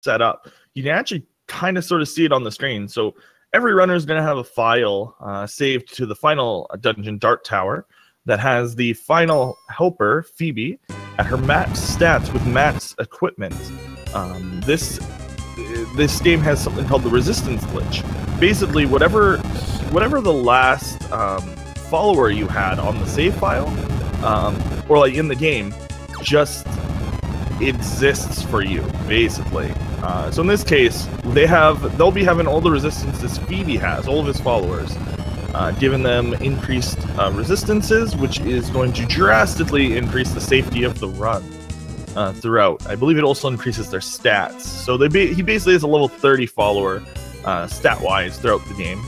set up, you can actually kind of sort of see it on the screen. So every runner is going to have a file saved to the final dungeon, Dark Tower, that has the final helper, Phoebe, at her max stats with max equipment. This game has something called the resistance glitch. Basically, whatever the last follower you had on the save file, or like in the game, just exists for you, basically. So in this case, they'll be having all the resistances Phoebe has, all of his followers, giving them increased resistances, which is going to drastically increase the safety of the run throughout. I believe it also increases their stats. So he basically has a level 30 follower stat-wise throughout the game.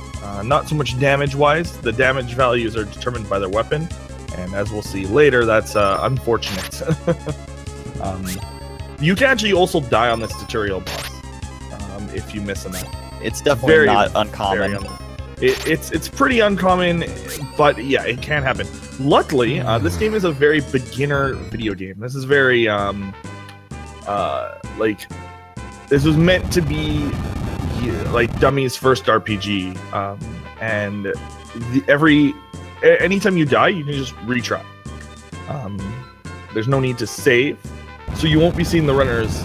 Not so much damage-wise. The damage values are determined by their weapon, and as we'll see later, that's unfortunate. You can actually also die on this tutorial boss if you miss enough. It's definitely not uncommon. It's pretty uncommon, but yeah, it can happen. Luckily, this game is a very beginner video game. This is very this was meant to be like Dummy's first RPG, and anytime you die, you can just retry. There's no need to save, so you won't be seeing the runners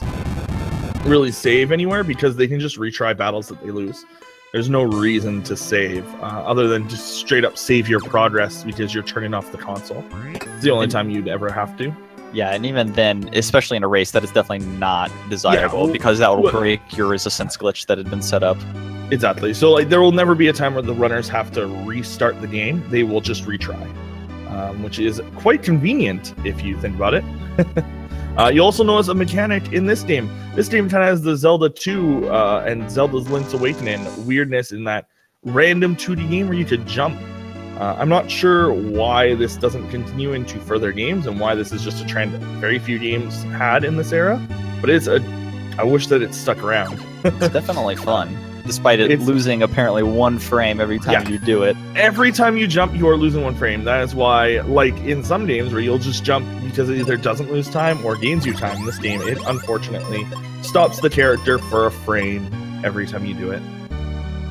really save anywhere because they can just retry battles that they lose. There's no reason to save other than just straight up save your progress because you're turning off the console. It's the only time you'd ever have to. Yeah, and even then, especially in a race, that is definitely not desirable because that will break your resistance glitch that had been set up. Exactly. So like, there will never be a time where the runners have to restart the game. They will just retry, which is quite convenient if you think about it. You also notice a mechanic in this game. This game kind of has the Zelda 2 and Zelda's Link's Awakening weirdness in that random 2D game where you could jump. I'm not sure why this doesn't continue into further games and why this is just a trend that very few games had in this era, but I wish that it stuck around. It's definitely fun, despite it losing apparently 1 frame every time you do it. Every time you jump, you are losing 1 frame. That is why, like in some games where you'll just jump because it either doesn't lose time or gains you time, in this game, it unfortunately stops the character for a frame every time you do it.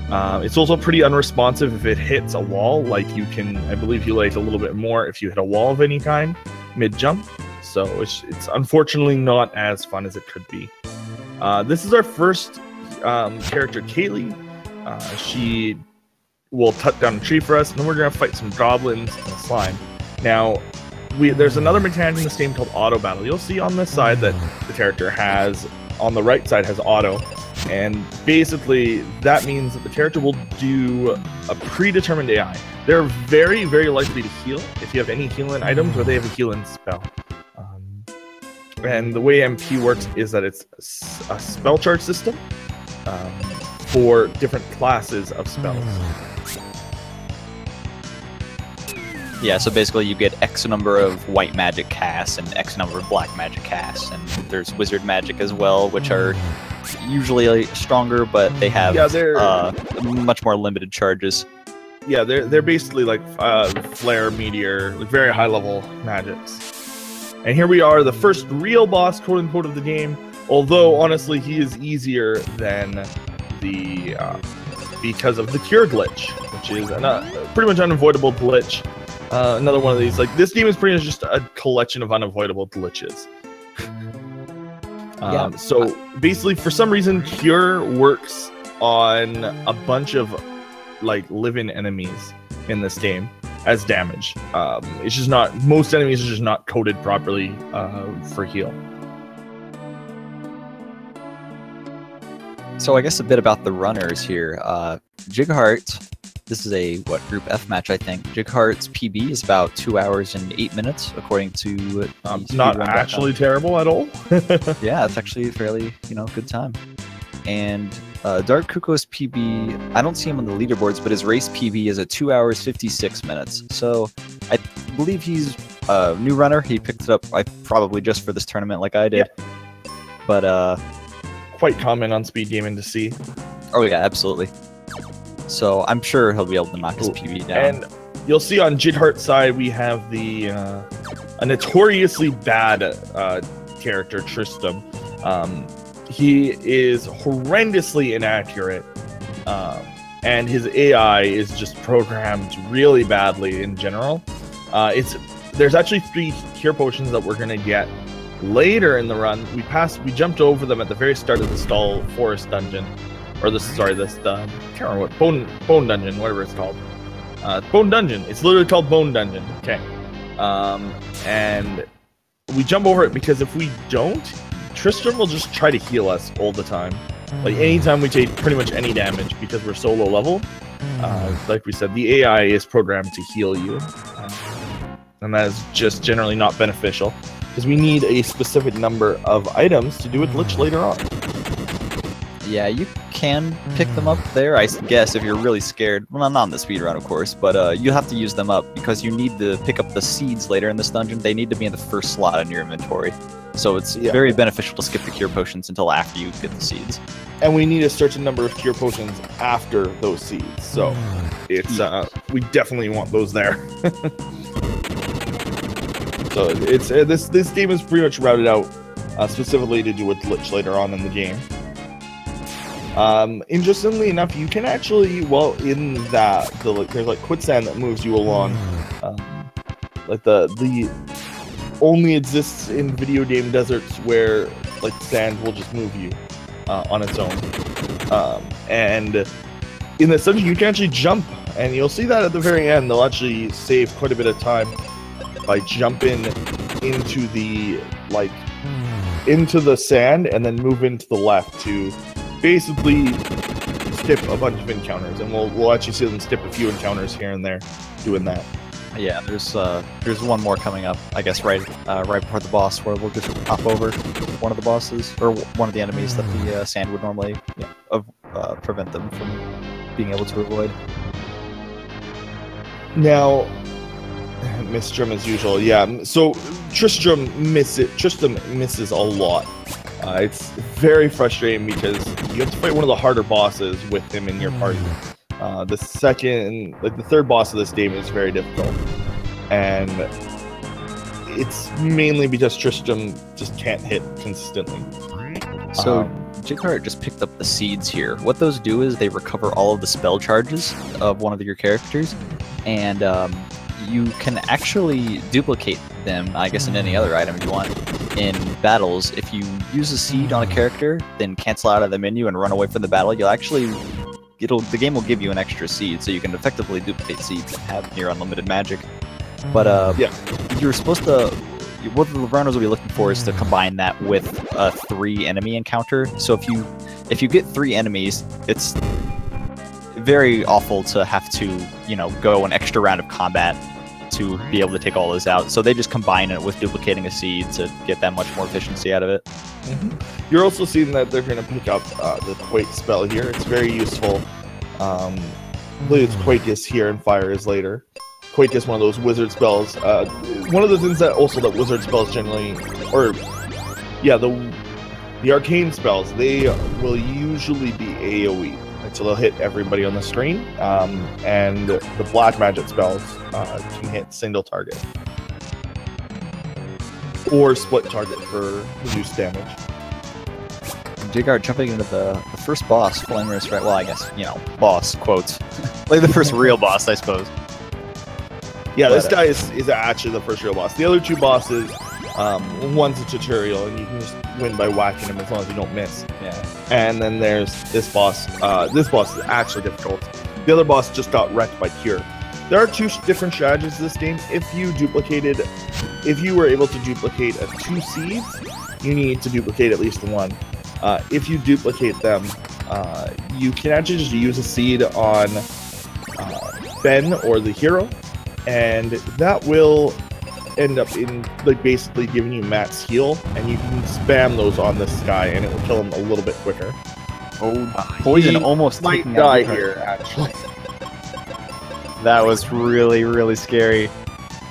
It's also pretty unresponsive if it hits a wall. Like you can, I believe, heal a little bit more if you hit a wall of any kind mid-jump. So it's unfortunately not as fun as it could be. This is our first character, Kaylee. She will cut down a tree for us, and then we're going to fight some goblins and a slime. Now, there's another mechanic in this game called auto battle. You'll see on this side that the character has, on the right side has auto, and basically that means that the character will do a predetermined AI. They're very, very likely to heal if you have any healing items or they have a healing spell. And the way MP works is that it's a spell charge system for different classes of spells. Yeah, so basically you get X number of white magic casts and X number of black magic casts, and there's wizard magic as well, which are usually stronger, but they have much more limited charges. Yeah, they're basically like flare, meteor, like very high level magics. And here we are, the first real boss, quote unquote, of the game. Although honestly, he is easier than the because of the cure glitch, which is a pretty much unavoidable glitch. Another one of these, like, this game is pretty much just a collection of unavoidable glitches. So basically, for some reason, Cure works on a bunch of like living enemies in this game as damage. It's just not, most enemies are just not coded properly for heal. So I guess a bit about the runners here. Jighart, this is a group F match, I think. Jighart's PB is about 2 hours and 8 minutes, according to not actually terrible at all. Yeah, it's actually a fairly good time. And DarkCucco's PB, I don't see him on the leaderboards, but his race PB is at 2 hours 56 minutes. So I believe he's a new runner. He picked it up probably just for this tournament, like I did. Yeah. But quite common on speed gaming to see. Oh yeah, absolutely. So I'm sure he'll be able to knock his PB down. And you'll see on Jighart's side we have the a notoriously bad character, Tristram. he is horrendously inaccurate, and his AI is just programmed really badly in general. There's actually 3 cure potions that we're gonna get later in the run. We jumped over them at the very start of the Stall Forest dungeon, or I can't remember what Bone Dungeon, whatever it's called. Bone Dungeon. It's literally called Bone Dungeon. Okay, and we jump over it because if we don't, Tristram will just try to heal us all the time. Like anytime we take pretty much any damage, because we're so low level. Like we said, the AI is programmed to heal you, and that is just generally not beneficial because we need a specific number of items to do with Lich later on. Yeah, you can pick them up there, I guess, if you're really scared. Well, not in the speedrun, of course, but you have to use them up because you need to pick up the seeds later in this dungeon. They need to be in the first slot in your inventory. So it's very beneficial to skip the cure potions until after you get the seeds. And we need a certain number of cure potions after those seeds. So it's we definitely want those there. So it's this game is pretty much routed out specifically to do with Lich later on in the game. Interestingly enough, you can actually, well, in that, there's like quicksand that moves you along. Like the only exists in video game deserts where like sand will just move you on its own. And in this dungeon, you can actually jump, and you'll see that at the very end. They'll actually save quite a bit of time by jumping into the into the sand and then move into the left to basically skip a bunch of encounters, and we'll actually see them skip a few encounters here and there doing that. Yeah, there's one more coming up, I guess, right before the boss, where we'll just hop over one of the bosses, or one of the enemies that the sand would normally prevent them from being able to avoid. Now, Tristram as usual, yeah. So Tristram misses a lot. It's very frustrating because you have to fight one of the harder bosses with him in your party. The third boss of this game is very difficult, and it's mainly because Tristram just can't hit consistently. So Jighart just picked up the seeds here. What those do is they recover all of the spell charges of one of your characters, and you can actually duplicate them, I guess, in any other item you want in battles. If you use a seed on a character, then cancel out of the menu and run away from the battle, you'll actually... the game will give you an extra seed, so you can effectively duplicate seeds and have your unlimited magic. But you're supposed to... What the runners will be looking for is to combine that with a 3 enemy encounter. So if you get 3 enemies, it's very awful to have to, go an extra round of combat to be able to take all those out. So they just combine it with duplicating a seed to get that much more efficiency out of it. You're also seeing that they're going to pick up the Quake spell here. It's very useful. I believe it's Quake is here and Fire is later. Quake is one of those wizard spells. One of the things that wizard spells generally, the arcane spells, they will usually be AoE. So they'll hit everybody on the screen, and the black magic spells can hit single target or split target for reduced damage. Jighart jumping into the first boss, Flamerous, right? Well, I guess, boss, quotes. Like the first real boss, I suppose. Yeah, this guy is actually the first real boss. The other 2 bosses, one's a tutorial, and you can just win by whacking him as long as you don't miss. Yeah. And then there's this boss. This boss is actually difficult. The other boss just got wrecked by Cure. There are 2 different strategies in this game. If you were able to duplicate 2 seeds, you need to duplicate at least 1. If you duplicate them, you can actually just use a seed on Ben or the hero, and that will end up in basically giving you max heal, and you can spam those on this guy, and it will kill him a little bit quicker. Poison almost might die here, actually. That was really, really scary.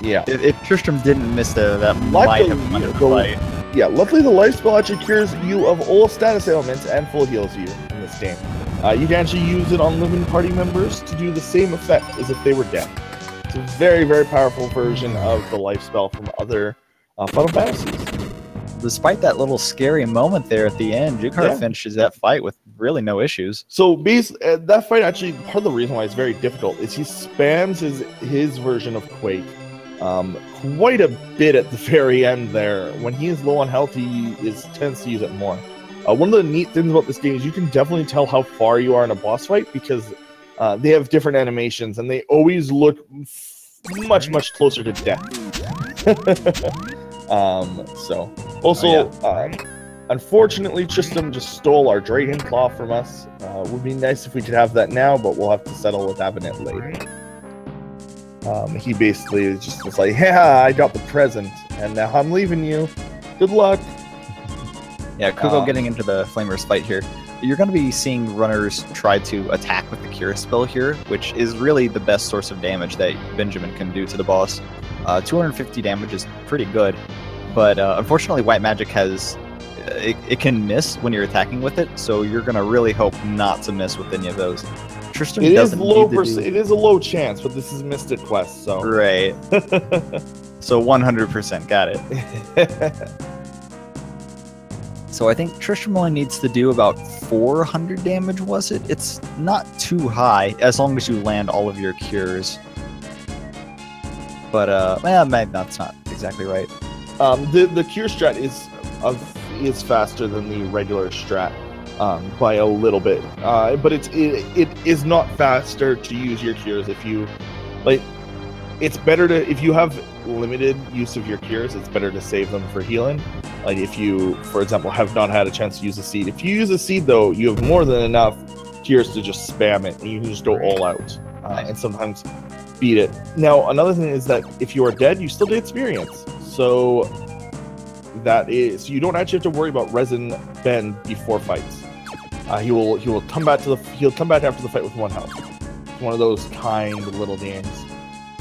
Yeah. If Tristram didn't miss that might have won the fight. Yeah, luckily the life spell actually cures you of all status ailments and full heals you in this game. You can actually use it on living party members to do the same effect as if they were dead. It's a very, very powerful version of the life spell from other Final Fantasies. despite that little scary moment there at the end, Jighart finishes that fight with really no issues. So that fight, actually, part of the reason why it's very difficult is he spams his version of Quake quite a bit at the very end there. When he is low on health, he tends to use it more. One of the neat things about this game is you can definitely tell how far you are in a boss fight because they have different animations and they always look much, much closer to death. Unfortunately, Tristram just stole our Dragon Claw from us. Would be nice if we could have that now, but we'll have to settle with having it later. He basically just was like, yeah, I got the present, and now I'm leaving you. Good luck. Yeah, Cucco getting into the Flamers fight here. You're going to be seeing runners try to attack with the Cure spell here, which is really the best source of damage that Benjamin can do to the boss. 250 damage is pretty good, but unfortunately White Magic has... It can miss when you're attacking with it, so you're going to really hope not to miss with any of those. Tristram it is a low chance, but this is Mystic Quest, so... Right. So 100% got it. So I think Tristram only needs to do about 400 damage, was it? It's not too high, as long as you land all of your cures. But, well, that's not exactly right. The cure strat is faster than the regular strat by a little bit. But it is not faster to use your cures if you... like. It's better to... if you have limited use of your cures, it's better to save them for healing. Like if you, for example, have not had a chance to use a seed. If you use a seed, though, you have more than enough cures to just spam it, and you can just go all out and sometimes beat it. Now, another thing is that if you are dead, you still get experience. So you don't actually have to worry about resin Ben before fights. He will come back after the fight with 1 health. It's one of those kind little games.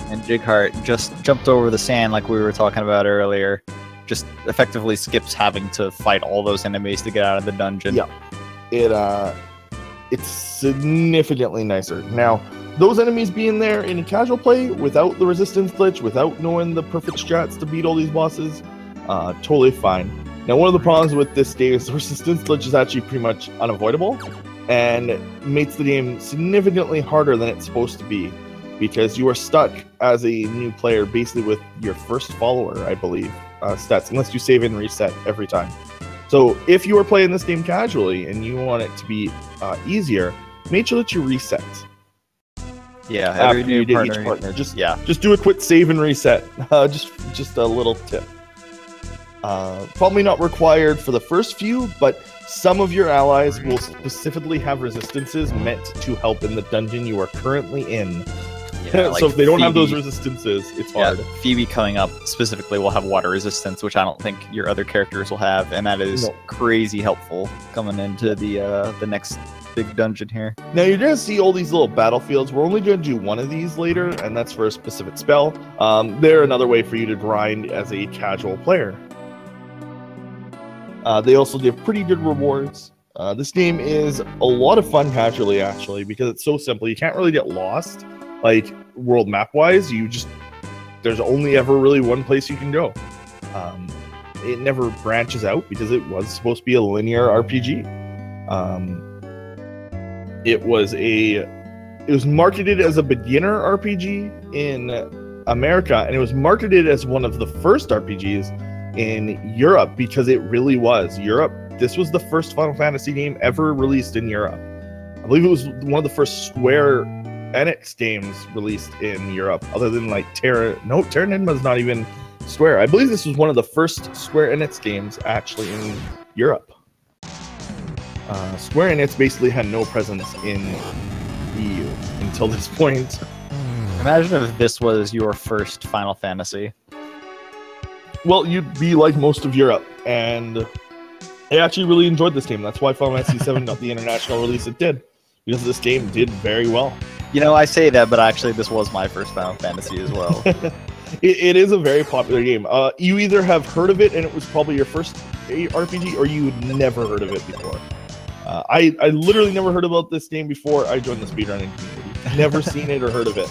And Jighart just jumped over the sand like we were talking about earlier. Just effectively skips having to fight all those enemies to get out of the dungeon. Yeah, it's significantly nicer. Now, those enemies being there in casual play without the resistance glitch, without knowing the perfect strats to beat all these bosses, totally fine. Now, one of the problems with this game is the resistance glitch is actually pretty much unavoidable and makes the game significantly harder than it's supposed to be because you are stuck as a new player basically with your first follower, I believe. Stats, unless you save and reset every time. So if you are playing this game casually and you want it to be easier, make sure that you reset. Yeah, after you did each partner. Just do a quick save and reset. Just a little tip. Probably not required for the first few, but some of your allies will specifically have resistances meant to help in the dungeon you are currently in. Yeah, like so if they don't have those resistances, it's hard. Phoebe coming up specifically will have water resistance, which I don't think your other characters will have, and that is crazy helpful coming into the next big dungeon here. Now you're going to see all these little battlefields. We're only going to do one of these later, and that's for a specific spell. They're another way for you to grind as a casual player. They also give pretty good rewards. This game is a lot of fun casually, actually, because it's so simple. You can't really get lost. Like, world map-wise, there's only ever really one place you can go. It never branches out because it was supposed to be a linear RPG. It was marketed as a beginner RPG in America, and it was marketed as one of the first RPGs in Europe because it really was. This was the first Final Fantasy game ever released in Europe. I believe it was one of the first Square Enix games released in Europe, other than like Terra Nidma is not even Square. I believe this was one of the first Square Enix games actually in Europe. Square Enix basically had no presence in EU until this point. Imagine if this was your first Final Fantasy. Well, you'd be like most of Europe, and I actually really enjoyed this game. That's why Final Fantasy VII got the international release it did, because this game did very well. You know, I say that, but actually this was my first Final Fantasy as well. It is a very popular game. You either have heard of it and it was probably your first RPG, or you had never heard of it before. I literally never heard about this game before I joined the speedrunning community. Never seen it or heard of it.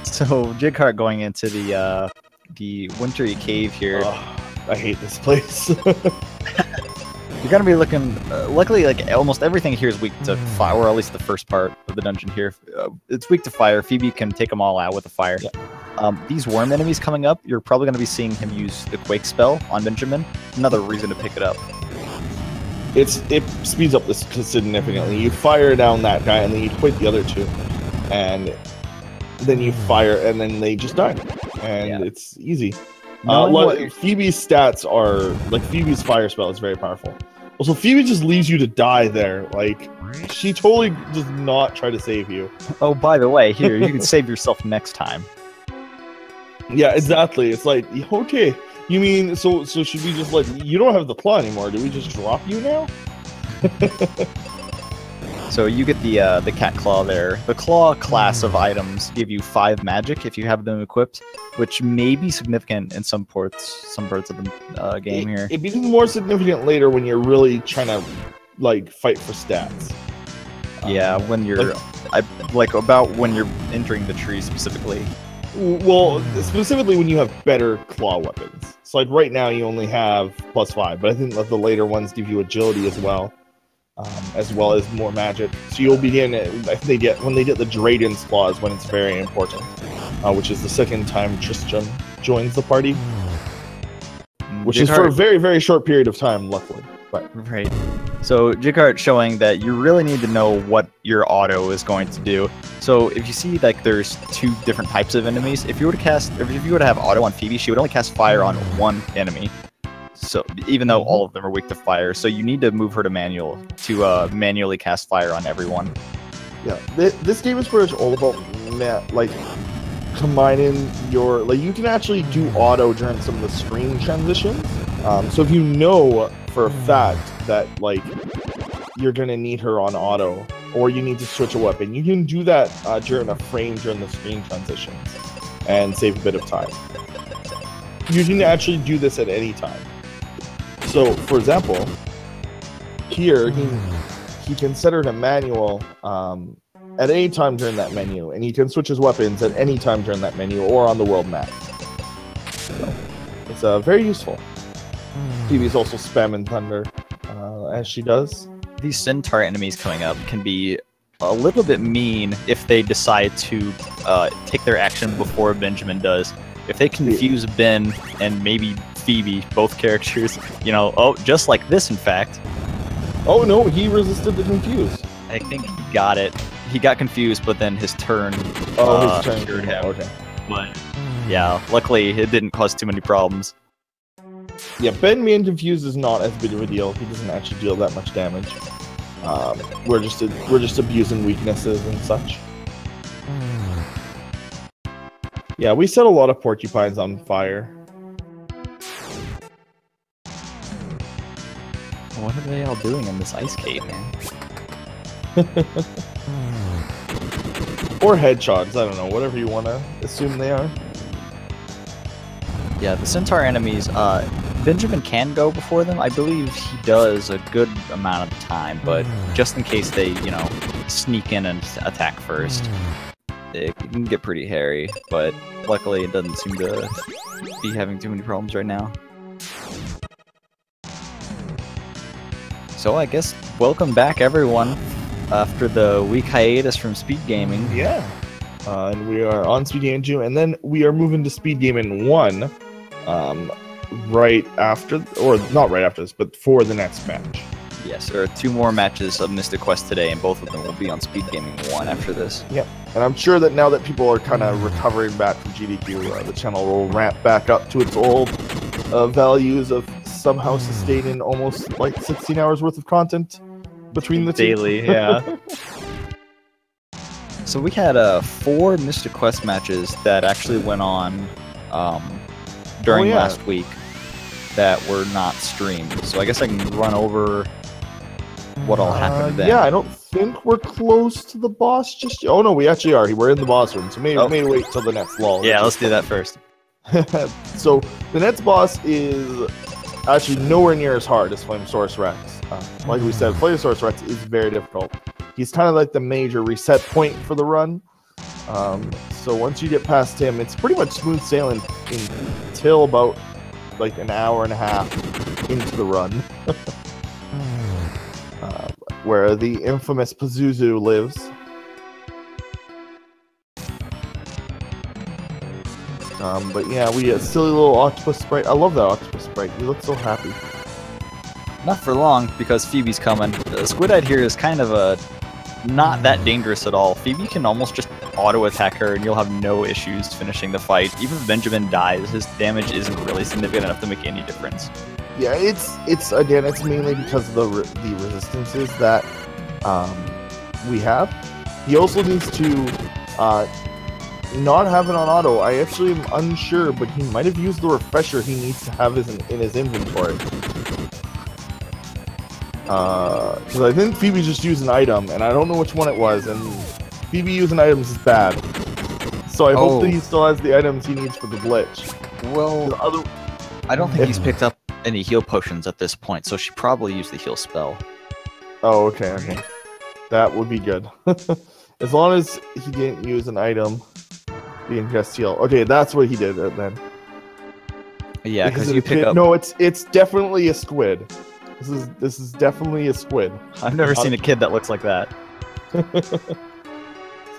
So Jighart going into the wintry cave here. I hate this place. You're gonna be looking. Luckily, like almost everything here is weak to fire, or at least the first part of the dungeon here. It's weak to fire. Phoebe can take them all out with a fire. Yeah. These worm enemies coming up, you're probably gonna be seeing him use the Quake spell on Benjamin. Another reason to pick it up. It speeds up this significantly. You fire down that guy, and then you quake the other two, and then you fire, and then they just die, and it's easy. Phoebe's stats are like Phoebe's fire spell is very powerful. Also, Phoebe just leaves you to die there. Like, she totally does not try to save you. Oh, by the way, here, you can save yourself next time. Yeah, exactly. It's like, okay, you mean, so should we just, like, you don't have the claw anymore. Do we just drop you now? So you get the cat claw there. The claw class of items give you 5 magic if you have them equipped, which may be significant in some parts of the game here. It becomes more significant later when you're really trying to like fight for stats. Yeah, when you're about when you're entering the tree specifically. Well, specifically when you have better claw weapons. So like right now you only have +5, but I think that the later ones give you agility as well as more magic. So you'll begin. I think when they get the Drayden's claws when it's very important, which is the second time Tristram joins the party, which is for a very, very short period of time, luckily. But right. So Jighart showing that you really need to know what your auto is going to do. So if you see like there's 2 different types of enemies, if you were to have auto on Phoebe, she would only cast fire on 1 enemy. So even though all of them are weak to fire, so you need to move her to manual to manually cast fire on everyone. Yeah, this game is pretty much all about like combining your you can actually do auto during some of the screen transitions. So if you know for a fact that like you're gonna need her on auto, or you need to switch a weapon, you can do that during a frame during the screen transitions and save a bit of time. You can actually do this at any time. So, for example, here he can set her to manual at any time during that menu, and he can switch his weapons at any time during that menu or on the world map. So, it's very useful. Phoebe's also spamming Thunder, as she does. These Centaur enemies coming up can be a little bit mean if they decide to take their action before Benjamin does. If they confuse Ben and maybe Phoebe, both characters, just like this, in fact. Oh no, he resisted the confuse. I think he got it. He got confused, but then his turn cured him. Okay. But yeah, luckily it didn't cause too many problems. Yeah, Ben being confused is not as big of a deal. He doesn't actually deal that much damage. We're just abusing weaknesses and such. Yeah, we set a lot of porcupines on fire. What are they all doing in this ice cave, man? Or hedgehogs, I don't know, whatever you want to assume they are. Yeah, the Centaur enemies, Benjamin can go before them. I believe he does a good amount of the time, but just in case they, sneak in and attack first. It can get pretty hairy, but luckily it doesn't seem to be having too many problems right now. So I guess welcome back everyone after the week hiatus from Speed Gaming. Yeah, and we are on Speed Gaming 2, and then we are moving to Speed Gaming 1 right after, or not right after this, but for the next match. Yes, there are 2 more matches of Mystic Quest today, and both of them will be on Speed Gaming 1 after this. Yep, and I'm sure that now that people are kind of recovering back from GDQ, the channel will ramp back up to its old values of somehow sustaining almost like 16 hours worth of content between the daily, two. Yeah. So we had 4 Mystic Quest matches that actually went on during last week that were not streamed. So I guess I can run over what all happened then. Yeah, I don't think we're close to the boss just yet. Oh no, we actually are. We're in the boss room, so maybe wait till the next lull. Yeah, let's do that first. So the next boss is actually nowhere near as hard as Flamesaurus Rex. Like we said, Flamesaurus Rex is very difficult. He's kind of like the major reset point for the run. So once you get past him, it's pretty much smooth sailing until about like an hour and a half into the run, where the infamous Pazuzu lives. But yeah, we a silly little octopus sprite. I love that octopus sprite. He looks so happy. Not for long, because Phoebe's coming. The Squid-Eyed here is kind of not that dangerous at all. Phoebe can almost just auto-attack her, and you'll have no issues finishing the fight. Even if Benjamin dies, his damage isn't really significant enough to make any difference. Yeah, it's mainly because of the resistances that we have. He also needs to not have it on auto. I actually am unsure, but he might have used the refresher he needs to have in his inventory. Because I think Phoebe just used an item, and I don't know which one it was, and Phoebe using items is bad. So I hope that he still has the items he needs for the glitch. Well, I don't think he's picked up any heal potions at this point, so she probably used the heal spell. Oh, okay. That would be good. As long as he didn't use an item being just heal. Okay, that's what he did then. Yeah, because you pick up... No, it's definitely a squid. This is definitely a squid. I've never seen a kid that looks like that.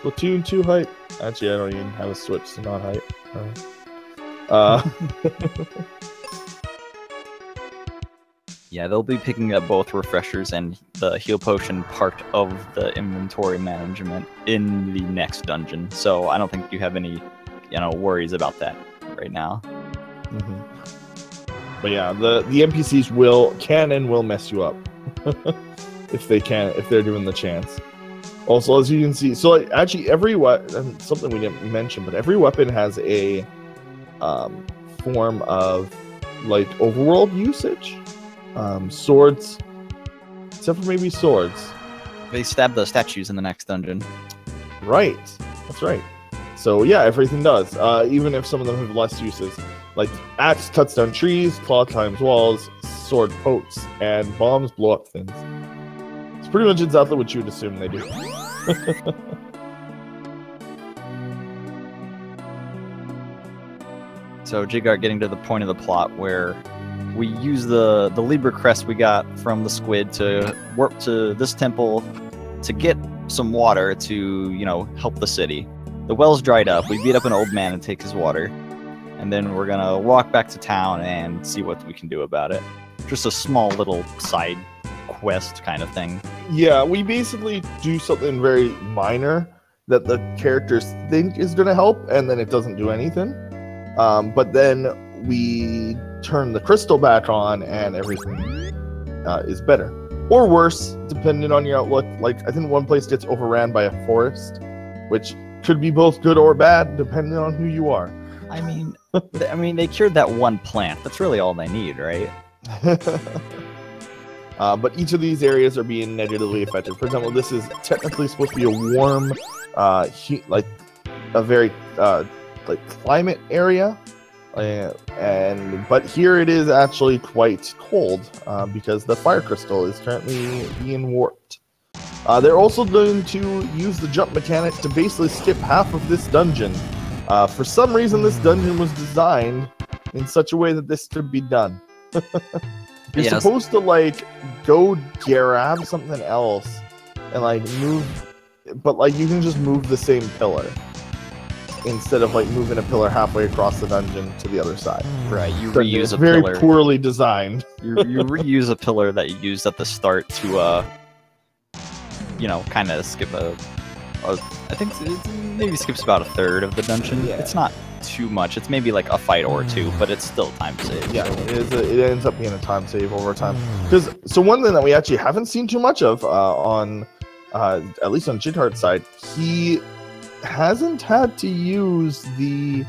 Splatoon 2 hype. Actually, I don't even have a Switch to not hype. Yeah, they'll be picking up both refreshers and the heal potion part of the inventory management in the next dungeon. So I don't think you have any, worries about that right now. Mm-hmm. But yeah, the NPCs can and will mess you up if they're doing the chance. Also, as you can see, so actually every weapon, something we didn't mention, but every weapon has a form of like overworld usage. Swords, except for maybe swords. They stab the statues in the next dungeon. Right, that's right. So yeah, everything does. Even if some of them have less uses. Like, axe cuts down trees, claw climbs walls, sword pokes, and bombs blow up things. It's pretty much exactly what you would assume they do. So Jighart getting to the point of the plot where we use the Libra crest we got from the squid to warp to this temple to get some water to, help the city. The well's dried up. We beat up an old man and take his water. And then we're gonna walk back to town and see what we can do about it. Just a small little side quest kind of thing. Yeah, we basically do something very minor that the characters think is gonna help, and then it doesn't do anything. But then we turn the crystal back on, and everything is better. Or worse, depending on your outlook. Like, I think one place gets overran by a forest, which could be both good or bad, depending on who you are. I mean, they cured that one plant. That's really all they need, right? But each of these areas are being negatively affected. For example, this is technically supposed to be a warm, like a very climate area, but here it is actually quite cold because the fire crystal is currently being warped. They're also going to use the jump mechanic to basically skip half of this dungeon. For some reason, this dungeon was designed in such a way that this could be done. You're supposed to go grab something else and move, but you can just move the same pillar instead of moving a pillar halfway across the dungeon to the other side. Right, you reuse a pillar. Very poorly designed. you reuse a pillar that you used at the start to kind of skip I think it maybe skips about a third of the dungeon. Yeah. It's not too much. It's maybe a fight or two, but it's still time save. Yeah, it ends up being a time save over time. So one thing that we actually haven't seen too much of on at least on Jighart's side, he hasn't had to use the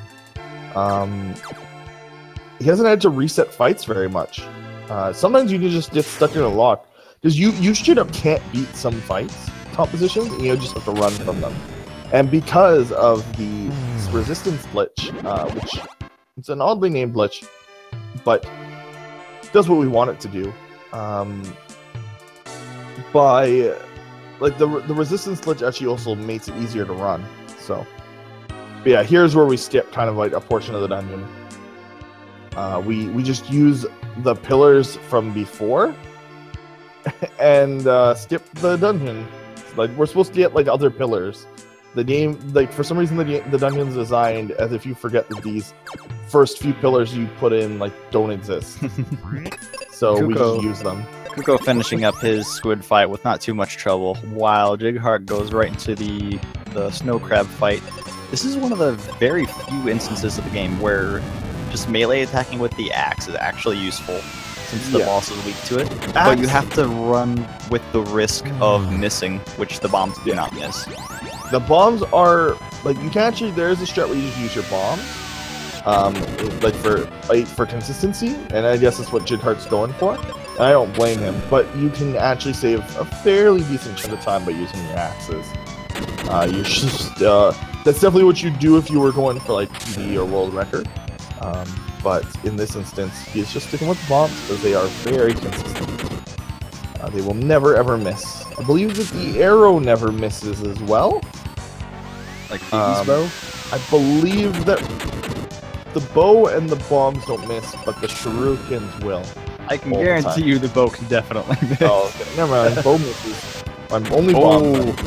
he hasn't had to reset fights very much. Sometimes you can just get stuck in a lock because you straight up can't beat some fights compositions, and you just have to run from them. And because of the resistance glitch, which it's an oddly named glitch, but does what we want it to do. The resistance glitch actually also makes it easier to run. So, but yeah, here's where we skip kind of a portion of the dungeon. We just use the pillars from before and skip the dungeon. Like, we're supposed to get like other pillars. The game, like, for some reason the dungeon's designed as if you forget that these first few pillars you put in like don't exist. So we just use them. Cucco finishing up his squid fight with not too much trouble, while Jighart goes right into the snow crab fight. This is one of the very few instances of the game where just melee attacking with the axe is actually useful, since the boss is weak to it. But you have to run with the risk of missing, which the bombs do not miss. The bombs are like, you can actually, there is a strat where you just use your bombs, like for consistency, and I guess that's what Jighart's going for. And I don't blame him, but you can actually save a fairly decent chunk of time by using your axes. You just that's definitely what you'd do if you were going for like PB or world record. But in this instance, he's just sticking with the bombs because they are very consistent. They will never ever miss. I believe that the arrow never misses as well. Like Phoebe's bow? I believe that the bow and the bombs don't miss, but the shurikens will. I can guarantee you the bow can definitely miss. Oh, okay. Never mind. Bow misses. I'm only bombs.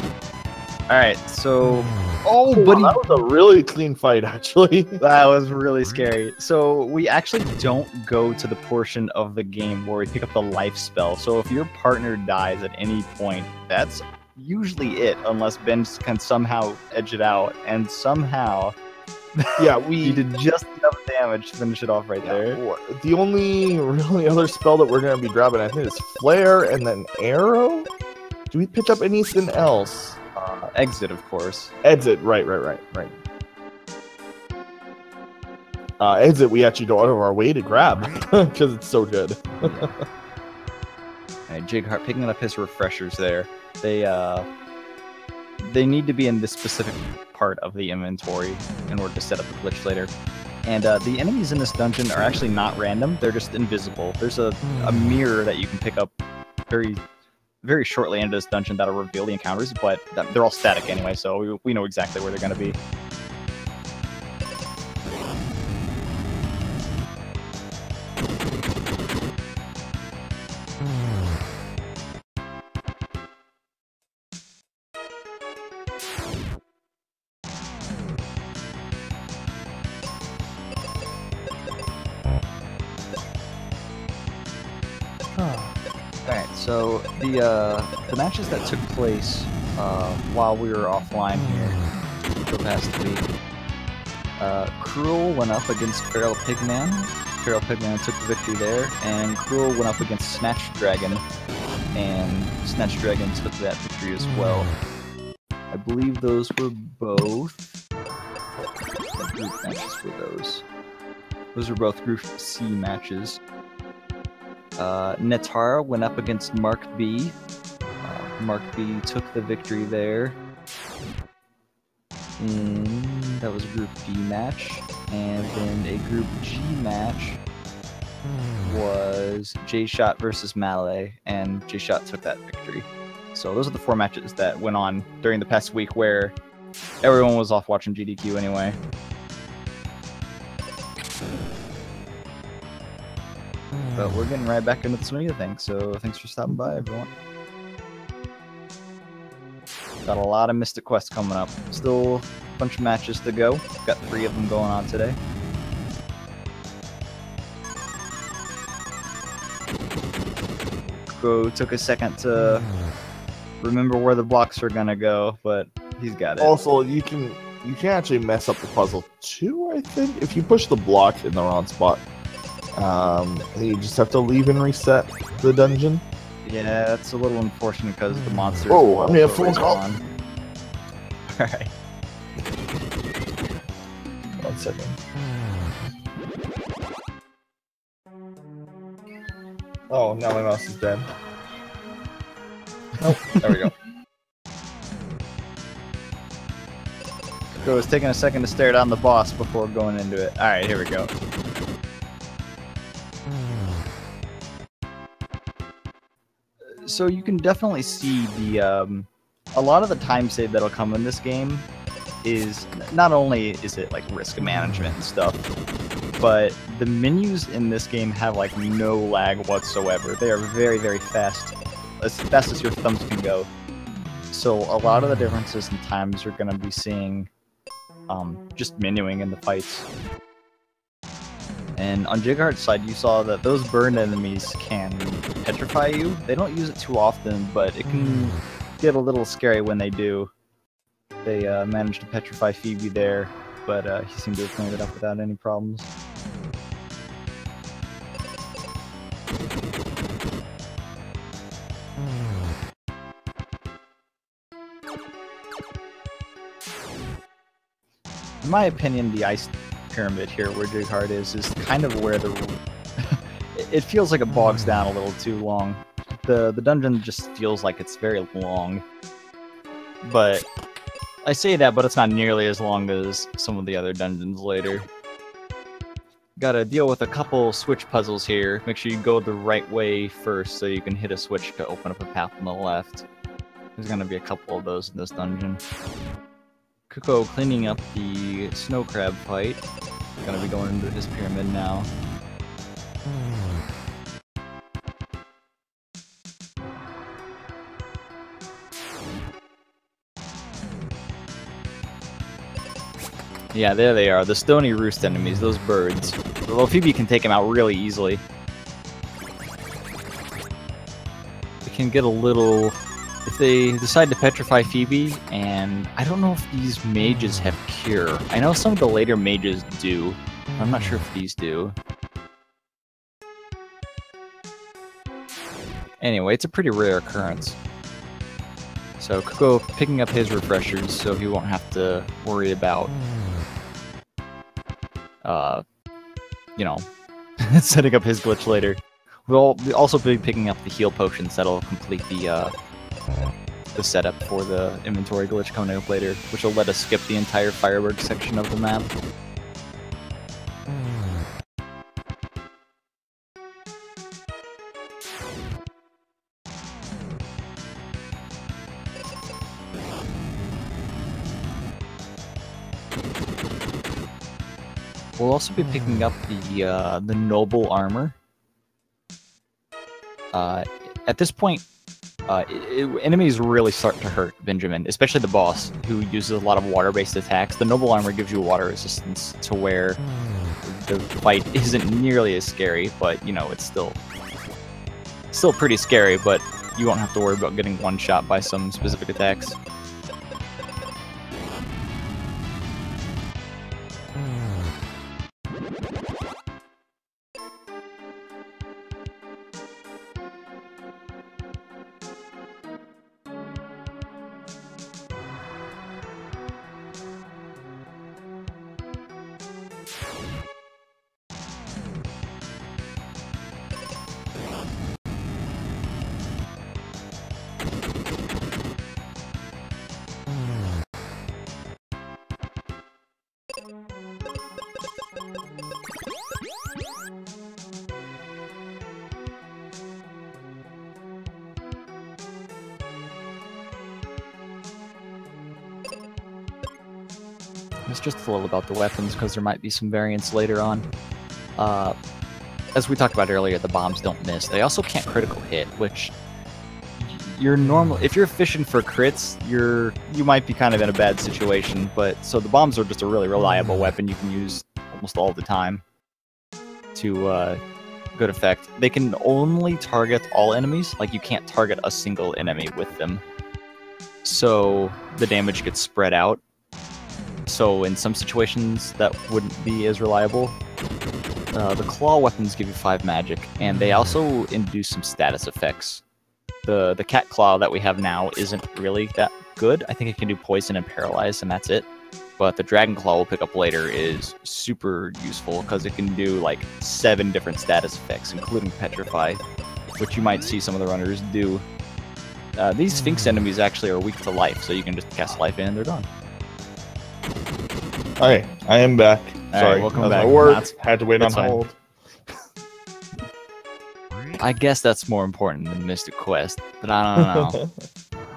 Alright, so... Oh, buddy. That was a really clean fight, actually. That was really scary. So, we actually don't go to the portion of the game where we pick up the life spell. So, if your partner dies at any point, that's usually it, unless Ben can somehow edge it out. And somehow... Yeah, we did just enough damage to finish it off right there. The only really other spell that we're going to be grabbing, I think, is Flare and then Arrow? Do we pick up anything else? Exit, of course. Exit, right. Exit, we actually go out of our way to grab, because it's so good. Alright, Jighart picking up his refreshers there. They need to be in this specific part of the inventory in order to set up the glitch later. And the enemies in this dungeon are actually not random, they're just invisible. There's a mirror that you can pick up very shortly into this dungeon that'll reveal the encounters, but they're all static anyway, so we know exactly where they're going to be. Alright, so the matches that took place while we were offline here, go past the week. Cruel went up against Feral Pigman. Feral Pigman took the victory there, and Cruel went up against Snatch Dragon, and Snatch Dragon took that victory as well. I believe those were both... What group matches were those? Those were both Group C matches. Netara went up against Mark B. Mark B took the victory there. That was a Group B match. And then a Group G match was J-Shot versus Malay, and J-Shot took that victory. So those are the 4 matches that went on during the past week where everyone was off watching GDQ anyway. But we're getting right back into the swing of things, so thanks for stopping by, everyone. Got a lot of Mystic Quests coming up. Still a bunch of matches to go. Got 3 of them going on today. Took a second to remember where the blocks are gonna go, but he's got it. Also, you can actually mess up the puzzle too, I think, if you push the block in the wrong spot. You just have to leave and reset the dungeon. Yeah, that's a little unfortunate because the monsters. Oh, I'm gonna have full call. Alright. 1 second. Oh, now my mouse is dead. Oh, there we go. So it's taking a second to stare down the boss before going into it. Alright, here we go. So you can definitely see the a lot of the time save that'll come in this game is not only is it like risk management and stuff, but the menus in this game have like no lag whatsoever. They are very, very fast as your thumbs can go. So a lot of the differences in times you're going to be seeing just menuing in the fights. And on Jighart's side, you saw that those burned enemies can petrify you. They don't use it too often, but it can get a little scary when they do. They managed to petrify Phoebe there, but he seemed to have cleaned it up without any problems. In my opinion, the ice pyramid here, where Jighart is kind of where the... it feels like it bogs down a little too long. The dungeon just feels like it's very long. But I say that, but it's not nearly as long as some of the other dungeons later. Gotta deal with a couple switch puzzles here. Make sure you go the right way first so you can hit a switch to open up a path on the left. There's gonna be a couple of those in this dungeon. Cucco cleaning up the snow crab fight. Gonna be going into his pyramid now. Yeah, there they are, the stony roost enemies, those birds. Although Phoebe can take them out really easily. It can get a little... If they decide to petrify Phoebe, and I don't know if these mages have cure. I know some of the later mages do. I'm not sure if these do. Anyway, it's a pretty rare occurrence. So Cucco picking up his refreshers so he won't have to worry about you know, setting up his glitch later. We'll also be picking up the heal potions that'll complete the setup for the inventory glitch coming up later, which will let us skip the entire firework section of the map. We'll also be picking up the noble armor. At this point, enemies really start to hurt Benjamin, especially the boss, who uses a lot of water-based attacks. The noble armor gives you water resistance to where the fight isn't nearly as scary, but you know, it's still pretty scary, but you won't have to worry about getting one-shot by some specific attacks. It's just a little about the weapons, because there might be some variants later on. As we talked about earlier, the bombs don't miss. They also can't critical hit, which if you're fishing for crits, you might be kind of in a bad situation. But so the bombs are just a really reliable weapon you can use almost all the time to good effect. They can only target all enemies, like you can't target a single enemy with them. So the damage gets spread out. So in some situations that wouldn't be as reliable. The claw weapons give you 5 magic, and they also induce some status effects. The cat claw that we have now isn't really that good. I think it can do poison and paralyze, and that's it. But the dragon claw we'll pick up later is super useful, because it can do like 7 different status effects, including petrify, which you might see some of the runners do. These Sphinx enemies actually are weak to life, so you can just cast life in and they're gone. Okay, I am back. Sorry, right, welcome back. Had to wait on hold. I guess that's more important than Mystic Quest, but I don't know.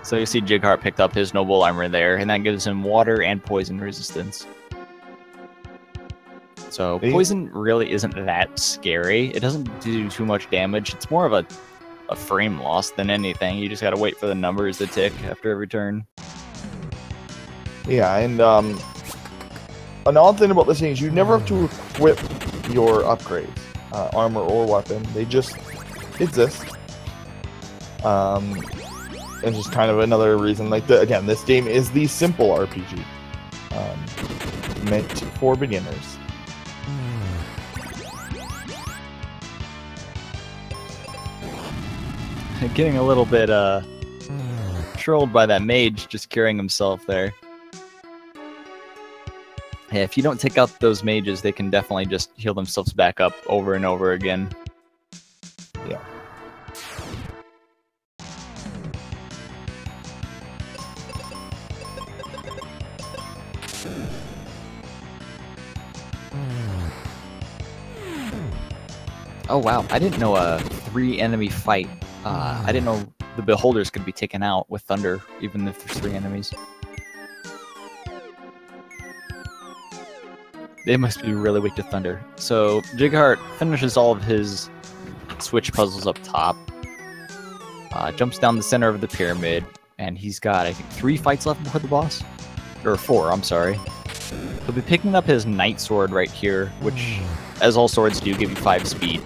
So you see Jighart picked up his noble armor there, and that gives him water and poison resistance. So poison really isn't that scary. It doesn't do too much damage. It's more of a frame loss than anything. You just gotta wait for the numbers to tick after every turn. Yeah, and an odd thing about this thing is you never have to equip your upgrades, armor or weapon. They just exist. And just kind of another reason, like, again, this game is the simple RPG, meant for beginners. Getting a little bit trolled by that mage just curing himself there. Yeah, if you don't take out those mages, they can definitely just heal themselves back up over and over again. Yeah. Oh wow, I didn't know a 3-enemy fight. I didn't know the beholders could be taken out with thunder, even if there's 3 enemies. They must be really weak to thunder. So Jighart finishes all of his switch puzzles up top, jumps down the center of the pyramid, and he's got, I think, 3 fights left before the boss? Or 4, I'm sorry. He'll be picking up his Knight Sword right here, which, as all swords do, give you 5 speed,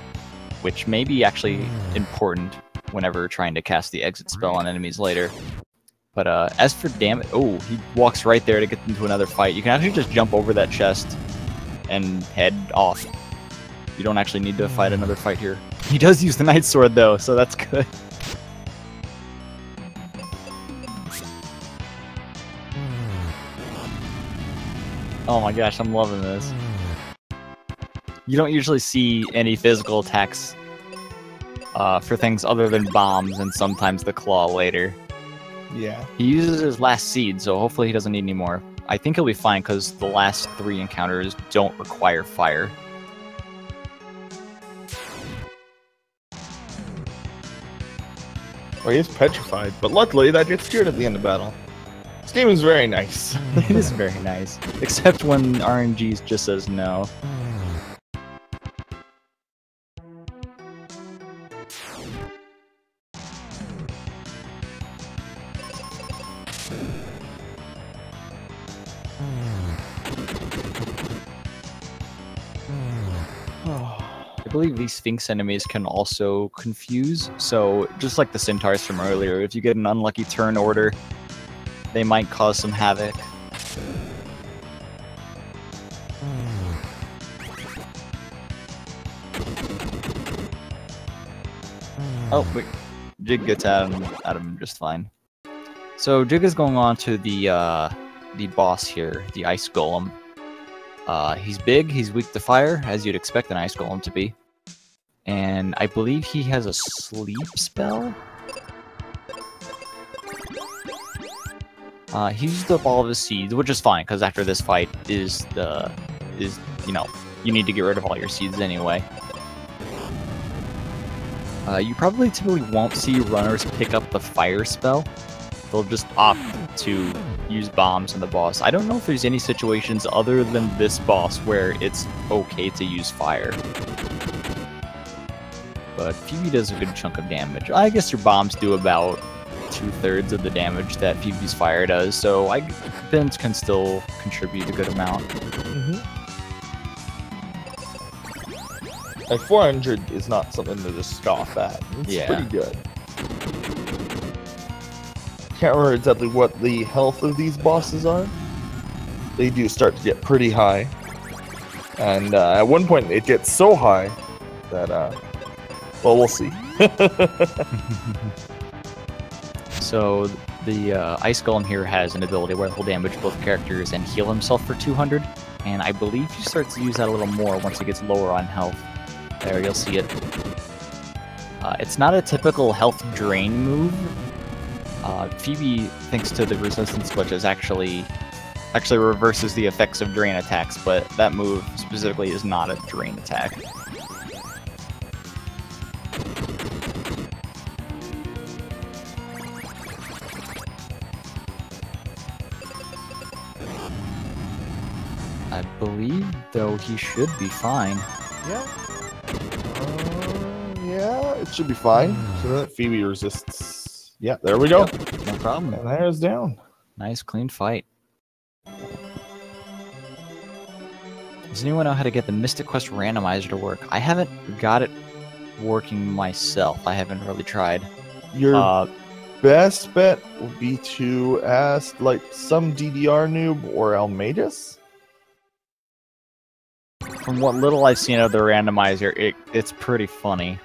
which may be actually important whenever trying to cast the exit spell on enemies later. But as for damage, oh, he walks right there to get into another fight. You can actually just jump over that chest and head off. You don't actually need to fight another fight here. He does use the Knight Sword though, so that's good. Oh my gosh, I'm loving this. You don't usually see any physical attacks for things other than bombs and sometimes the claw later. Yeah. He uses his last seed, so hopefully he doesn't need any more. I think he'll be fine because the last 3 encounters don't require fire. Well, he is petrified, but luckily that gets cured at the end of battle. This game is very nice. It is very nice, except when RNG just says no. I believe these Sphinx enemies can also confuse, so just like the Centaurs from earlier, if you get an unlucky turn order, they might cause some havoc. Oh, wait. Jig gets out of him just fine. So Jig is going on to the boss here, the Ice Golem. He's big, he's weak to fire, as you'd expect an Ice Golem to be. And I believe he has a sleep spell? He used up all of his seeds, which is fine, because after this fight you know, you need to get rid of all your seeds anyway. You probably typically won't see runners pick up the fire spell. They'll just opt to use bombs on the boss. I don't know if there's any situations other than this boss where it's okay to use fire. But Phoebe does a good chunk of damage. I guess your bombs do about 2/3 of the damage that Phoebe's fire does, so Bins can still contribute a good amount. Like 400 is not something to just scoff at. It's pretty good. Can't remember exactly what the health of these bosses are. They do start to get pretty high. And at one point it gets so high that, well, we'll see. So the Ice Golem here has an ability where he'll damage both characters and heal himself for 200. And I believe he starts to use that a little more once he gets lower on health. There, you'll see it. It's not a typical health drain move. Phoebe, thanks to the resistance glitches, actually reverses the effects of drain attacks, but that move specifically is not a drain attack. I believe, though, he should be fine. Yeah. Yeah, it should be fine. So that Phoebe resists. Yeah, there we go. Yep, no problem. And there's down. Nice, clean fight. Does anyone know how to get the Mystic Quest randomizer to work? I haven't got it working myself. I haven't really tried. Your best bet would be to ask like some DDR noob or Almedis. From what little I've seen of the randomizer, it's pretty funny.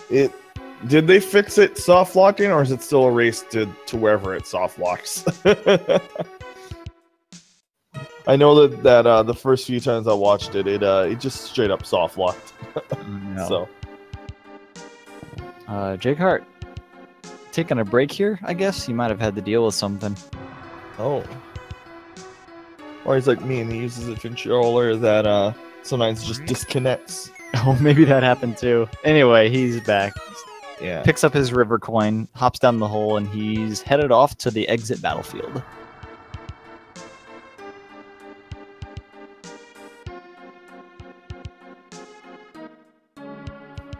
Did they fix it soft locking, or is it still erased to wherever it soft locks? I know that the first few times I watched it, it just straight up soft locked. No. So, Jighart, taking a break here, I guess? He might have had to deal with something. oh. Or he's like me and he uses a controller that sometimes just disconnects. Oh, maybe that happened too. Anyway, he's back. Yeah. Picks up his river coin, hops down the hole, and he's headed off to the exit battlefield.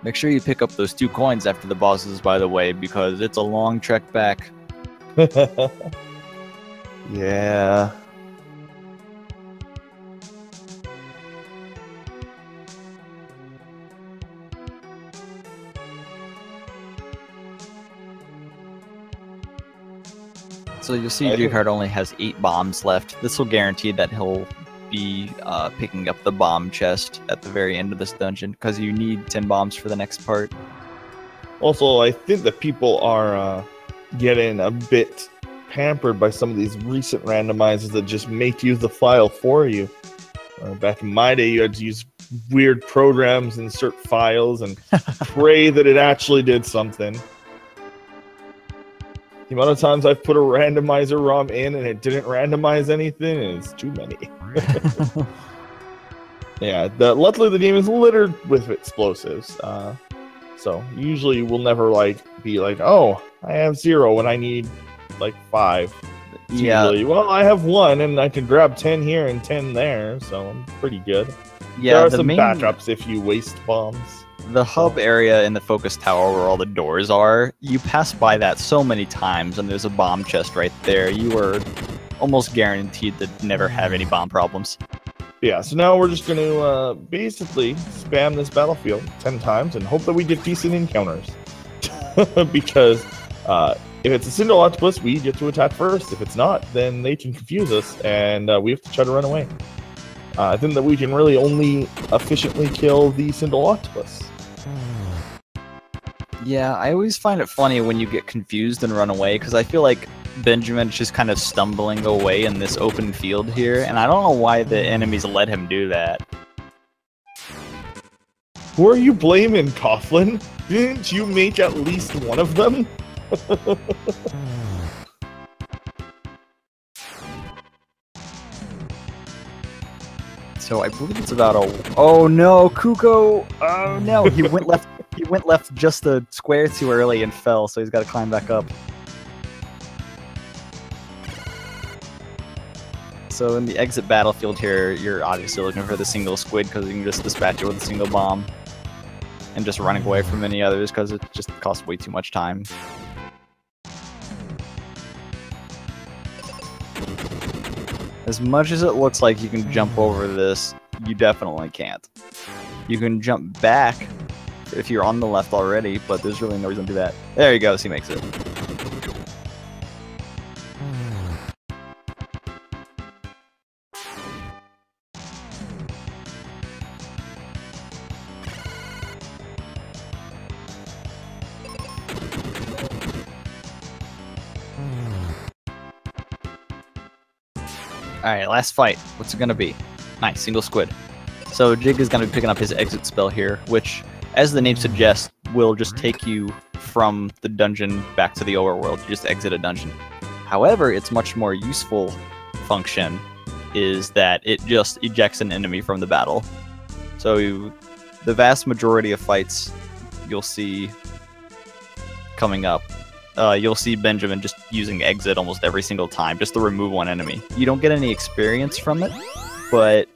Make sure you pick up those 2 coins after the bosses, by the way, because it's a long trek back. Yeah. So you'll see Jighart only has 8 bombs left. This will guarantee that he'll be picking up the bomb chest at the very end of this dungeon, because you need 10 bombs for the next part. Also, I think that people are getting a bit pampered by some of these recent randomizers that just make you the file for you. Back in my day, you had to use weird programs, insert files, and pray that it actually did something. The amount of times I've put a randomizer ROM in and it didn't randomize anything is too many. Yeah, luckily the game is littered with explosives. So usually we'll never be like, oh, I have 0 when I need like 5. It's usually, well, I have 1 and I can grab 10 here and 10 there, so I'm pretty good. Yeah, there are some backups if you waste bombs. The hub area in the focus tower where all the doors are, you pass by that so many times and there's a bomb chest right there. You are almost guaranteed to never have any bomb problems. Yeah, so now we're just going to basically spam this battlefield 10 times and hope that we get decent encounters. Because if it's a single octopus, we get to attack first. If it's not, then they can confuse us and we have to try to run away. I think that we can really only efficiently kill the single octopus. Yeah, I always find it funny when you get confused and run away, because I feel like Benjamin's just kind of stumbling away in this open field here, and I don't know why the enemies let him do that. Who are you blaming, Coughlin? Didn't you make at least one of them? So I believe it's about a... Oh no, Cucco! Oh no, he went left. He went left just a square too early and fell, so he's got to climb back up. So in the exit battlefield here, you're obviously looking for the single squid because you can just dispatch it with a single bomb. And just running away from any others because it just costs way too much time. As much as it looks like you can jump over this, you definitely can't. You can jump back if you're on the left already, but there's really no reason to do that. There he goes, he makes it. Alright, last fight. What's it gonna be? Nice, single squid. So Jig is gonna be picking up his exit spell here, which, as the name suggests, will just take you from the dungeon back to the overworld. You just exit a dungeon. However, its much more useful function is that it just ejects an enemy from the battle. So the vast majority of fights you'll see coming up, you'll see Benjamin just using exit almost every single time, just to remove one enemy. You don't get any experience from it, but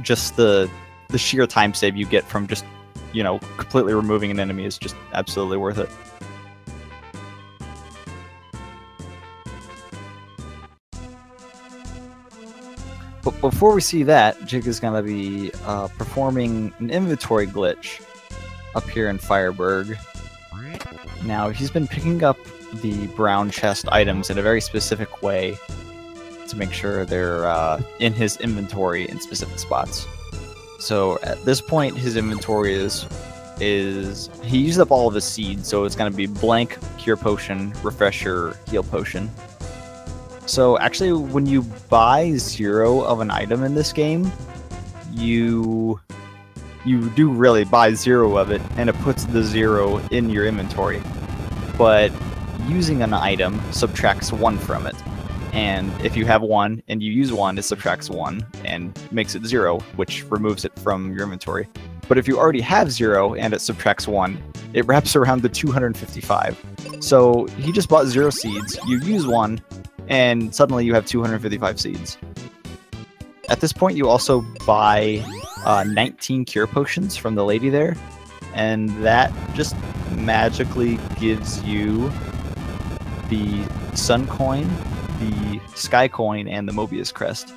just the sheer time save you get from just, you know, completely removing an enemy is just absolutely worth it. But before we see that, Jig is going to be performing an inventory glitch up here in Fireburg. Now, he's been picking up the brown chest items in a very specific way to make sure they're in his inventory in specific spots. So at this point, his inventory is he used up all of his seeds, so it's going to be blank, cure potion, refresher, heal potion. So actually, when you buy 0 of an item in this game, you do really buy 0 of it, and it puts the 0 in your inventory. But using an item subtracts 1 from it. And if you have 1 and you use 1, it subtracts 1 and makes it 0, which removes it from your inventory. But if you already have 0 and it subtracts 1, it wraps around the 255. So he just bought 0 seeds, you use 1, and suddenly you have 255 seeds. At this point, you also buy 19 cure potions from the lady there, and that just magically gives you the Sun Coin, the Sky Coin, and the Mobius Crest.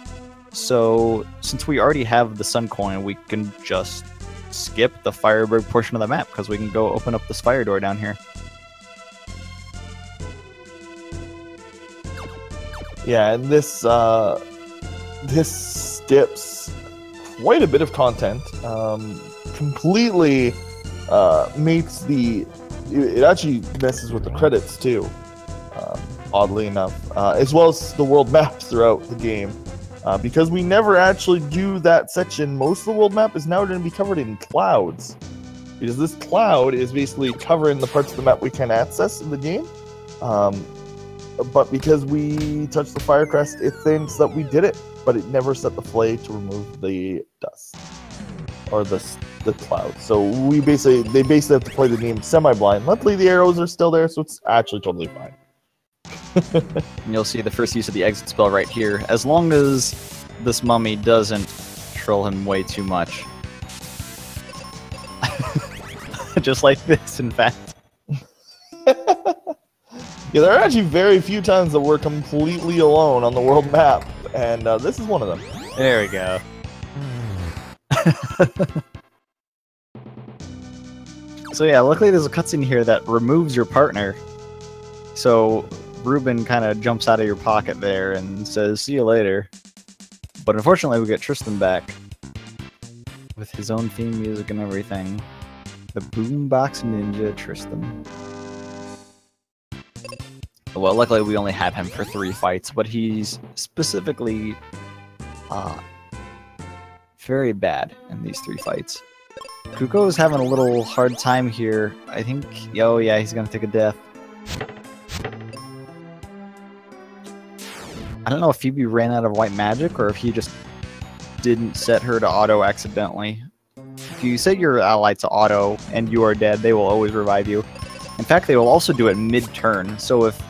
So, since we already have the Sun Coin, we can just skip the Fireburg portion of the map, because we can go open up this fire door down here. Yeah, and this skips quite a bit of content. Completely makes it actually messes with the credits too. Oddly enough, as well as the world maps throughout the game. Because we never actually do that section, most of the world map is now going to be covered in clouds. Because this cloud is basically covering the parts of the map we can access in the game. But because we touched the fire crest, it thinks that we did it, but it never set the flay to remove the dust or the cloud. So they basically have to play the game semi-blind. Luckily, the arrows are still there, so it's actually totally fine. And you'll see the first use of the exit spell right here. As long as this mummy doesn't troll him way too much. Just like this, in fact. Yeah, there are actually very few times that we're completely alone on the world map, and this is one of them. There we go. So yeah, luckily there's a cutscene here that removes your partner. So Ruben kind of jumps out of your pocket there and says, "See you later." But unfortunately, we get Tristan back with his own theme music and everything. The Boombox Ninja Tristan. Well, luckily we only have him for 3 fights, but he's specifically very bad in these 3 fights. Cucco is having a little hard time here. I think, oh yeah, he's gonna take a death. I don't know if Phoebe ran out of white magic or if he just didn't set her to auto accidentally. If you set your ally to auto and you are dead, they will always revive you. In fact, they will also do it mid-turn. So if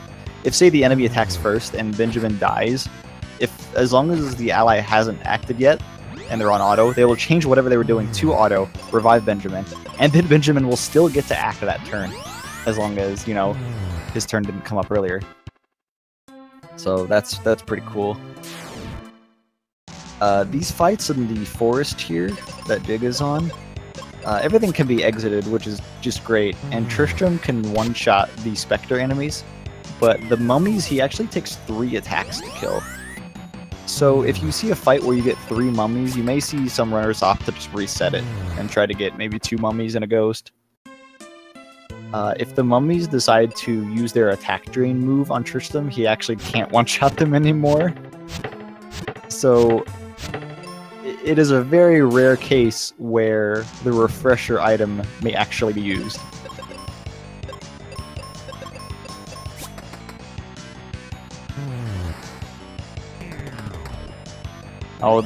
say the enemy attacks first and Benjamin dies, as long as the ally hasn't acted yet and they're on auto, they will change whatever they were doing to auto, revive Benjamin, and then Benjamin will still get to act that turn, as long as, you know, his turn didn't come up earlier. So that's pretty cool. These fights in the forest here that Jig is on, everything can be exited, which is just great, and Tristram can one-shot the Spectre enemies, but the mummies, he actually takes 3 attacks to kill. So if you see a fight where you get 3 mummies, you may see some runners off to just reset it and try to get maybe 2 mummies and a ghost. If the mummies decide to use their attack drain move on Tristram, he actually can't one-shot them anymore. So it is a very rare case where the refresher item may actually be used. Oh,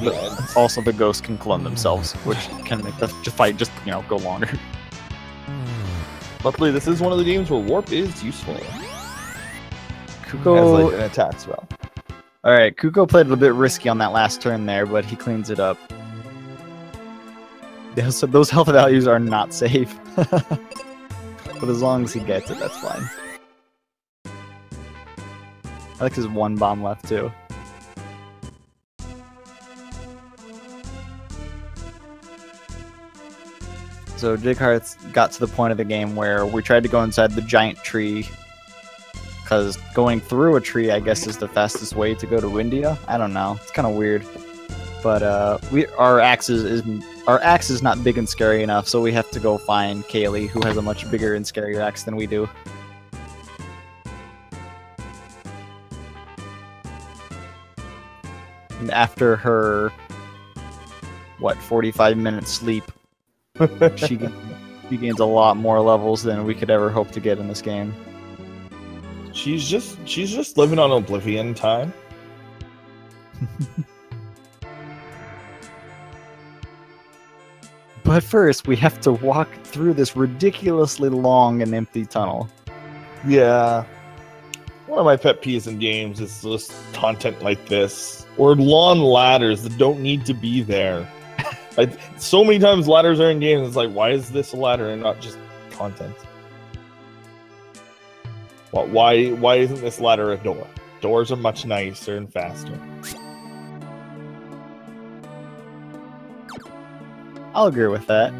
also the ghosts can clone themselves, which can make the fight just, you know, go longer. Luckily, this is one of the games where warp is useful. Cucco as like an attack spell. All right, Cucco played a bit risky on that last turn there, but he cleans it up. Those health values are not safe. But as long as he gets it, that's fine. I like his one bomb left, too. So Jighart's got to the point of the game where we tried to go inside the giant tree, because going through a tree, I guess, is the fastest way to go to India. I don't know. It's kind of weird. But our axe is not big and scary enough, so we have to go find Kaylee, who has a much bigger and scarier axe than we do. And after her, 45-minute sleep, she gains a lot more levels than we could ever hope to get in this game. She's just living on Oblivion time. But first, we have to walk through this ridiculously long and empty tunnel. Yeah. One of my pet peeves in games is just content like this. Or lawn ladders that don't need to be there. So many times ladders are in games, it's like, why is this a ladder and not just content? Well, why isn't this ladder a door? Doors are much nicer and faster. I'll agree with that.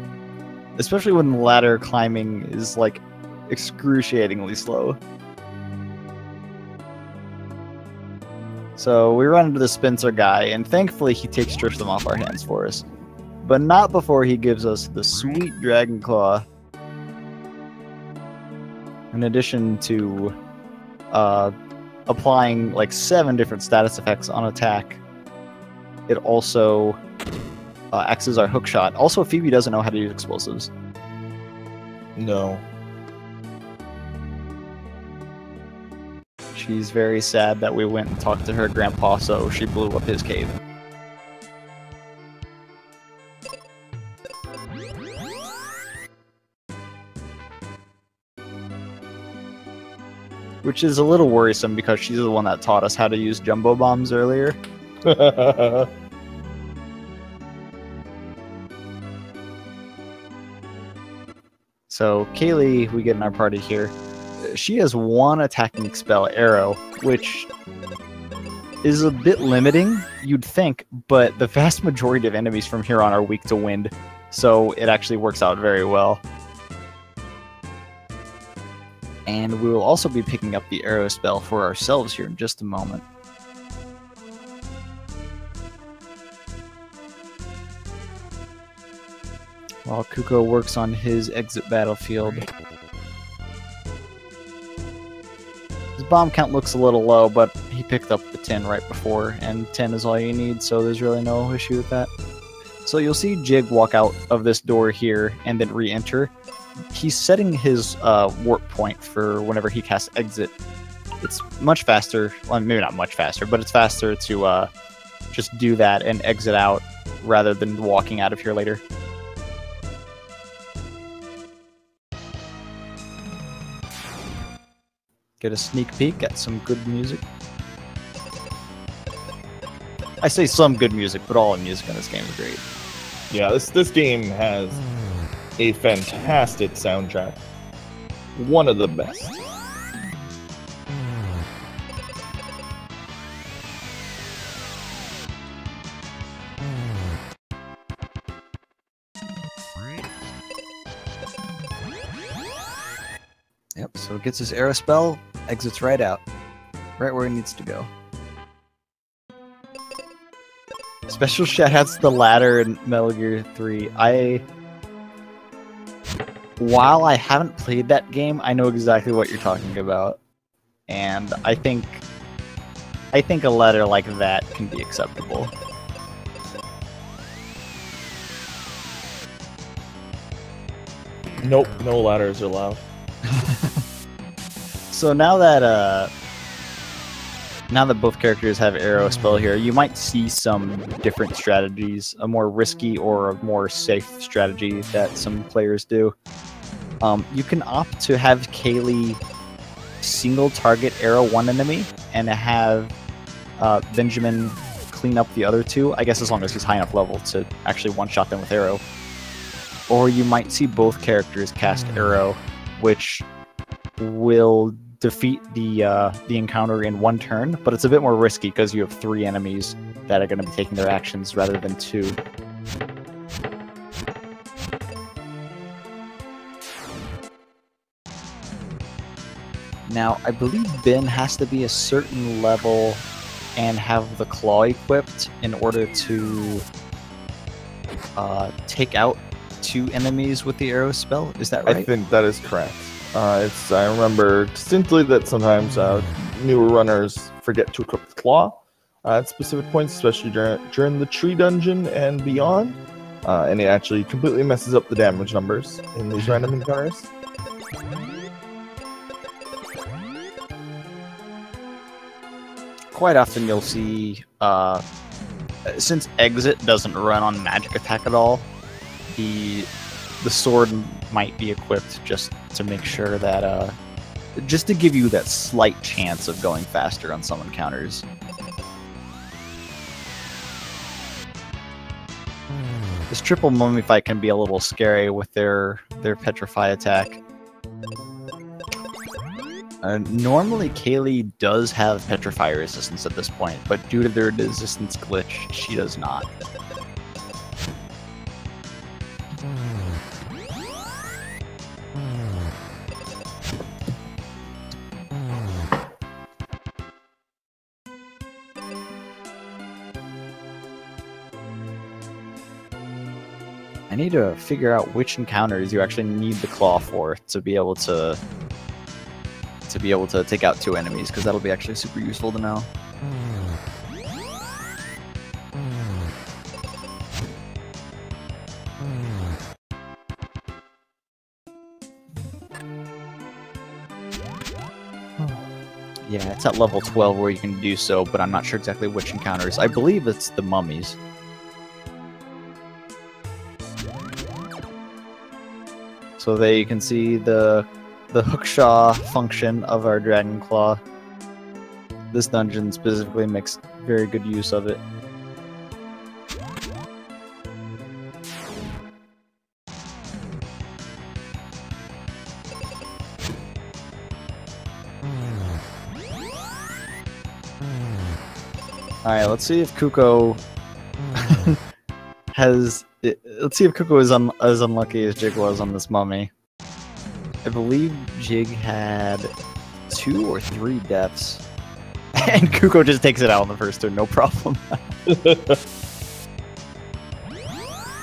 Especially when ladder climbing is, like, excruciatingly slow. So we run into the Spencer guy, and thankfully he takes them off our hands for us. But not before he gives us the sweet Dragon Claw. In addition to applying like 7 different status effects on attack, it also X's our hook shot. Also, Phoebe doesn't know how to use explosives. No. She's very sad that we went and talked to her grandpa, so she blew up his cave. Which is a little worrisome because she's the one that taught us how to use jumbo bombs earlier. So Kaylee, we get in our party here. She has one attacking spell, Arrow, which is a bit limiting, you'd think, but the vast majority of enemies from here on are weak to wind, so it actually works out very well. And we will also be picking up the Arrow spell for ourselves here in just a moment. While Cucco works on his exit battlefield. His bomb count looks a little low, but he picked up the 10 right before, and 10 is all you need, so there's really no issue with that. So you'll see Jig walk out of this door here and then re-enter. He's setting his warp point for whenever he casts exit. It's much faster, well, maybe not much faster, but it's faster to just do that and exit out rather than walking out of here later. Get a sneak peek at some good music. I say some good music, but all the music in this game is great. Yeah, this game has a fantastic soundtrack. One of the best. Yep, so it gets his arrow spell, exits right out. Right where it needs to go. Special shoutouts to the ladder in Metal Gear 3. While I haven't played that game, I know exactly what you're talking about. And I think a ladder like that can be acceptable. Nope, no ladders are allowed. So now that both characters have arrow spell here, you might see some different strategies, a more risky or a more safe strategy that some players do. You can opt to have Kaylee single target arrow one enemy and have Benjamin clean up the other two. I guess as long as he's high enough level to actually one-shot them with arrow. Or you might see both characters cast arrow, which will defeat the encounter in one turn, but it's a bit more risky because you have 3 enemies that are going to be taking their actions rather than 2. Now, I believe Ben has to be a certain level and have the claw equipped in order to take out 2 enemies with the arrow spell. Is that right? I think that is correct. I remember distinctly that sometimes newer runners forget to equip the claw at specific points, especially during the tree dungeon and beyond, and it actually completely messes up the damage numbers in these random encounters. Quite often you'll see, since Exit doesn't run on magic attack at all, the sword might be equipped just to make sure that, just to give you that slight chance of going faster on some encounters. This triple mummy fight can be a little scary with their petrify attack. Normally, Kaylee does have petrify resistance at this point, but due to their resistance glitch, she does not. I need to figure out which encounters you actually need the claw for to be able to take out 2 enemies, because that'll be actually super useful to know. Yeah, it's at level 12 where you can do so, but I'm not sure exactly which encounters. I believe it's the mummies. So there you can see the hookshaw function of our Dragon Claw. This dungeon specifically makes very good use of it. Alright, let's see if Cucco let's see if Cucco is as unlucky as Jig was on this mummy. I believe Jig had 2 or 3 deaths, and Cucco just takes it out on the first turn, no problem. That's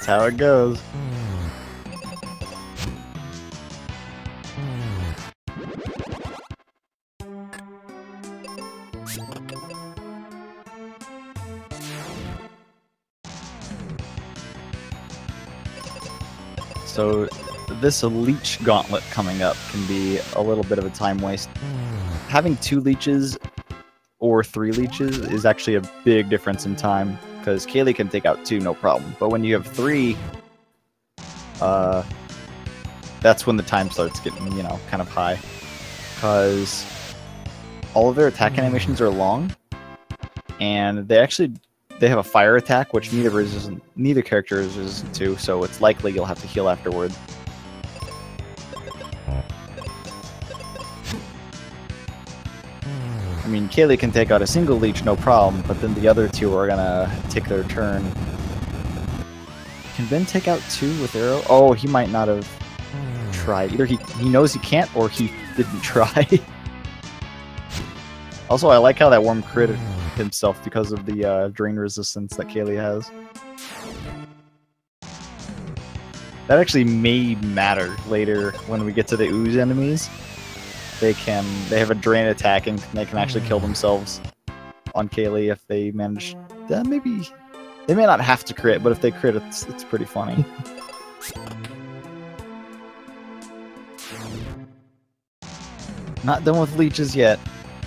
how it goes. So this leech gauntlet coming up can be a little bit of a time waste. Having 2 leeches or 3 leeches is actually a big difference in time, because Kaylee can take out 2 no problem, but when you have 3, that's when the time starts getting, kind of high, because all of their attack animations are long, and they have a fire attack, which neither character is resistant to, so it's likely you'll have to heal afterward. I mean, Kaylee can take out a single leech, no problem, but then the other 2 are gonna take their turn. Can Ben take out 2 with arrow? Oh, he might not have tried. Either he knows he can't, or he didn't try. Also, I like how that worm critted himself because of the drain resistance that Kaylee has. That actually may matter later when we get to the ooze enemies. They have a drain attack and they can actually kill themselves on Kaylee if they manage. Maybe they may not have to crit, but if they crit, it's pretty funny. Not done with leeches yet.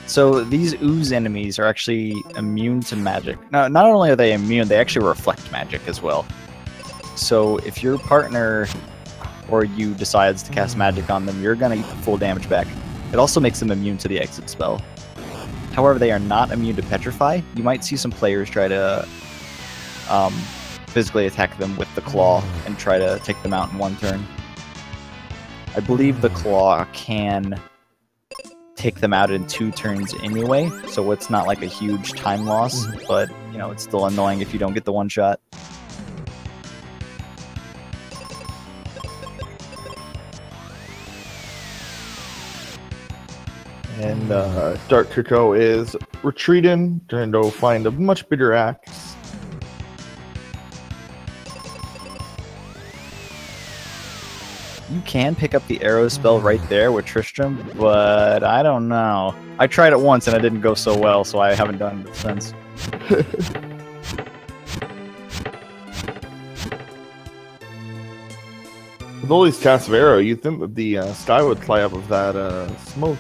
So these ooze enemies are actually immune to magic. Now, not only are they immune, they actually reflect magic as well. So if your partner or you decides to cast magic on them, you're gonna eat the full damage back. It also makes them immune to the exit spell. However, they are not immune to Petrify. You might see some players try to physically attack them with the Claw and try to take them out in one turn. I believe the Claw can take them out in 2 turns anyway, so it's not like a huge time loss, but, you know, it's still annoying if you don't get the one shot. And DarkCucco is retreating, trying to find a much bigger axe. You can pick up the arrow spell right there with Tristram, but I don't know. I tried it once and it didn't go so well, so I haven't done it since. With all these casts of arrow, you'd think that the sky would fly up of that smoke.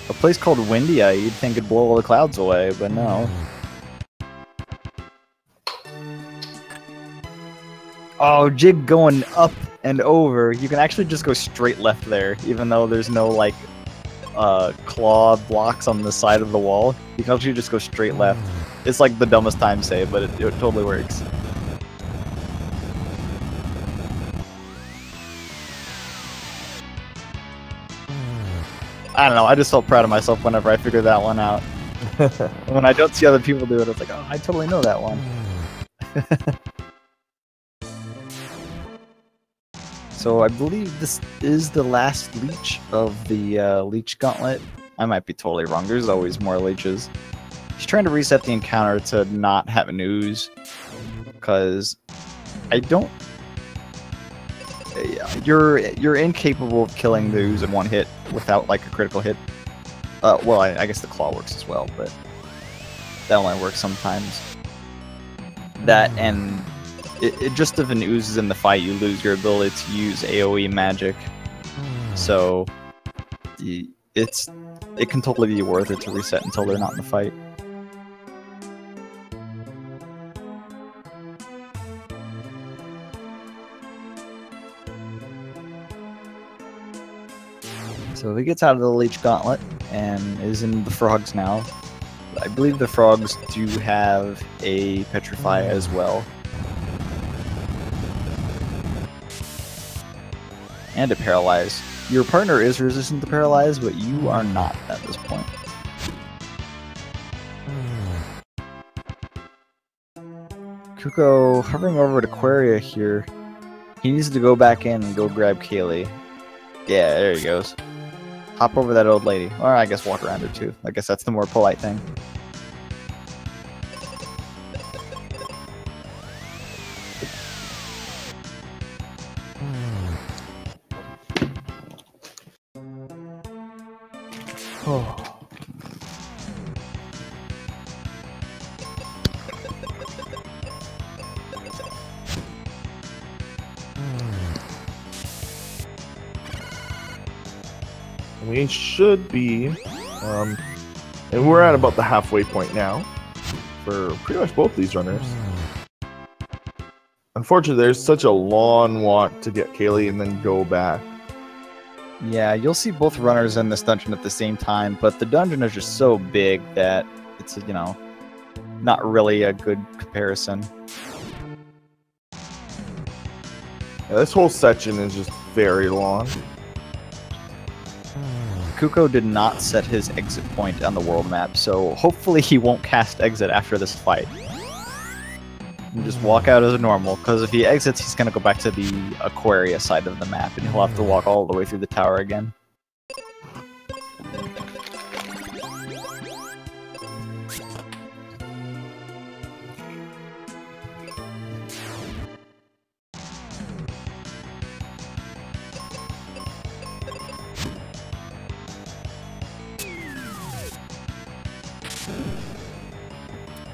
A place called Windia, you'd think it'd blow all the clouds away, but no. Oh, Jig going up and over. You can actually just go straight left there, even though there's no, like, claw blocks on the side of the wall. You can actually just go straight left. It's like the dumbest time save, but it totally works. I don't know, I just felt proud of myself whenever I figured that one out. When I don't see other people do it, it's like, oh, I totally know that one. So I believe this is the last leech of the leech gauntlet. I might be totally wrong, there's always more leeches. He's trying to reset the encounter to not have an ooze, because I don't... You're incapable of killing the ooze in one hit without like a critical hit. Well, I guess the claw works as well, but that only works sometimes. That and it just if an ooze is in the fight, you lose your ability to use AoE magic. So it can totally be worth it to reset until they're not in the fight. So he gets out of the leech gauntlet and is in the frogs now. I believe the frogs do have a petrify as well. And a paralyze. Your partner is resistant to paralyze, but you are not at this point. Cucco hovering over to Aquaria here. He needs to go back in and go grab Kaylee. Yeah, there he goes. Hop over that old lady. Or I guess walk around her too. I guess that's the more polite thing. Oh. We should be, and we're at about the halfway point now for pretty much both these runners. Unfortunately, there's such a long walk to get Kaylee and then go back. Yeah, you'll see both runners in this dungeon at the same time, but the dungeon is just so big that it's, you know, not really a good comparison. Yeah, this whole section is just very long. Cucco did not set his exit point on the world map, so hopefully he won't cast exit after this fight. And just walk out as normal, because if he exits, he's going to go back to the Aquaria side of the map, and he'll have to walk all the way through the tower again.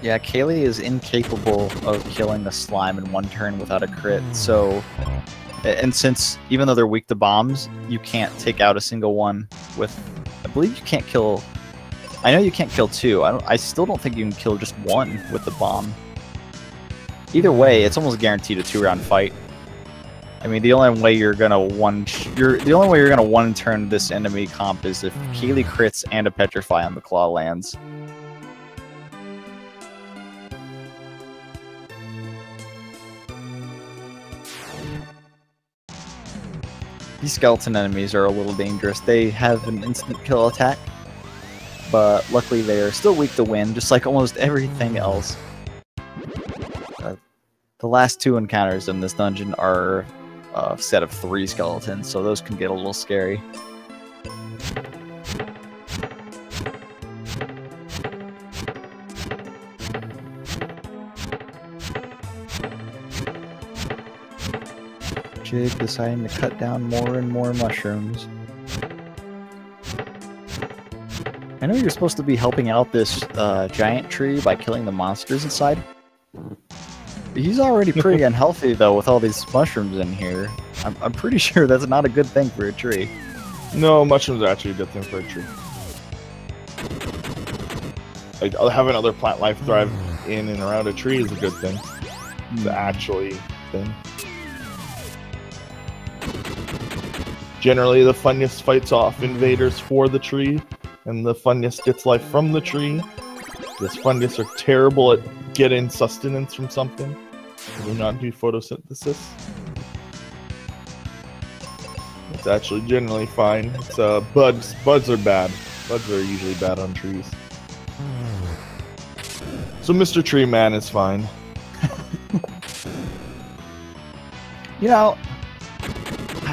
Yeah, Kaylee is incapable of killing the slime in one turn without a crit, so... And since, even though they're weak to bombs, you can't take out a single one with... I believe you can't kill... I know you can't kill two. I still don't think you can kill just one with the bomb. Either way, it's almost guaranteed a 2-round fight. I mean, the only way you're gonna one turn this enemy comp is if Kaylee crits and a Petrify on the Claw lands. These skeleton enemies are a little dangerous. They have an instant kill attack, but luckily they are still weak to wind, just like almost everything else. The last 2 encounters in this dungeon are a set of 3 skeletons, so those can get a little scary. Jig deciding to cut down more and more mushrooms. I know you're supposed to be helping out this giant tree by killing the monsters inside. He's already pretty unhealthy though with all these mushrooms in here. I'm pretty sure that's not a good thing for a tree. No, mushrooms are actually a good thing for a tree. Like, having other plant life thrive in and around a tree is a good thing. It's actually a thing. Generally, the fungus fights off invaders for the tree, and the fungus gets life from the tree. This fungus are terrible at getting sustenance from something. They do not do photosynthesis. It's actually generally fine. It's buds. Buds are bad. Buds are usually bad on trees. So Mr. Tree Man is fine. You know,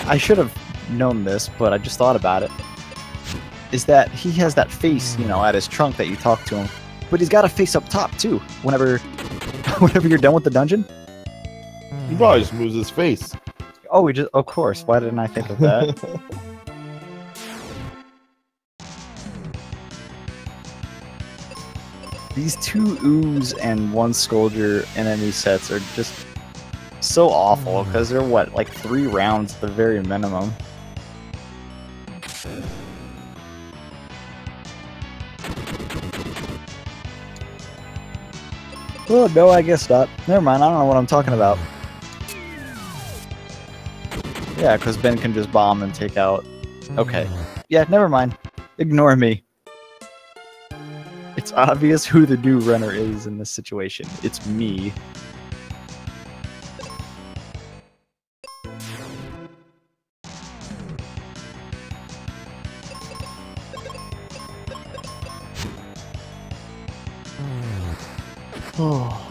I should have known this, but I just thought about it. Is that he has that face, you know, at his trunk that you talk to him, but he's got a face up top too. Whenever you're done with the dungeon, he probably just moves his face. Oh, of course. Why didn't I think of that? These 2 ooze and 1 Scourger enemy sets are just so awful because they're what, like 3 rounds at the very minimum. Oh, no, I guess not. Never mind, I don't know what I'm talking about. Yeah, because Ben can just bomb and take out... Okay. Yeah, never mind. Ignore me. It's obvious who the new runner is in this situation. It's me. Oh.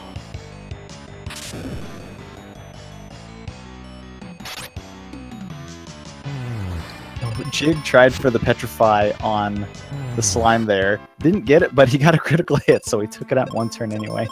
Jig tried for the Petrify on the slime there. Didn't get it, but he got a critical hit, so he took it out in 1 turn anyway.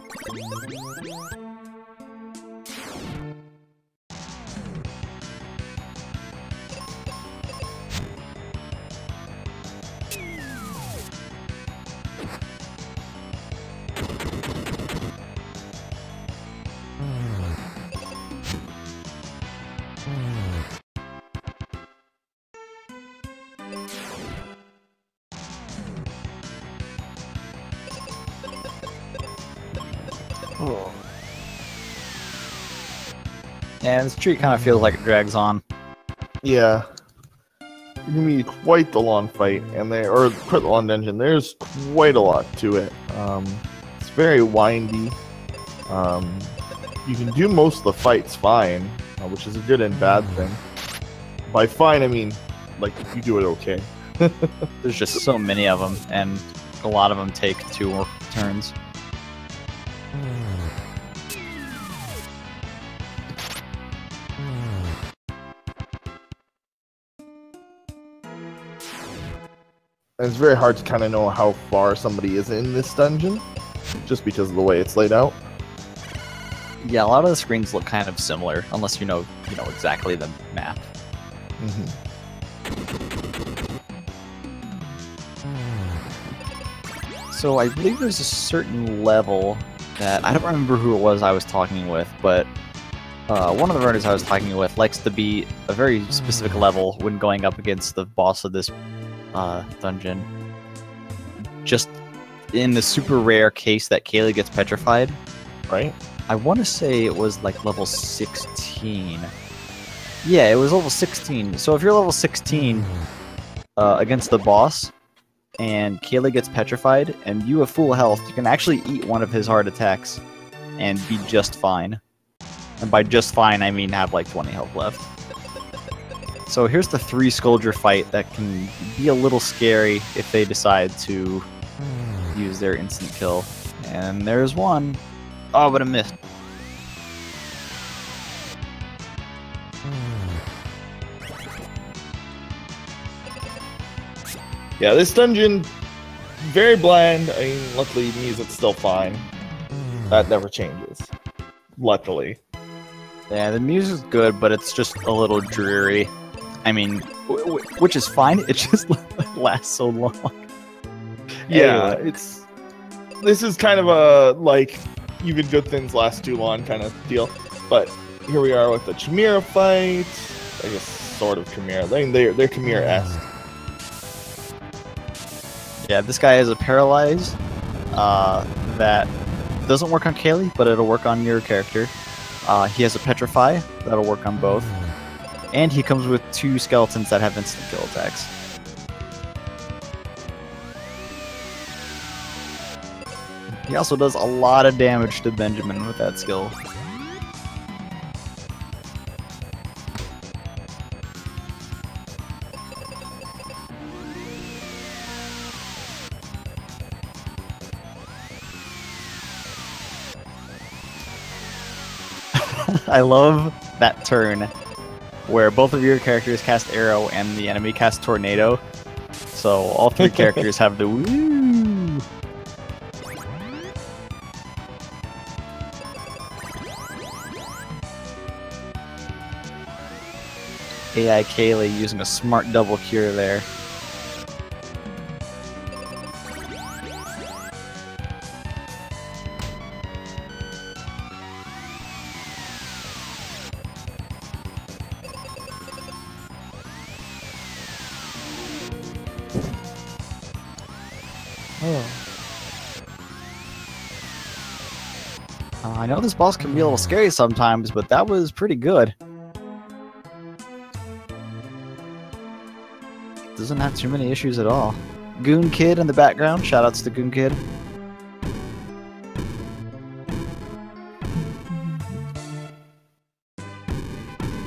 Oh. Yeah, this tree kind of feels like it drags on. Yeah. It can be quite the long fight, and or quite the long dungeon. There's quite a lot to it. It's very windy. You can do most of the fights fine, which is a good and bad thing. By fine, I mean, like, you do it okay. There's just so many of them, and a lot of them take 2 turns. And it's very hard to kind of know how far somebody is in this dungeon, just because of the way it's laid out. Yeah, a lot of the screens look kind of similar, unless you know exactly the map. Mm-hmm. So I believe there's a certain level that I don't remember who it was I was talking with, but one of the runners I was talking with likes to be a very specific level when going up against the boss of this dungeon. Just in the super rare case that Kaylee gets petrified, right? I want to say it was like level 16. Yeah, it was level 16. So if you're level 16 against the boss, and Kaylee gets petrified, and you have full health, you can actually eat one of his hard attacks and be just fine. And by just fine, I mean have like 20 health left. So here's the 3 Scoldger fight that can be a little scary if they decide to use their instant kill. And there's one. Oh, but I missed. Yeah, this dungeon, very bland. I mean, luckily music's still fine. That never changes. Luckily. Yeah, the music's good, but it's just a little dreary. I mean, which is fine. It just lasts so long. Yeah, Anyway. this is kind of a, like, even good things last too long kind of deal. But here we are with the Chimera fight. I guess sort of Chimera. They're Chimera-esque. Yeah, this guy is a paralyze that doesn't work on Kaylee, but it'll work on your character. He has a petrify that'll work on both, and he comes with 2 skeletons that have instant kill attacks. He also does a lot of damage to Benjamin with that skill. I love that turn where both of your characters cast arrow and the enemy cast tornado. So all 3 characters have the woo. AI Kaylee using a smart double cure there. I know this boss can be a little scary sometimes, but that was pretty good. Doesn't have too many issues at all. Goon Kid in the background. Shoutouts to Goon Kid.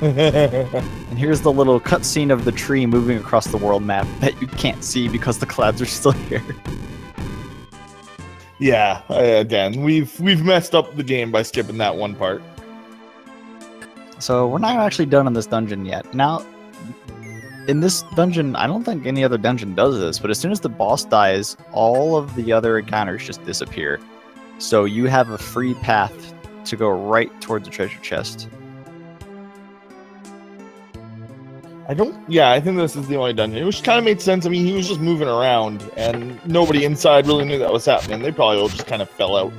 And here's the little cutscene of the tree moving across the world map that you can't see because the clouds are still here. Yeah, again, we've messed up the game by skipping that one part. So we're not actually done in this dungeon yet. Now, in this dungeon, I don't think any other dungeon does this, but as soon as the boss dies, all of the other encounters just disappear. So you have a free path to go right towards the treasure chest. I think this is the only dungeon, which kind of made sense. I mean, he was just moving around, and nobody inside really knew that was happening. They probably all just kind of fell out.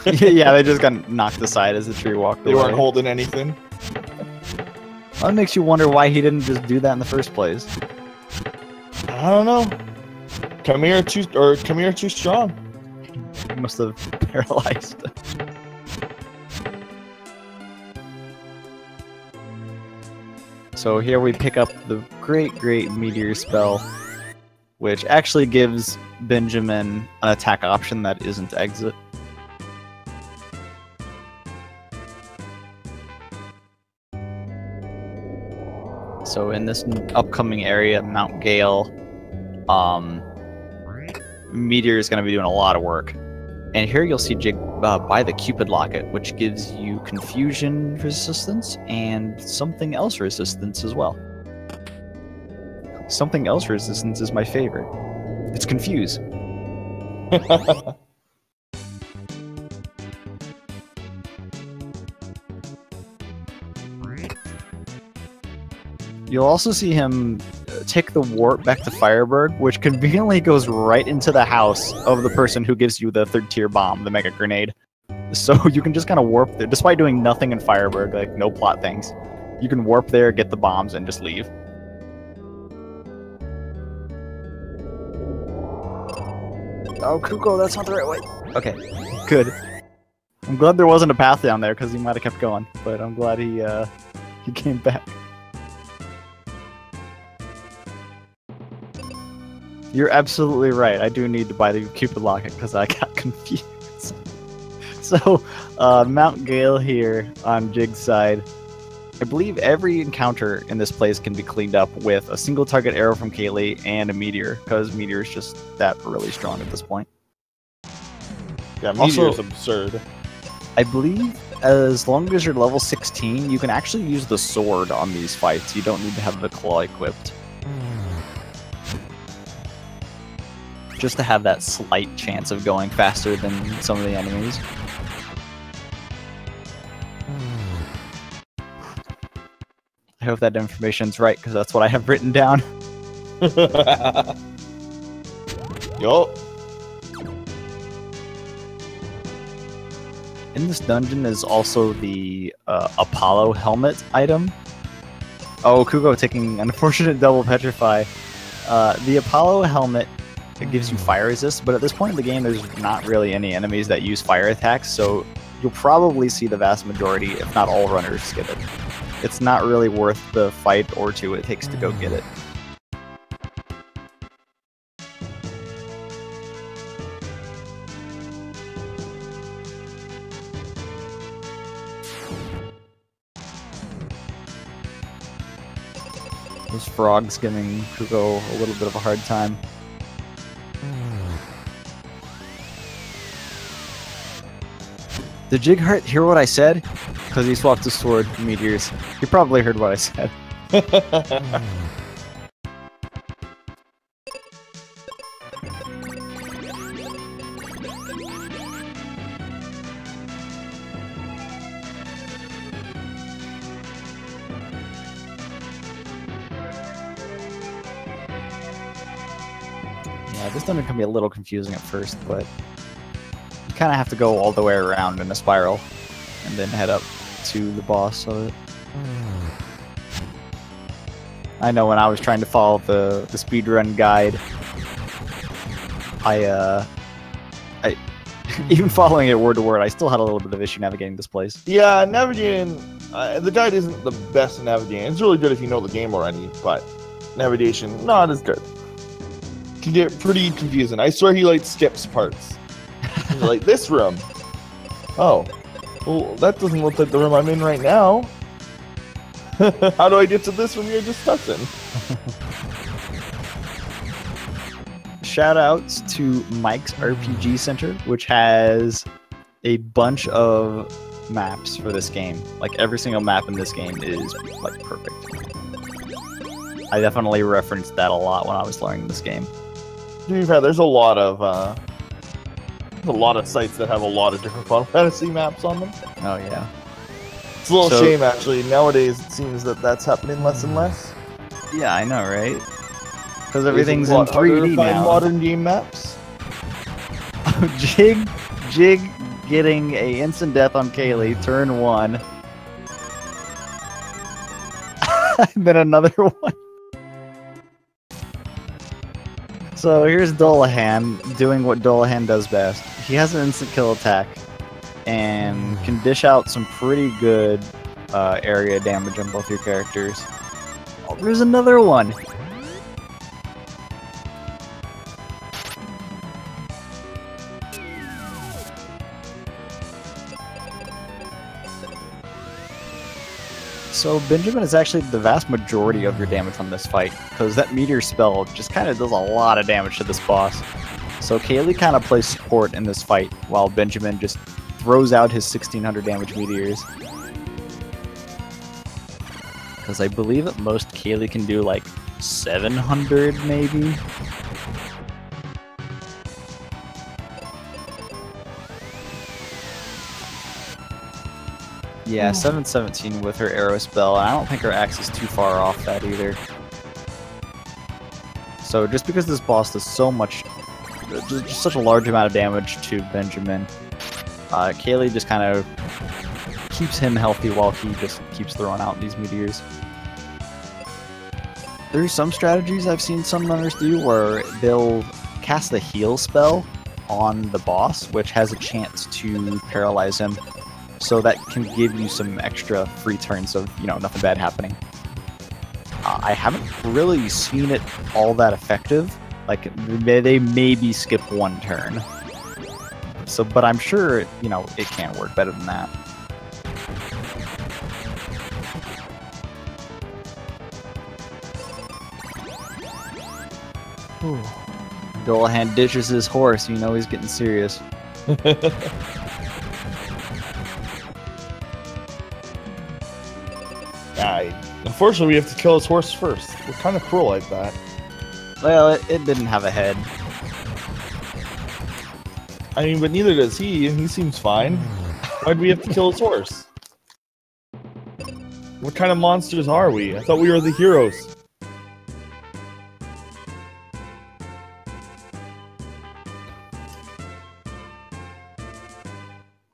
Yeah, they just got knocked aside as the tree walked away. They weren't holding anything. That makes you wonder why he didn't just do that in the first place. I don't know. Chimera too strong. He must have paralyzed. So here we pick up the great meteor spell, which actually gives Benjamin an attack option that isn't exit. So in this upcoming area, Mount Gale, Meteor is going to be doing a lot of work. And here you'll see buy the Cupid Locket, which gives you confusion resistance and something else resistance as well. Something else resistance is my favorite. It's confuse. You'll also see him take the warp back to Fireberg, which conveniently goes right into the house of the person who gives you the 3rd tier bomb, the mega grenade. So you can just kind of warp there, despite doing nothing in Fireberg, like no plot things. You can warp there, get the bombs, and just leave. Oh, Cucco, that's not the right way. Okay, good. I'm glad there wasn't a path down there, because he might have kept going, but I'm glad he He came back. You're absolutely right. I do need to buy the Cupid Locket because I got confused. So, Mount Gale here on Jig's side. I believe every encounter in this place can be cleaned up with a single target arrow from Kaylee and a meteor, because meteor is just that really strong at this point. Yeah, meteor is absurd. I believe as long as you're level 16, you can actually use the sword on these fights. You don't need to have the claw equipped. Just to have that slight chance of going faster than some of the enemies. I hope that information's right, because that's what I have written down. Yo. In this dungeon is also the Apollo helmet item. Oh, Cucco taking an unfortunate double petrify. The Apollo helmet, it gives you fire resist, but at this point in the game there's not really any enemies that use fire attacks, so you'll probably see the vast majority, if not all runners, get it. It's not really worth the fight or two it takes to go get it. Those frogs giving Cucco a little bit of a hard time. Did Jighart hear what I said? Because he swapped his sword meteors. He probably heard what I said. Yeah, this dungeon can be a little confusing at first, but you kind of have to go all the way around in a spiral and then head up to the boss of it. I know when I was trying to follow the speedrun guide, I even following it word to word, I still had a little bit of issue navigating this place. Yeah, navigating, the guide isn't the best at navigating. It's really good if you know the game already, but navigation, not as good. Can get pretty confusing. I swear he like skips parts. He's like, this room. Oh. Well, that doesn't look like the room I'm in right now. How do I get to this room you're discussing? Shoutouts to Mike's RPG Center, which has a bunch of maps for this game. Like, every single map in this game is, like, perfect. I definitely referenced that a lot when I was learning this game. To be fair, there's a lot of sites that have a lot of different Final Fantasy maps on them. Oh, yeah. It's a little shame, actually. Nowadays, it seems that that's happening less and less. Yeah, I know, right? Because everything's in 3D now. Modern game maps. Jig getting a instant death on Kaylee, turn 1. And then another one. So here's Dullahan doing what Dullahan does best. He has an instant kill attack and can dish out some pretty good area damage on both your characters. Oh, there's another one! So Benjamin is actually the vast majority of your damage on this fight, because that meteor spell just kind of does a lot of damage to this boss. So Kaylee kind of plays support in this fight, while Benjamin just throws out his 1600 damage meteors. Because I believe at most Kaylee can do like 700 maybe? Yeah, 717 with her arrow spell, and I don't think her axe is too far off that either. So just because this boss does so much, just such a large amount of damage to Benjamin, Kaylee just kind of keeps him healthy while he just keeps throwing out these meteors. There's some strategies I've seen some runners do where they'll cast the heal spell on the boss, which has a chance to paralyze him. so that can give you some extra free turns of, you know, nothing bad happening. I haven't really seen it all that effective. Like, they maybe skip one turn. So, but I'm sure, you know, it can work better than that. Dolahan ditches his horse, you know he's getting serious. Unfortunately, we have to kill his horse first. We're kind of cruel like that. Well, it didn't have a head. I mean, but neither does he, and he seems fine. Why'd we have to kill his horse? What kind of monsters are we? I thought we were the heroes.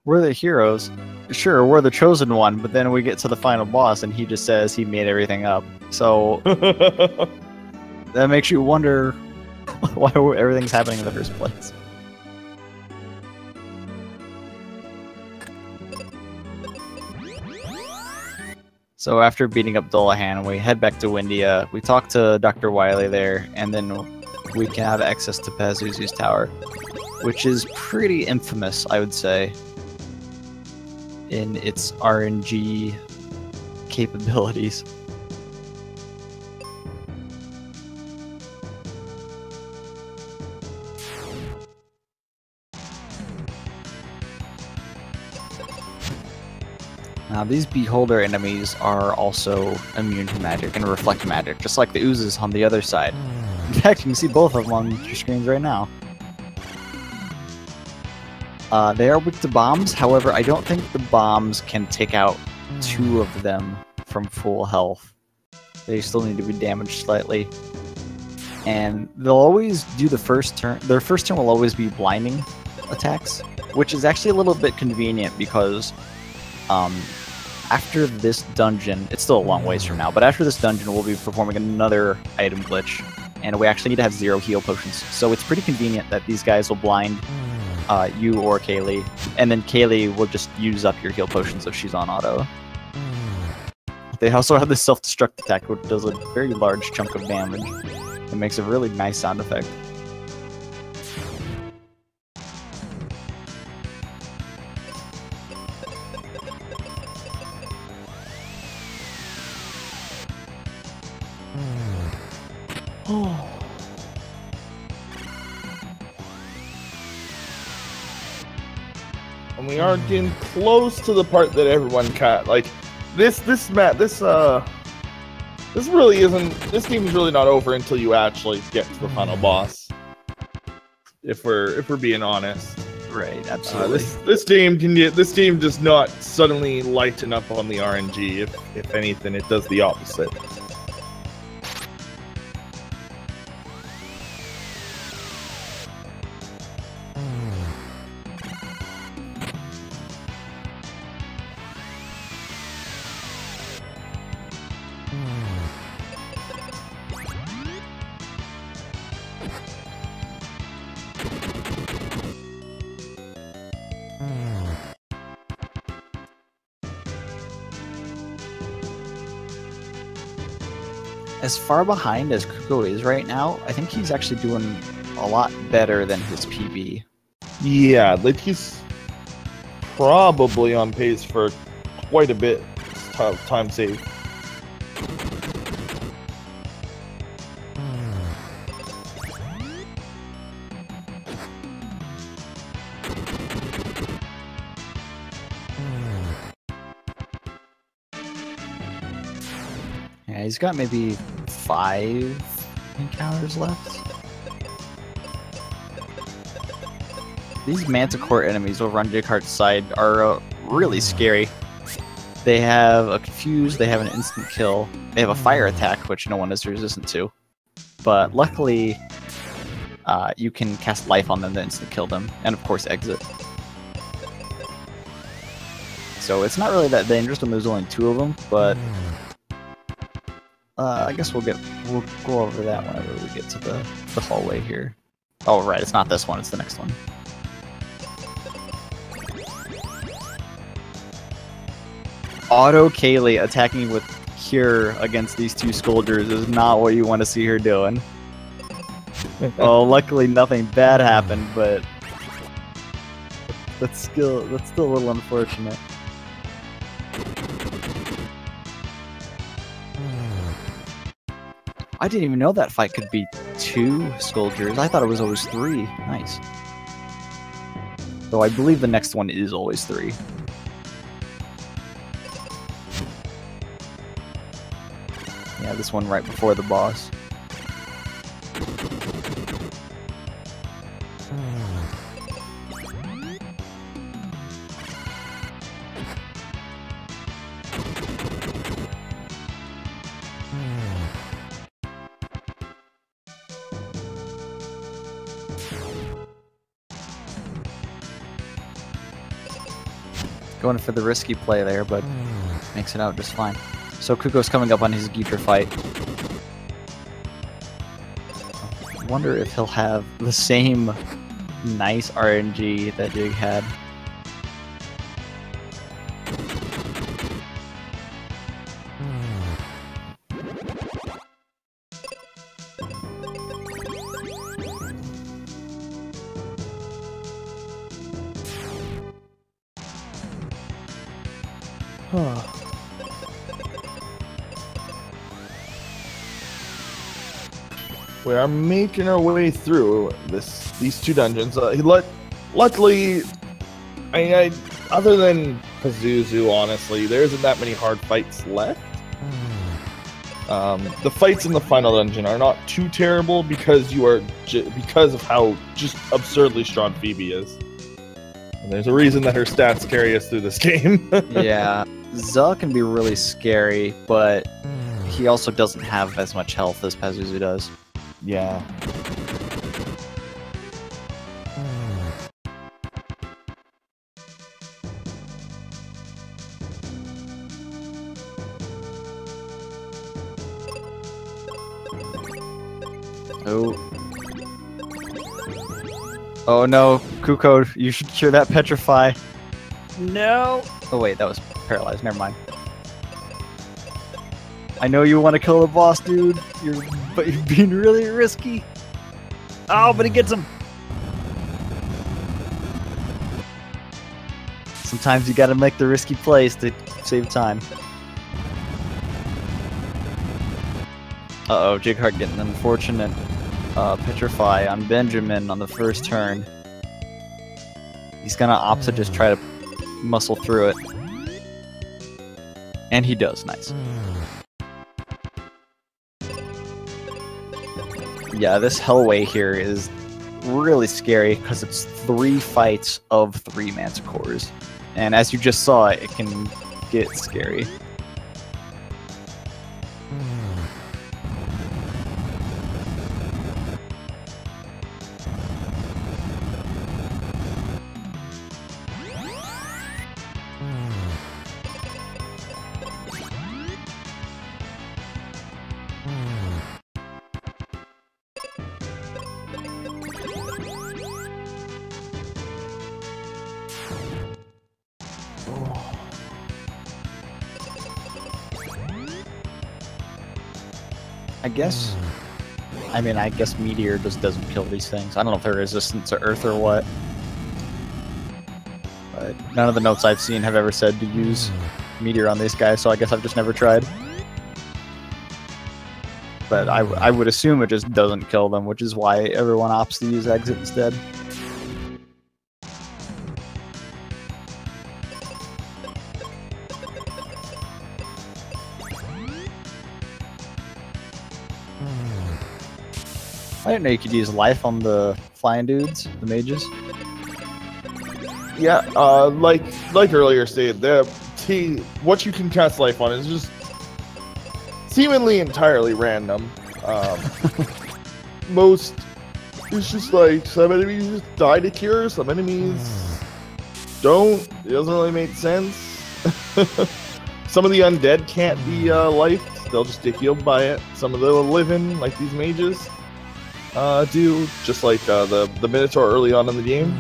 We're the heroes. Sure, we're the chosen one, but then we get to the final boss and he just says he made everything up. So that makes you wonder why everything's happening in the first place. So after beating up Dolahan, we head back to Windia. We talk to Dr. Wily there, and then we can have access to Pazuzu's tower, which is pretty infamous, I would say, in its RNG capabilities. Now, these Beholder enemies are also immune to magic and reflect magic, just like the oozes on the other side. In fact, you can see both of them on your screens right now. They are weak to bombs, however, I don't think the bombs can take out two of them from full health. They still need to be damaged slightly. And they'll always do the first turn. Their first turn will always be blinding attacks, which is actually a little bit convenient because after this dungeon, it's still a long ways from now, but after this dungeon we'll be performing another item glitch, and we actually need to have 0 heal potions. So it's pretty convenient that these guys will blind you or Kaylee, and then Kaylee will just use up your heal potions if she's on auto. They also have the self-destruct attack, which does a very large chunk of damage. It makes a really nice sound effect. And we are getting close to the part that everyone cut. Like this really isn't. This game is really not over until you actually get to the final boss. If we're being honest, right? Absolutely. This game does not suddenly lighten up on the RNG. If anything, it does the opposite. As far behind as Cucco is right now, I think he's actually doing a lot better than his PB. Yeah, like he's probably on pace for quite a bit of time saved. Yeah, he's got maybe 5 encounters left. These Manticore enemies over on Jighart's side are really scary. They have a Confuse, they have an instant kill, they have a fire attack, which no one is resistant to. But luckily, you can cast life on them to instant kill them, and of course exit. So it's not really that dangerous when there's only 2 of them, but I guess we'll go over that whenever we get to the hallway here. Oh right, it's not this one, it's the next one. Auto Kaylee attacking with Cure against these two Scolders is not what you want to see her doing. Well, luckily nothing bad happened, but that's still a little unfortunate. I didn't even know that fight could be 2 Scolders. I thought it was always 3. Nice. Though I believe the next one is always 3. Yeah, this one right before the boss. Going for the risky play there, but makes it out just fine. So Cucco's coming up on his Geeter fight. I wonder if he'll have the same nice RNG that Jig had. We are making our way through these 2 dungeons. Luckily, other than Pazuzu, honestly, there isn't that many hard fights left. The fights in the final dungeon are not too terrible because because of how just absurdly strong Phoebe is. And there's a reason that her stats carry us through this game. Yeah, Za can be really scary, but he also doesn't have as much health as Pazuzu does. Yeah. Oh no, Cucco, you should cure that petrify. No! Oh wait, that was paralyzed, never mind. I know you want to kill the boss, dude, but you're being really risky. Oh, but he gets him! Sometimes you gotta make the risky plays to save time. Uh-oh, Jighart getting an unfortunate petrify on Benjamin on the first turn. He's gonna opt to just try to muscle through it. And he does, nice. Yeah, this Hellway here is really scary because it's 3 fights of 3 Manticores. And as you just saw, it can get scary. I guess Meteor just doesn't kill these things. I don't know if they're resistant to Earth or what. But none of the notes I've seen have ever said to use Meteor on these guys, so I guess I've just never tried. But I would assume it just doesn't kill them, which is why everyone opts to use Exit instead. I didn't know you could use life on the flying dudes, the mages. Yeah, like earlier stated, what you can cast life on is just seemingly entirely random. It's just like some enemies just die to cure, some enemies don't. It doesn't really make sense. Some of the undead can't be lifed; they'll just get healed by it. Some of the living, like these mages, do, just like the Minotaur early on in the game.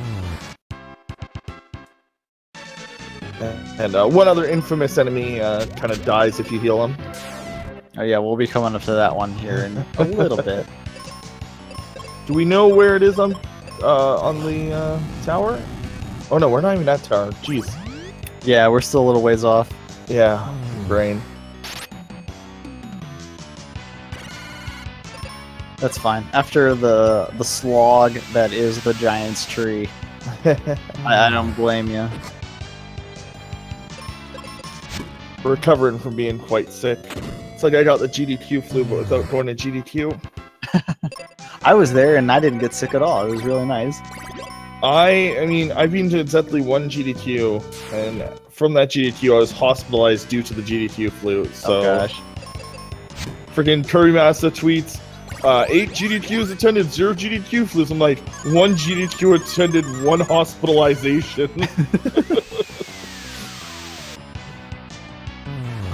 And one other infamous enemy kind of dies if you heal him. Oh yeah, we'll be coming up to that one here in a little bit. Do we know where it is on the tower? Oh no, we're not even at tower. Jeez. Yeah, we're still a little ways off. Yeah, brain. That's fine. After the slog that is the giant's tree, I don't blame you. Recovering from being quite sick. It's like I got the GDQ flu, but without going to GDQ. I was there and I didn't get sick at all. It was really nice. I mean, I've been to exactly one GDQ, and from that GDQ, I was hospitalized due to the GDQ flu. So, oh gosh. Freaking Curry Massa tweets, 8 GDQs attended, 0 GDQ flus. I'm like, 1 GDQ attended, 1 hospitalization.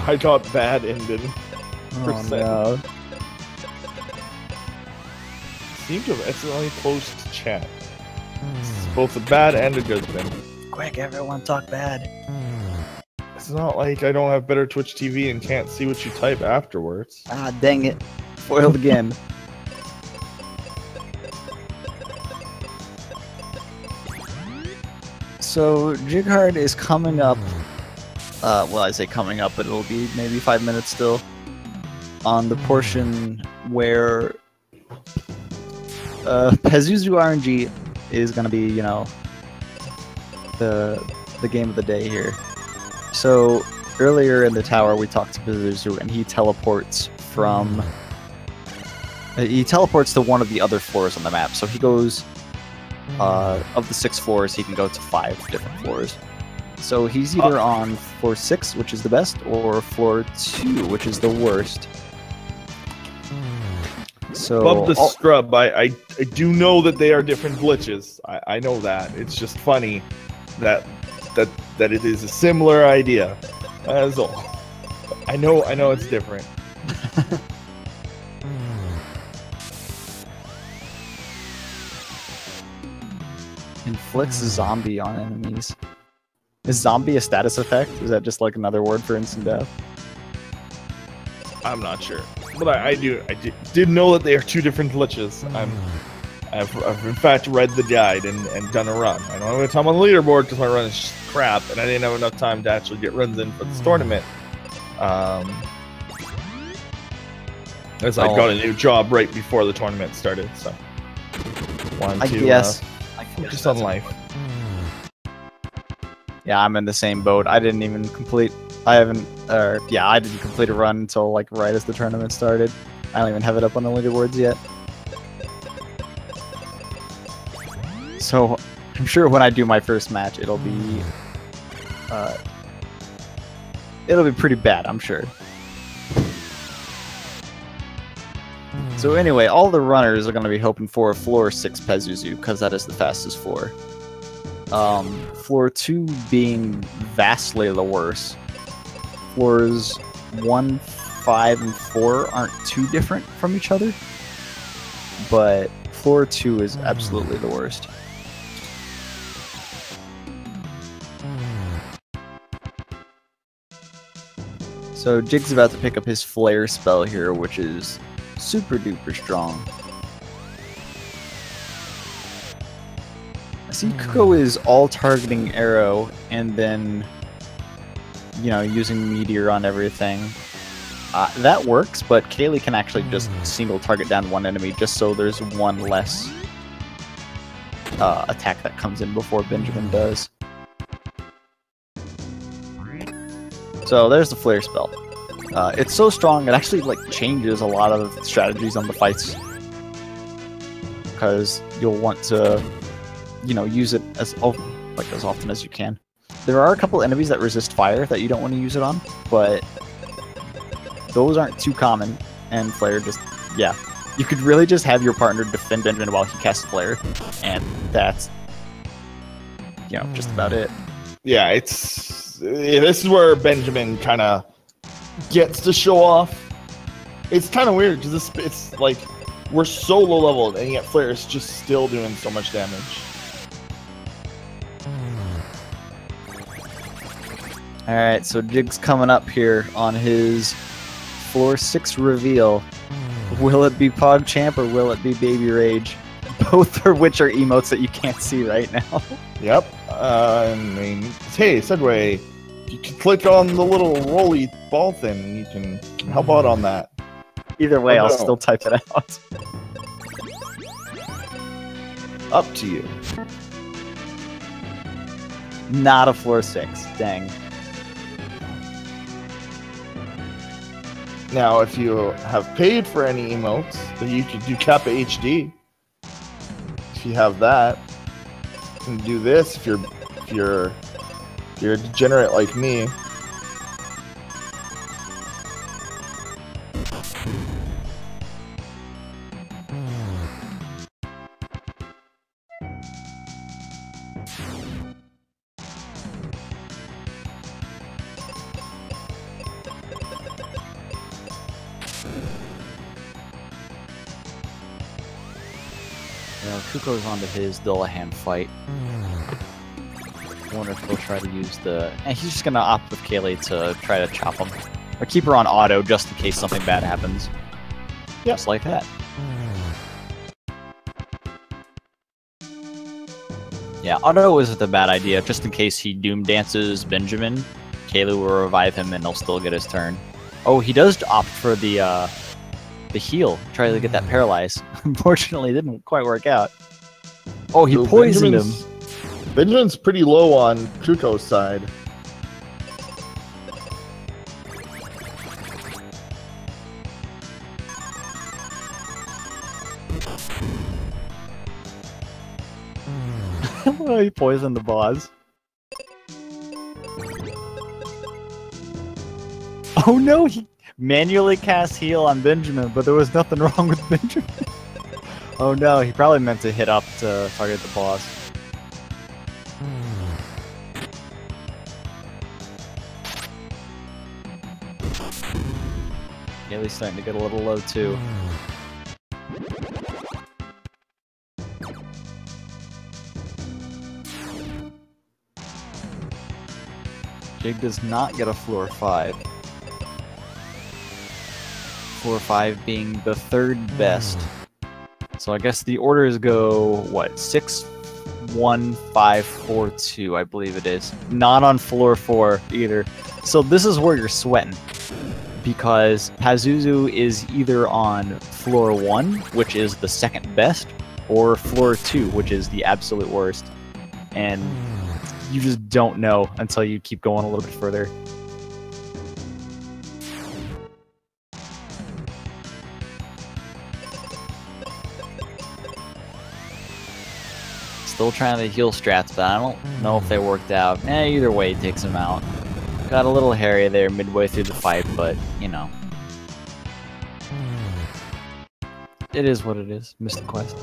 I got bad ending. Oh no. Seem to have accidentally closed chat. It's both a bad and a good thing. Quick, everyone talk bad. It's not like I don't have better Twitch TV and can't see what you type afterwards. Ah, dang it. Foiled again. So, Jighart is coming up. Well, I say coming up, but it'll be maybe 5 minutes still. On the portion where Pazuzu RNG is going to be, you know, the game of the day here. So earlier in the tower we talked to Pazuzu and he teleports from to one of the other floors on the map. So he goes of the 6 floors he can go to 5 different floors. So he's either on floor 6, which is the best, or floor 2, which is the worst. So above the scrub, I do know that they are different glitches. I know that. It's just funny that it is a similar idea. That's all. I know it's different. Inflicts zombie on enemies. Is zombie a status effect? Is that just like another word for instant death? I'm not sure, but I did know that they are 2 different glitches. I've in fact read the guide and done a run. I don't have enough time on the leaderboard because my run is crap, and I didn't have enough time to actually get runs in for this tournament. As I got a new job right before the tournament started, so I guess focus on life. Yeah, I'm in the same boat. I didn't complete a run until like right as the tournament started. I don't even have it up on the leaderboards yet. So I'm sure when I do my first match, it'll be pretty bad, I'm sure. So anyway, all the runners are going to be hoping for a floor 6 Pazuzu, because that is the fastest floor. Floor 2 being vastly the worst. Floors 1, 5, and 4 aren't too different from each other, but floor 2 is absolutely the worst. So Jig's about to pick up his flare spell here, which is super duper strong. I see Cucco is all targeting arrow and then, you know, using meteor on everything. That works, but Kaylee can actually just single target down one enemy just so there's one less attack that comes in before Benjamin does. So there's the flare spell. It's so strong it actually like changes a lot of strategies on the fights, because you'll want to, you know, use it as often as you can. There are a couple enemies that resist fire that you don't want to use it on, but those aren't too common, and flare just, yeah. You could really just have your partner defend Benjamin while he casts flare, and that's, you know, just about it. Yeah, this is where Benjamin kind of gets to show off. It's kind of weird because it's like we're so low leveled, and yet flare is just still doing so much damage. All right, so Jig's coming up here on his floor 6 reveal. Will it be PogChamp or will it be Baby Rage? Both of which are emotes that you can't see right now. Yep. I mean, hey, Segway, you can click on the little rolly ball thing and you can help out on that. Either way, Oh, I'll no. still type it out. Up to you. Not a floor 6. Dang. Now, if you have paid for any emotes, then you can do Kappa HD. If you have that, you can do this. If you're a degenerate like me. Well, Kuko's onto his Dullahan fight. I wonder if he'll try to use the... And he's just going to opt with Kaylee to try to chop him. Or keep her on auto just in case something bad happens. Yep. Just like that. Yeah, auto isn't a bad idea. Just in case he Doom Dances Benjamin, Kaylee will revive him and he'll still get his turn. Oh, he does opt for the heal. Try to get that paralyzed. Unfortunately, it didn't quite work out. Oh, he So poisoned him. Benjamin's pretty low on Kuko's side. Oh, he poisoned the boss. Oh no, he manually cast heal on Benjamin, but there was nothing wrong with Benjamin. Oh no, he probably meant to hit up to target the boss. Kaylee's starting to get a little low too. Jig does not get a floor 5. Floor 5 being the 3rd best. So I guess the orders go, what, 6, 1, 5, 4, 2, I believe it is. Not on floor 4 either. So this is where you're sweating. Because Pazuzu is either on floor 1, which is the 2nd best, or floor 2, which is the absolute worst. And you just don't know until you keep going a little bit further. Still trying to heal strats, but I don't know if they worked out. Either way, it takes him out. Got a little hairy there midway through the fight, but, you know. It is what it is. Missed the quest.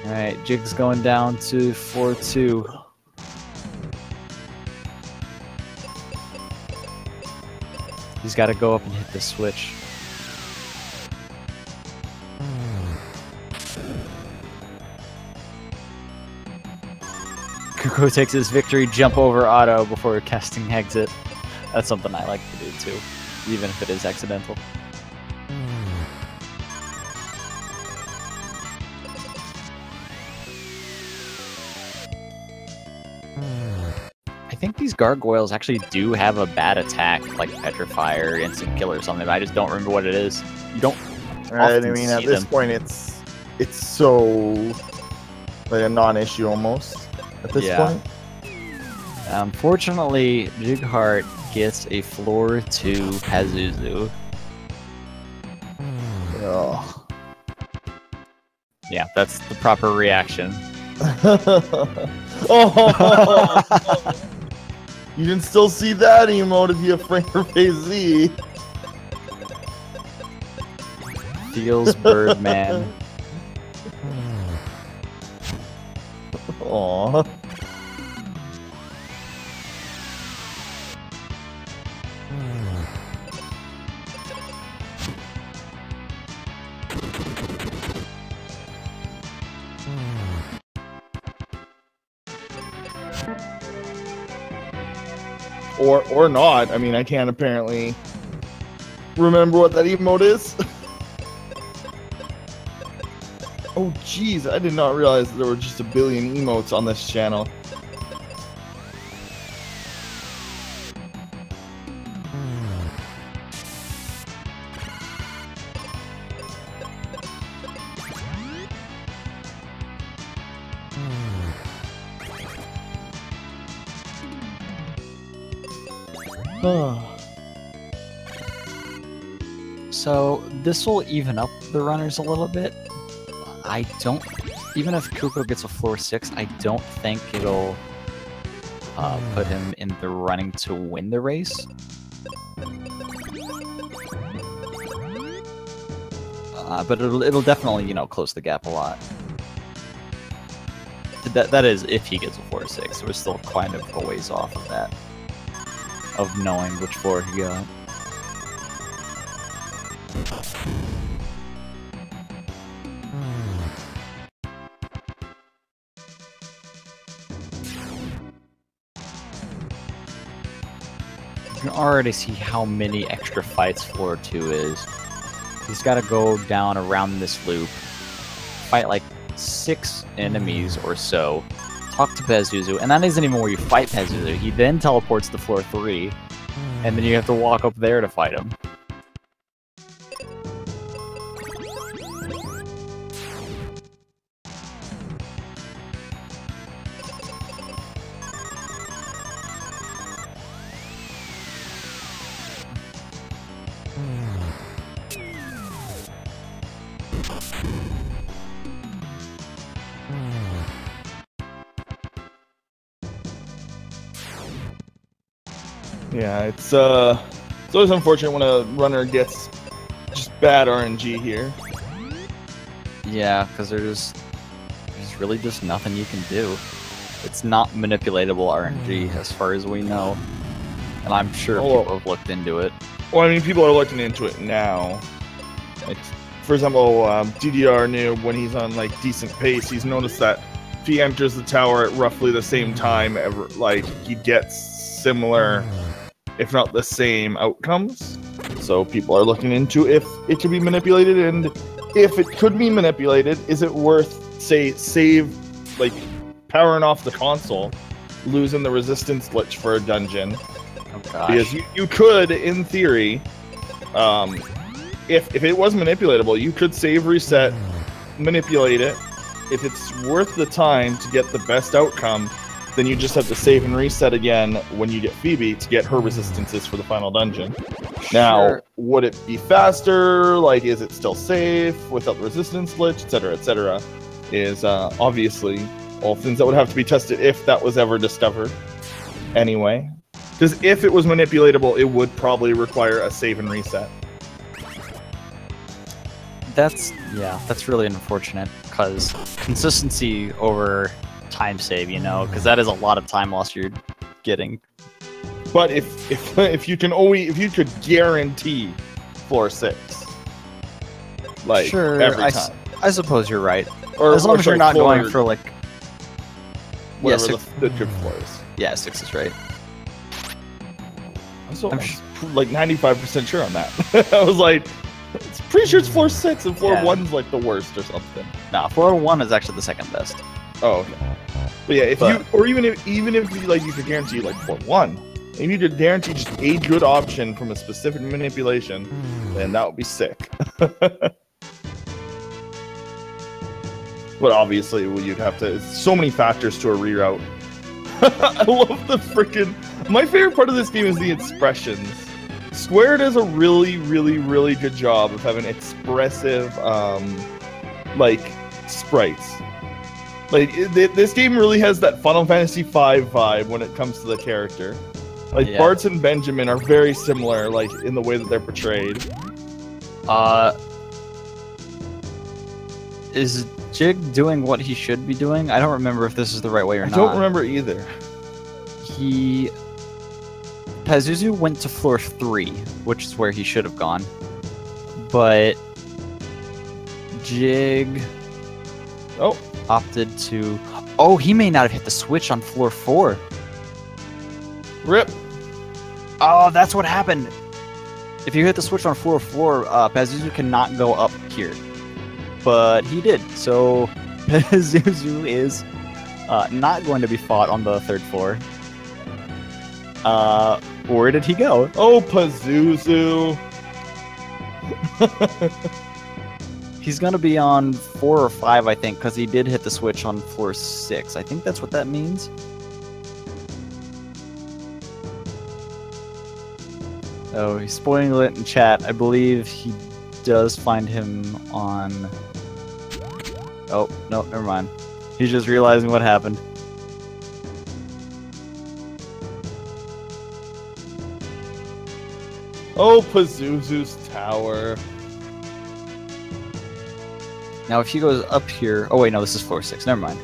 Alright, Jig's going down to 4-2. He's got to go up and hit the switch. Kuko takes his victory jump over auto before casting exit. That's something I like to do too, even if it is accidental. I think these gargoyles actually do have a bad attack, like Petrify or Instant Kill or something, but I just don't remember what it is. You don't Right, I mean, at this point, it's so like a non-issue almost at this point. Unfortunately, Jighart gets a floor 2 Pazuzu. Oh. Yeah, that's the proper reaction. Oh! You can still see that emote if you have Framer Phase Z. Feels Birdman. Aww. Or not. I mean, I can't apparently remember what that emote is. Oh, jeez. I did not realize that there were just a billion emotes on this channel. So this will even up the runners a little bit. I don't, even if Cucco gets a floor 6, I don't think it'll put him in the running to win the race. But it'll definitely, you know, close the gap a lot. That is, if he gets a floor 6. We're still kind of a ways off of that, of knowing which floor he got. You can already see how many extra fights floor 2 is. He's got to go down around this loop, fight like 6 enemies or so, talk to Pazuzu, and that isn't even where you fight Pazuzu. He then teleports to floor 3, and then you have to walk up there to fight him. Yeah, it's always unfortunate when a runner gets just bad RNG here. Yeah, because there's really just nothing you can do. It's not manipulatable RNG as far as we know, and I'm sure people have looked into it. Well, I mean, people are looking into it now. Like, for example, DDR knew when he's on like decent pace, he's noticed that if he enters the tower at roughly the same time, like he gets similar, if not the same, outcomes. So people are looking into if it could be manipulated, and if it could be manipulated, is it worth, say, like powering off the console, losing the resistance glitch for a dungeon? Oh, gosh. Because you could, in theory, if it was manipulatable, you could save, reset, manipulate it. If it's worth the time to get the best outcome, then you just have to save and reset again when you get Phoebe to get her resistances for the final dungeon. Now, would it be faster? Like, is it still safe without the resistance glitch, etc., etc.? Is obviously all things that would have to be tested if that was ever discovered. Anyway, because if it was manipulatable, it would probably require a save and reset. That's really unfortunate, because consistency over time save, you know, because that is a lot of time loss you're getting. But if you could guarantee floor 6, like sure, every time, I suppose you're right. Or as long as you're not going for like whatever the trip floor is. Yeah, 6 is right. I'm like 95% sure on that. I was like, it's pretty sure it's floor 6 and floor 1's like the worst or something. Nah, floor 1 is actually the second best. Oh, okay. But yeah, even if you could guarantee like floor 1, you need to guarantee just a good option from a specific manipulation, then that would be sick. But obviously, you'd have to. So many factors to a reroute. I love the freaking. My favorite part of this game is the expressions. Square does a really, really, really good job of having expressive, like sprites. Like this game really has that Final Fantasy V vibe when it comes to the character. Like Bartz and Benjamin are very similar, like in the way that they're portrayed. Is Jig doing what he should be doing? I don't remember if this is the right way or not. I don't remember either. Pazuzu went to floor 3, which is where he should have gone. But Jig opted to... Oh, he may not have hit the switch on floor 4. Rip. Oh, that's what happened. If you hit the switch on floor 4, Pazuzu cannot go up here. But he did, so Pazuzu is not going to be fought on the 3rd floor. Where did he go? Oh, Pazuzu! He's going to be on 4 or 5, I think, because he did hit the switch on floor 6. I think that's what that means. Oh, he's spoiling it in chat. I believe he does find him on... Oh, no, never mind. He's just realizing what happened. Oh, Pazuzu's tower. Now, if he goes up here... Oh, wait, no, this is floor 6. Never mind.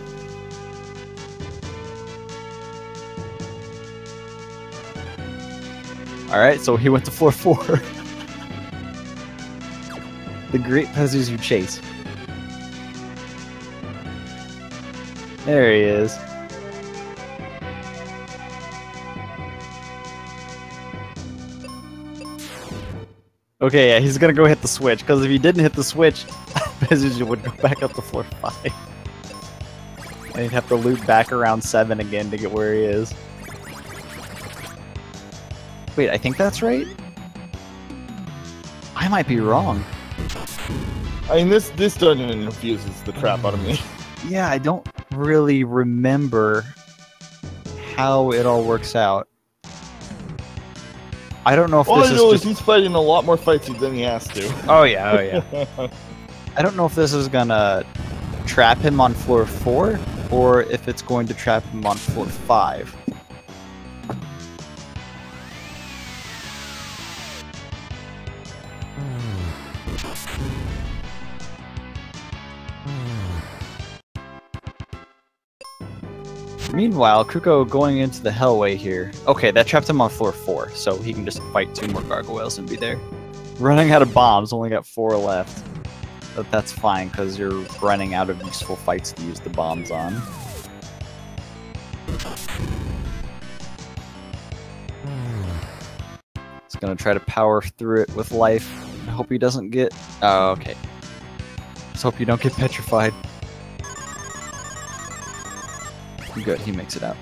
Alright, so he went to floor 4. The Great Pazuzu Chase. There he is. Okay, yeah, he's gonna go hit the switch, because if he didn't hit the switch, Pazuzu would go back up to floor 5. And he'd have to loop back around 7 again to get where he is. Wait, I think that's right? I might be wrong. I mean, this dungeon confuses the crap out of me. Yeah, I don't really remember how it all works out. I don't know if All this I is know just... is he's fighting a lot more fights than he has to. Oh yeah, oh yeah. I don't know if this is gonna trap him on floor 4, or if it's going to trap him on floor 5. Meanwhile, Cucco going into the Hellway here. Okay, that trapped him on floor 4, so he can just fight 2 more gargoyles and be there. Running out of bombs, only got 4 left. But that's fine, because you're running out of useful fights to use the bombs on. He's gonna try to power through it with life. I hope he doesn't get... Oh, okay. Just hope you don't get petrified. Good, he makes it out.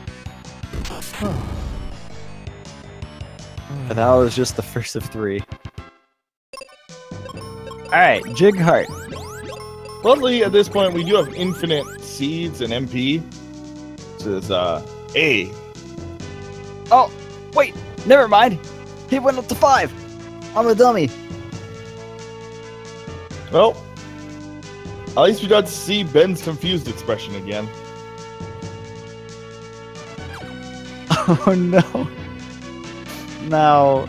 But that was just the first of 3. Alright, Jighart. Luckily, at this point, we do have infinite seeds and MP. Which is, A. Oh, wait, never mind. He went up to 5. I'm a dummy. Well, at least we got to see Ben's confused expression again. Oh no. Now,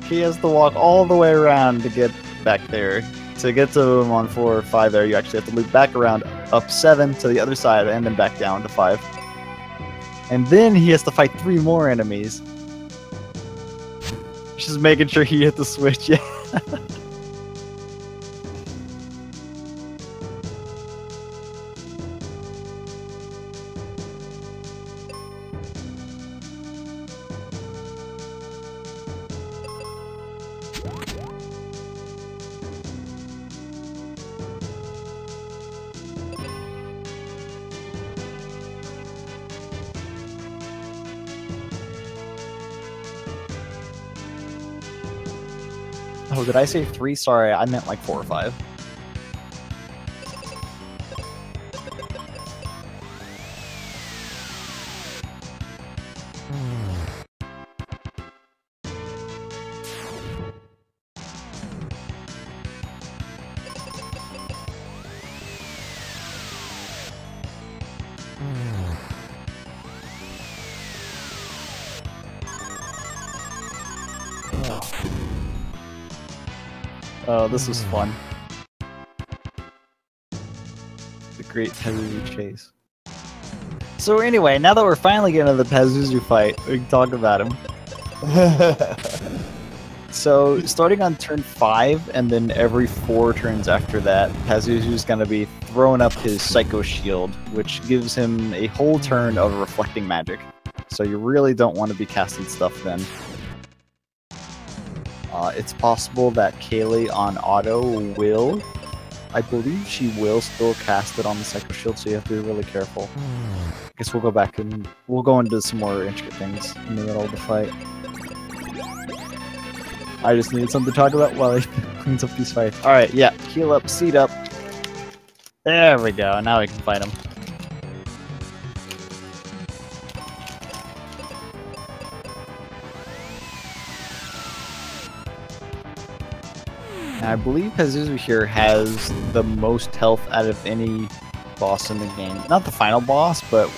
he has to walk all the way around to get back there. To get to him on floor 5 there, you actually have to loop back around up 7 to the other side and then back down to 5. And then he has to fight 3 more enemies. Just making sure he hit the switch, yeah. Oh, did I say 3? Sorry, I meant like 4 or 5. Oh, this was fun. The Great Pazuzu Chase. So anyway, now that we're finally getting to the Pazuzu fight, we can talk about him. So, starting on turn 5, and then every 4 turns after that, Pazuzu's gonna be throwing up his Psycho Shield, which gives him a whole turn of reflecting magic. So you really don't want to be casting stuff then. It's possible that Kaylee on auto will, I believe she will still cast it on the Psycho Shield, so you have to be really careful. I guess we'll go back and we'll go into some more intricate things in the middle of the fight. I just needed something to talk about while he cleans up these fights. Alright, yeah, heal up, seat up. There we go, now we can fight him. I believe Pazuzu here has the most health out of any boss in the game. Not the final boss, but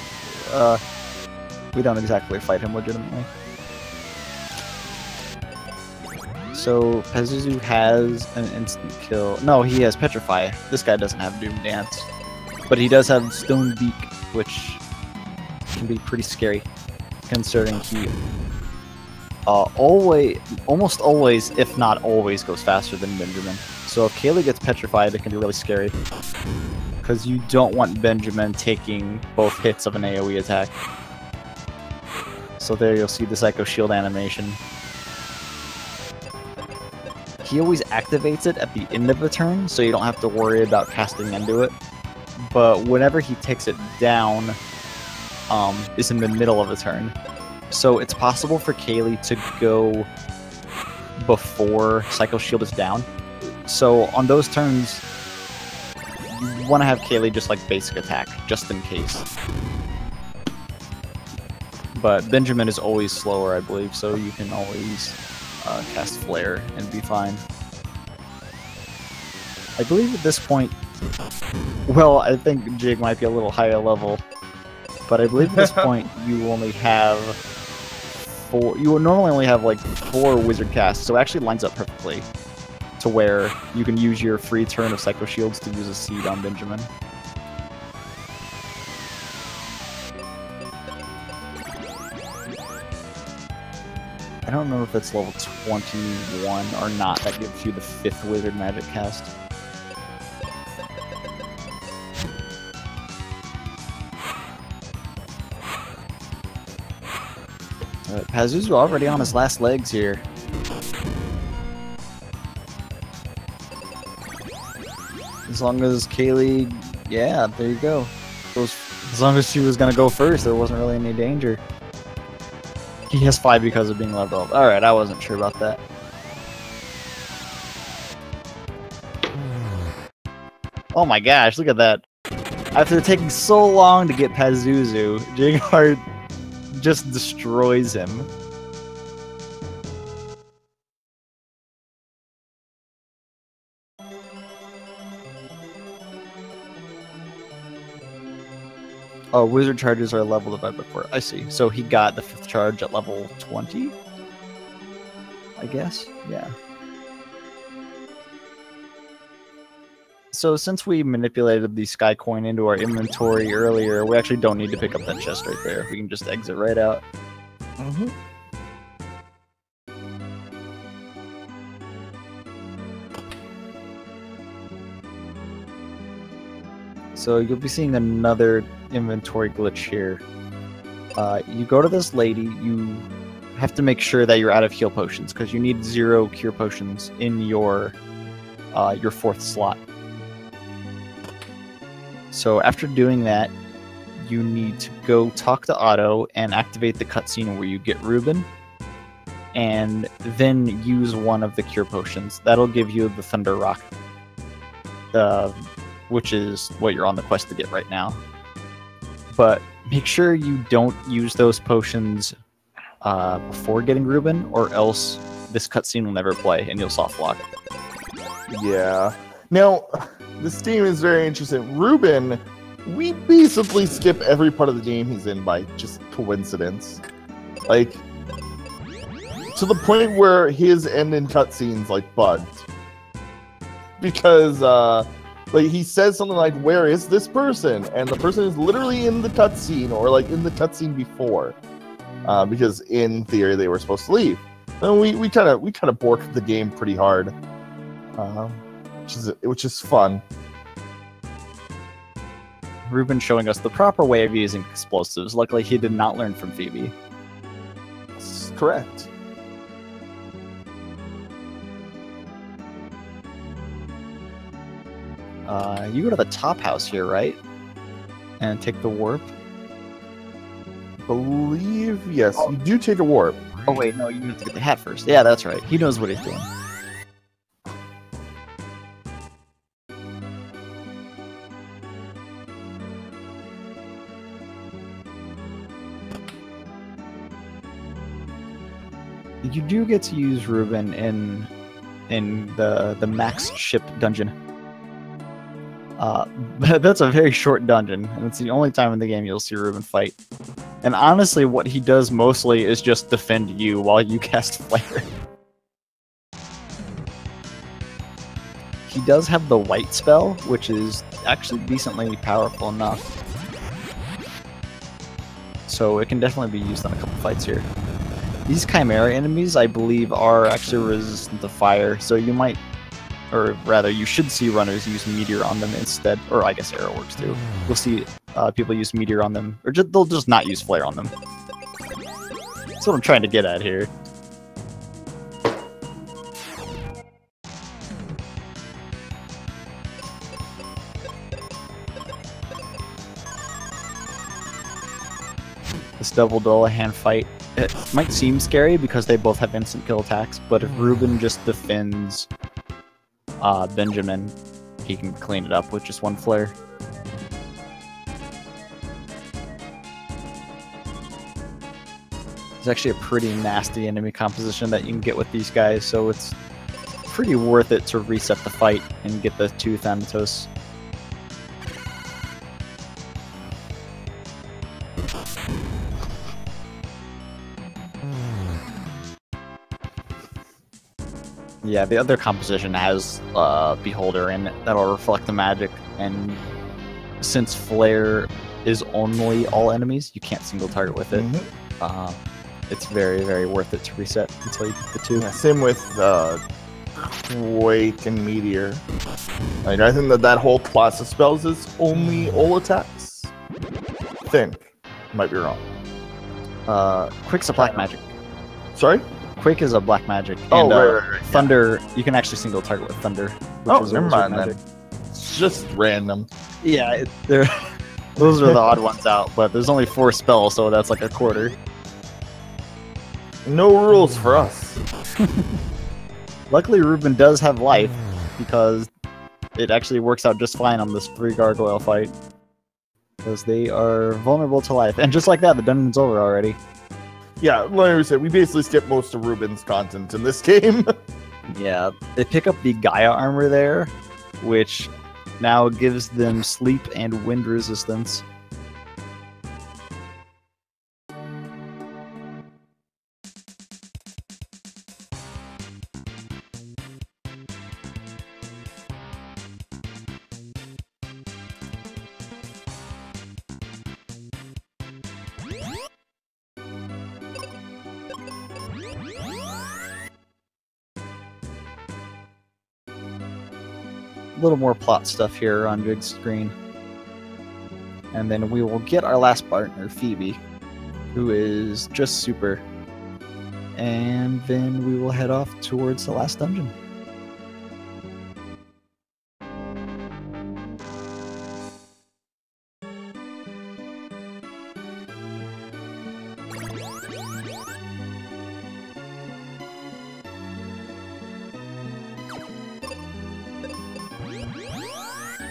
we don't exactly fight him legitimately. So Pazuzu has an instant kill. No, he has Petrify. This guy doesn't have Doom Dance. But he does have Stone Beak, which can be pretty scary, considering he almost always, if not always, goes faster than Benjamin. So if Kaylee gets petrified, it can be really scary. Because you don't want Benjamin taking both hits of an AoE attack. So there you'll see the Psycho Shield animation. He always activates it at the end of the turn, so you don't have to worry about casting into it. But whenever he takes it down, is in the middle of the turn. So it's possible for Kaylee to go before Psycho Shield is down. So on those turns, you want to have Kaylee just like basic attack, just in case. But Benjamin is always slower, I believe, so you can always cast Flare and be fine. I believe at this point, well, I think Jig might be a little higher level, but I believe at this point you only have you would normally only have like 4 wizard casts, so it actually lines up perfectly to where you can use your free turn of Psycho Shields to use a seed on Benjamin. I don't know if it's level 21 or not. That gives you the 5th wizard magic cast. Pazuzu already on his last legs here. As long as Kaylee, yeah, there you go. As long as she was gonna go first, there wasn't really any danger. He has 5 because of being level up. Alright, I wasn't sure about that. Oh my gosh, look at that. After taking so long to get Pazuzu, Jighart just destroys him. Oh, wizard charges are leveled divided by 4. I see. So he got the 5th charge at level 20? I guess? Yeah. So since we manipulated the Sky Coin into our inventory earlier, we actually don't need to pick up that chest right there. We can just exit right out. Mm-hmm. So you'll be seeing another inventory glitch here. You go to this lady, you have to make sure that you're out of heal potions, because you need 0 cure potions in your 4th slot. So after doing that, you need to go talk to Otto and activate the cutscene where you get Ruben, and then use one of the cure potions. That'll give you the Thunder Rock, which is what you're on the quest to get right now. But make sure you don't use those potions before getting Ruben, or else this cutscene will never play and you'll soft lock. Yeah. Now, this game is very interesting. Ruben, we basically skip every part of the game he's in by just coincidence. Like, to the point where his end in cutscenes, like, bugged. Because, like, he says something like, "Where is this person?" And the person is literally in the cutscene, or, like, in the cutscene before. Because, in theory, they were supposed to leave. And we kind of borked the game pretty hard. Which is fun. Ruben showing us the proper way of using explosives. Luckily, he did not learn from Phoebe. That's correct. You go to the top house here, right? And take the warp. Believe, yes, you do take a warp. Oh wait, no, you have to get the hat first. Yeah, that's right. He knows what he's doing. You do get to use Ruben in the max ship dungeon. That's a very short dungeon, and it's the only time in the game you'll see Ruben fight. And honestly, what he does mostly is just defend you while you cast Flare. He does have the white spell, which is actually decently powerful enough. So it can definitely be used on a couple fights here. These Chimera enemies, I believe, are actually resistant to fire, so you might, or rather, you should see runners use Meteor on them instead, or I guess Arrow works too. You'll see people use Meteor on them, or they'll just not use Flare on them. That's what I'm trying to get at here. This double duel hand fight, it might seem scary because they both have instant kill attacks, but if Ruben just defends Benjamin, he can clean it up with just one flare. It's actually a pretty nasty enemy composition that you can get with these guys, so it's pretty worth it to reset the fight and get the 2 Thanatos. Yeah, the other composition has Beholder in it that'll reflect the magic, and since Flare is only all enemies, you can't single target with it. It's very, very worth it to reset until you get the 2. Yeah, same with Quake and Meteor. Like, I think that whole class of spells is only all attacks. I think. Might be wrong. Quake's a black magic. Sorry? Quake is a black magic. Oh, and, right. Thunder, you can actually single target with Thunder. Oh, never mind then. It's just random. Yeah, those are the odd ones out, but there's only 4 spells, so that's like a quarter. No rules for us. Luckily, Ruben does have life, because it actually works out just fine on this 3 gargoyle fight. Because they are vulnerable to life. And just like that, the dungeon's over already. Yeah, like I said, we basically skipped most of Ruben's content in this game. Yeah, they pick up the Gaia armor there, which now gives them sleep and wind resistance. A little more plot stuff here on big screen. And then we will get our last partner, Phoebe, who is just super. And then we will head off towards the last dungeon.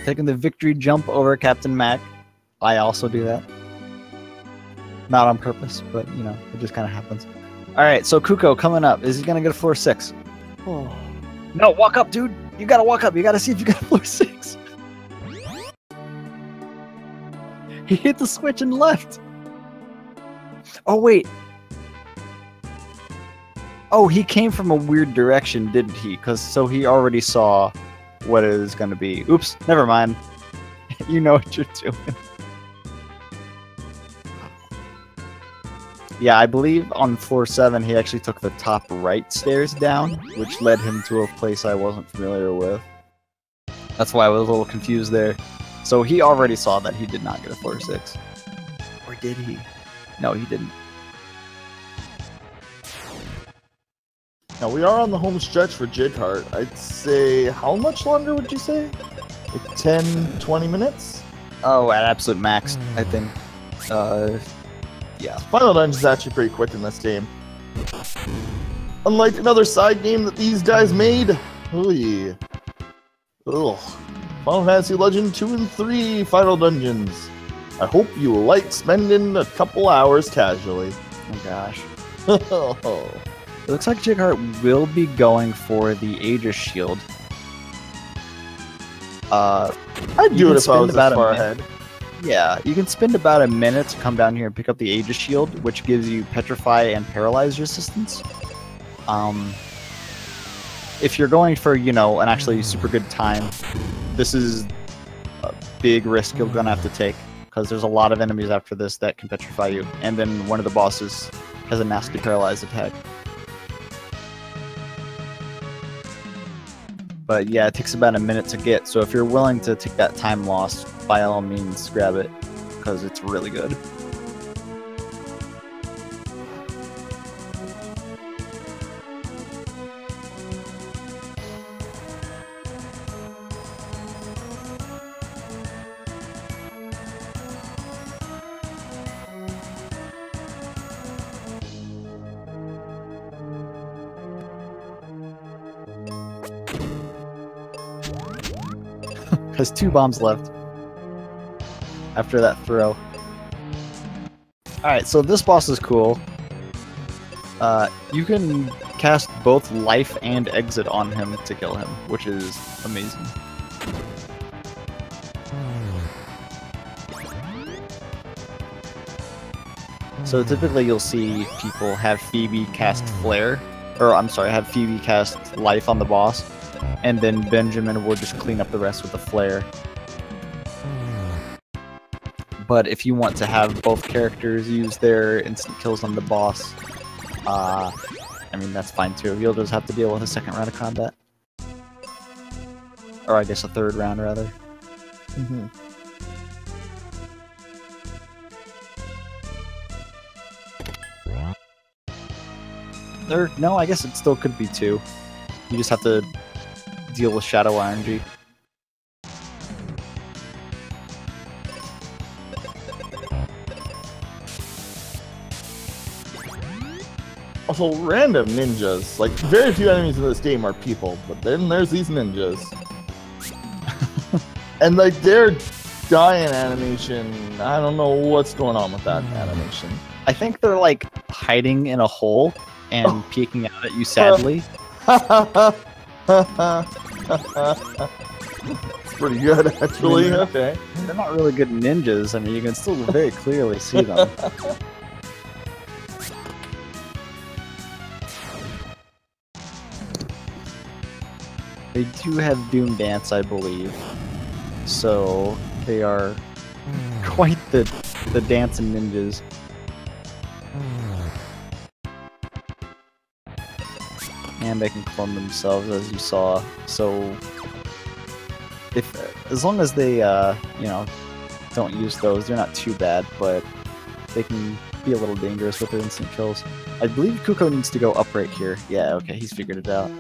Taking the victory jump over Captain Mac. I also do that. Not on purpose, but, you know, it just kind of happens. Alright, so Cucco coming up. Is he going to get a floor 6? Oh. No, walk up, dude! You gotta walk up. You gotta see if you got a floor 6. He hit the switch and left. Oh, wait. Oh, he came from a weird direction, didn't he? So he already saw what it is going to be. Oops, never mind. You know what you're doing. Yeah, I believe on floor 7 he actually took the top right stairs down, which led him to a place I wasn't familiar with. That's why I was a little confused there. So he already saw that he did not get a floor 6. Or did he? No, he didn't. Now we are on the home stretch for Jighart. I'd say, how much longer would you say? Like 10, 20 minutes? Oh, at absolute max, I think. Yeah. Final Dungeon is actually pretty quick in this game. Unlike another side game that these guys made. Ooh. Ugh. Final Fantasy Legend 2 and 3 Final Dungeons. I hope you like spending a couple hours casually. Oh gosh. It looks like Jighart will be going for the Aegis Shield. I'd do it if I was that far ahead. Yeah, you can spend about a minute to come down here and pick up the Aegis Shield, which gives you Petrify and Paralyze resistance. If you're going for, you know, an actually super good time, this is a big risk you're gonna have to take, because there's a lot of enemies after this that can petrify you, and then one of the bosses has a nasty Paralyze attack. But yeah, it takes about a minute to get, so if you're willing to take that time loss, by all means grab it, because it's really good. Has 2 bombs left after that throw. Alright, so this boss is cool. You can cast both life and exit on him to kill him, which is amazing. So typically you'll see people have Phoebe cast Flare, or I'm sorry, have Phoebe cast life on the boss, and then Benjamin will just clean up the rest with a flare. But if you want to have both characters use their instant kills on the boss, I mean, that's fine too. You'll just have to deal with a second round of combat. Or I guess a third round, rather. Mm-hmm. Or, no, I guess it still could be 2. You just have to deal with Shadow RNG. Also, random ninjas. Like, very few enemies in this game are people, but then there's these ninjas. And, like, their dying animation, I don't know what's going on with that animation. I think they're, like, hiding in a hole and peeking out at you sadly. It's pretty good, actually. Okay. They're not really good ninjas. I mean, you can still very clearly see them. They do have Doom Dance, I believe. So they are quite the dancing ninjas. And they can clone themselves, as you saw. So as long as they you know, don't use those, they're not too bad, but they can be a little dangerous with their instant kills. I believe Cucco needs to go up right here. Yeah, okay, he's figured it out.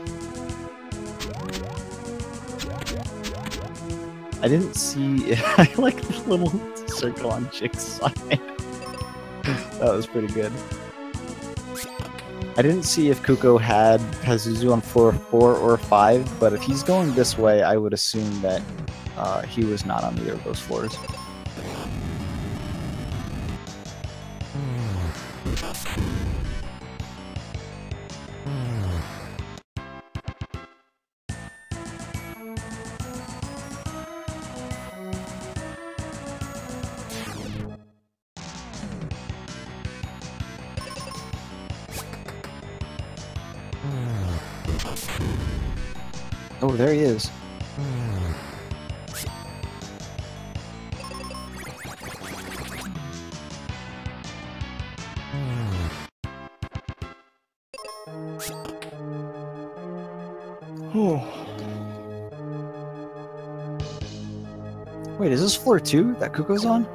I didn't see... I like the little circle on Chick's side. That was pretty good. I didn't see if Cucco had Pazuzu on floor 4 or 5, but if he's going this way, I would assume that he was not on either of those floors. Oh, there he is. Wait, is this floor 2 that Cucco's on?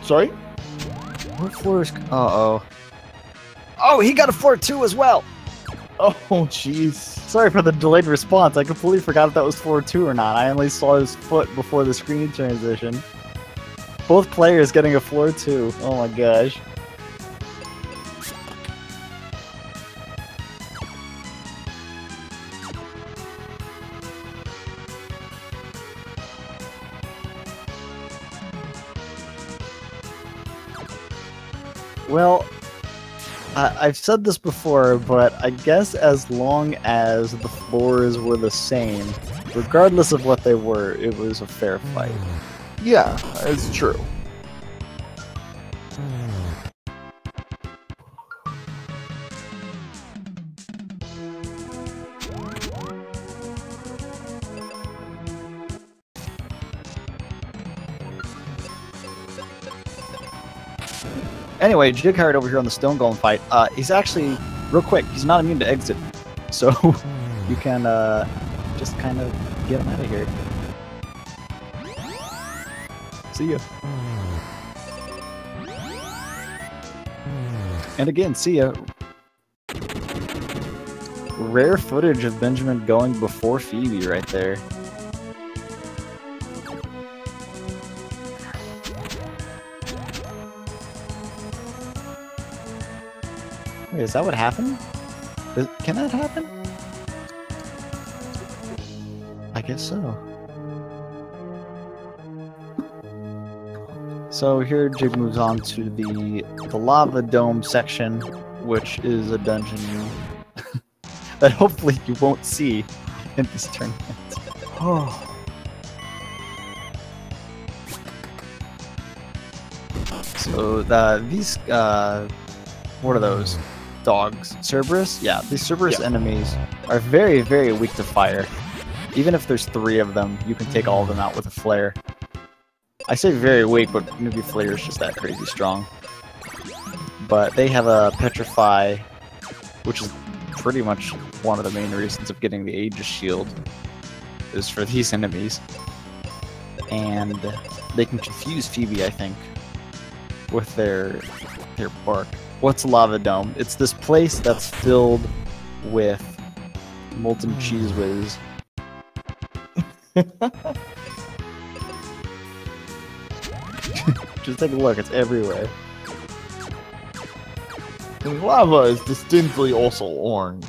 Sorry? What floor is... Uh-oh. Oh, he got a floor 2 as well! Oh, jeez. Sorry for the delayed response. I completely forgot if that was 4-2 or not. I only saw his foot before the screen transition. Both players getting a floor 2. Oh my gosh. Well, I've said this before, but I guess as long as the floors were the same, regardless of what they were, it was a fair fight. Yeah, it's true. Anyway, Jighart over here on the Stone Golem fight, he's actually, real quick, he's not immune to exit. So, you can just kind of get him out of here. See ya. And again, see ya. Rare footage of Benjamin going before Phoebe right there. Wait, is that what happened? Can that happen? I guess so. So here Jig moves on to the lava dome section, which is a dungeon that hopefully you won't see in this tournament. Oh. So these what are those? Dogs? Cerberus? Yeah, these Cerberus enemies are very, very weak to fire. Even if there's 3 of them, you can take all of them out with a flare. I say very weak, but maybe flare is just that crazy strong. But they have a Petrify, which is pretty much one of the main reasons of getting the Aegis Shield, is for these enemies. And they can confuse Phoebe, I think, with their bark. What's Lava Dome? It's this place that's filled with molten cheese whiz. Just take a look, it's everywhere. And lava is distinctly also orange.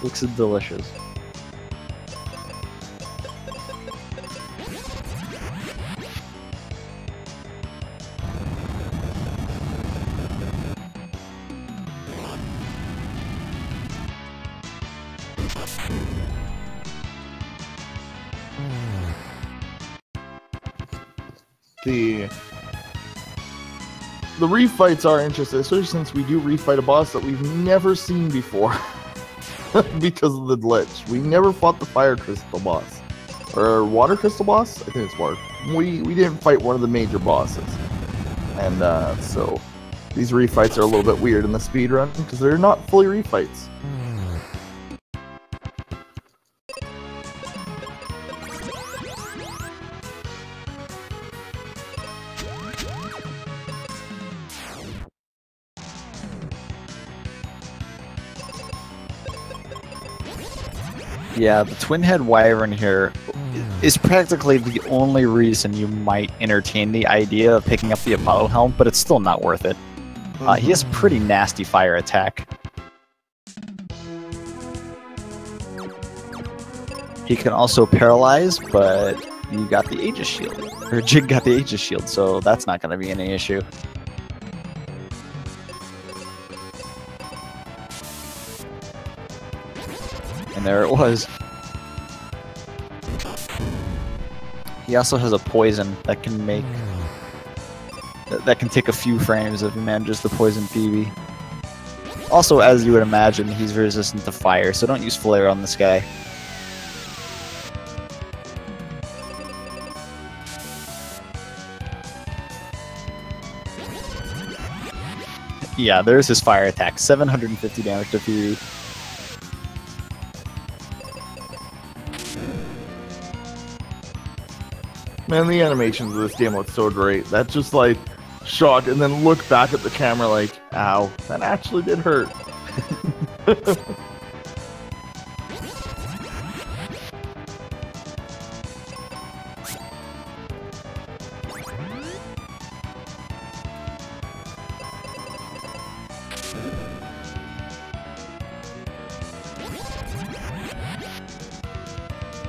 Looks delicious. The refights are interesting, especially since we do refight a boss that we've never seen before because of the glitch. We never fought the fire crystal boss or water crystal boss. I think it's water. We didn't fight one of the major bosses, and so these refights are a little bit weird in the speedrun because they're not fully refights. Yeah, the Twin Head Wyvern here is practically the only reason you might entertain the idea of picking up the Apollo Helm, but it's still not worth it. He has pretty nasty fire attack. He can also paralyze, but you got the Aegis Shield. Or Jig got the Aegis Shield, so that's not going to be any issue. And there it was. He also has a poison that can make... that can take a few frames if he manages to poison Phoebe. Also, as you would imagine, he's resistant to fire, so don't use Flare on this guy. Yeah, there's his fire attack. 750 damage to Phoebe. Man, the animations of this game look so great. That's just like shocked and then look back at the camera like, ow, that actually did hurt.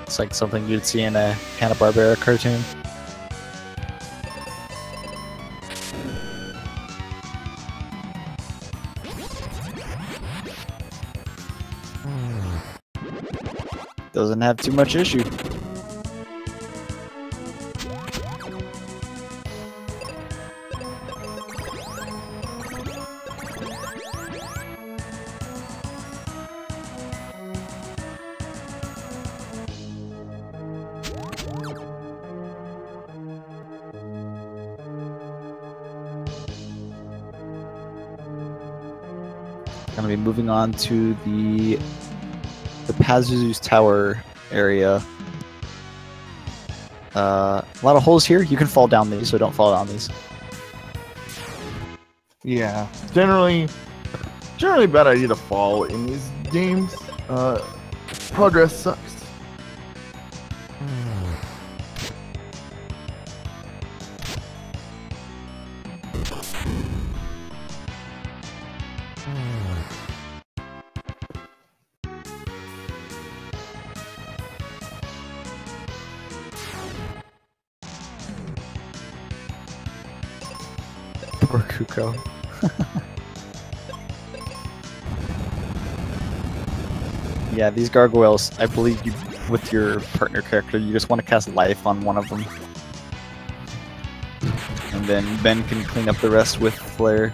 It's like something you'd see in a Hanna-Barbera cartoon. Doesn't have too much issue. Gonna be moving on to the Pazuzu's Tower area. A lot of holes here. You can fall down these, so don't fall down these. Yeah, generally a bad idea to fall in these games. Progress sucks. Poor Cucco. Yeah, these gargoyles, I believe you, with your partner character, you just want to cast life on one of them. And then Ben can clean up the rest with Flare.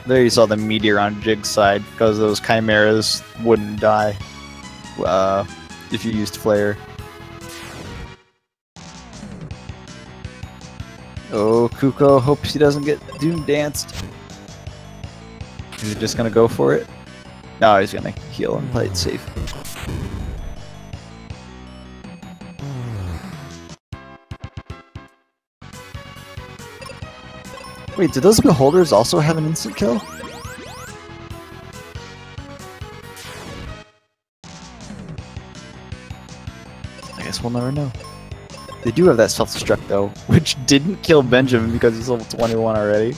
There you saw the meteor on Jig's side, because those chimeras wouldn't die if you used Flare. Oh, Cucco hopes he doesn't get Doom Danced. Is he just gonna go for it? No, he's gonna heal and play it safe. Wait, did those beholders also have an instant kill? I guess we'll never know. They do have that self-destruct though, which didn't kill Benjamin because he's level 21 already.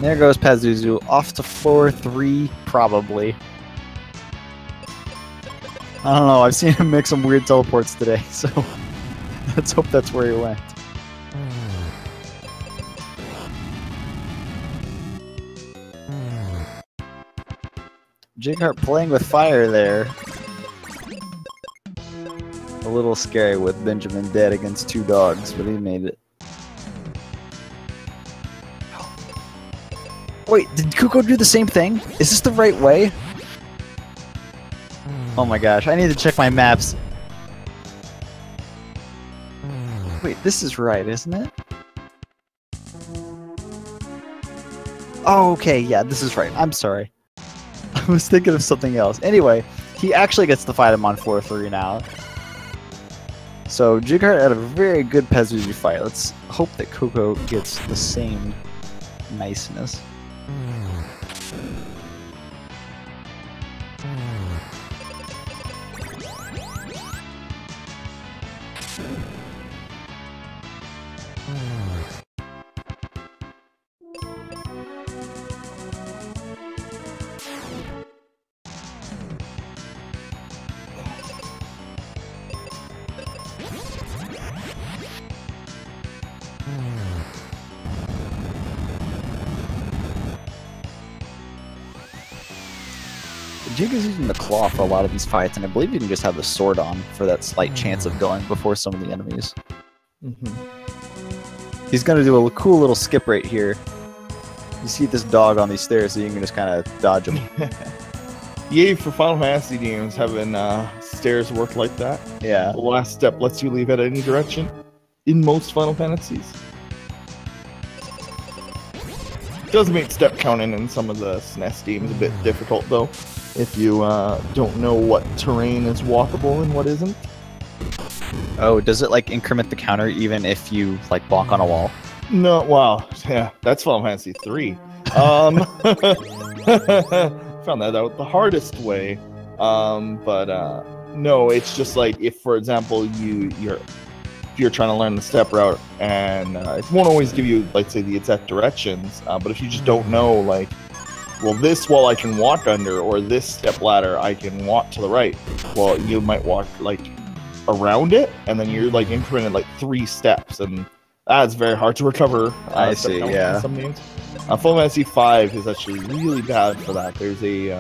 There goes Pazuzu, off to 4-3, probably. I don't know, I've seen him make some weird teleports today, so let's hope that's where he went. Jighart playing with fire there. A little scary with Benjamin dead against two dogs, but he made it. Wait, did Cucco do the same thing? Is this the right way? Oh my gosh, I need to check my maps. Wait, this is right, isn't it? Oh, okay, yeah, this is right. I'm sorry. I was thinking of something else. Anyway, he actually gets to fight him on 4-3 now. So, Jighart had a very good Pazuzu fight. Let's hope that Cucco gets the same niceness. Jig is using the claw for a lot of these fights, and I believe you can just have the sword on for that slight chance of going before some of the enemies. He's gonna do a cool little skip right here. You see this dog on these stairs, so you can just kind of dodge him. Yay for Final Fantasy games having stairs work like that. Yeah. The last step lets you leave at any direction in most Final Fantasies. It does make step counting in some of the SNES games a bit difficult, though, if you don't know what terrain is walkable and what isn't. Oh, does it like increment the counter even if you like bonk on a wall? No, wow, yeah, that's Final Fantasy 3. Found that out the hardest way. No, it's just like if, for example, you're trying to learn the step route, and it won't always give you, like, say, the exact directions. But if you just don't know, like, well, this wall I can walk under, or this step ladder I can walk to the right. Well, you might walk like around it, and then you're like incremented like 3 steps, and that's very hard to recover. I see, yeah. Some games. Final Fantasy 5 is actually really bad for that. There's a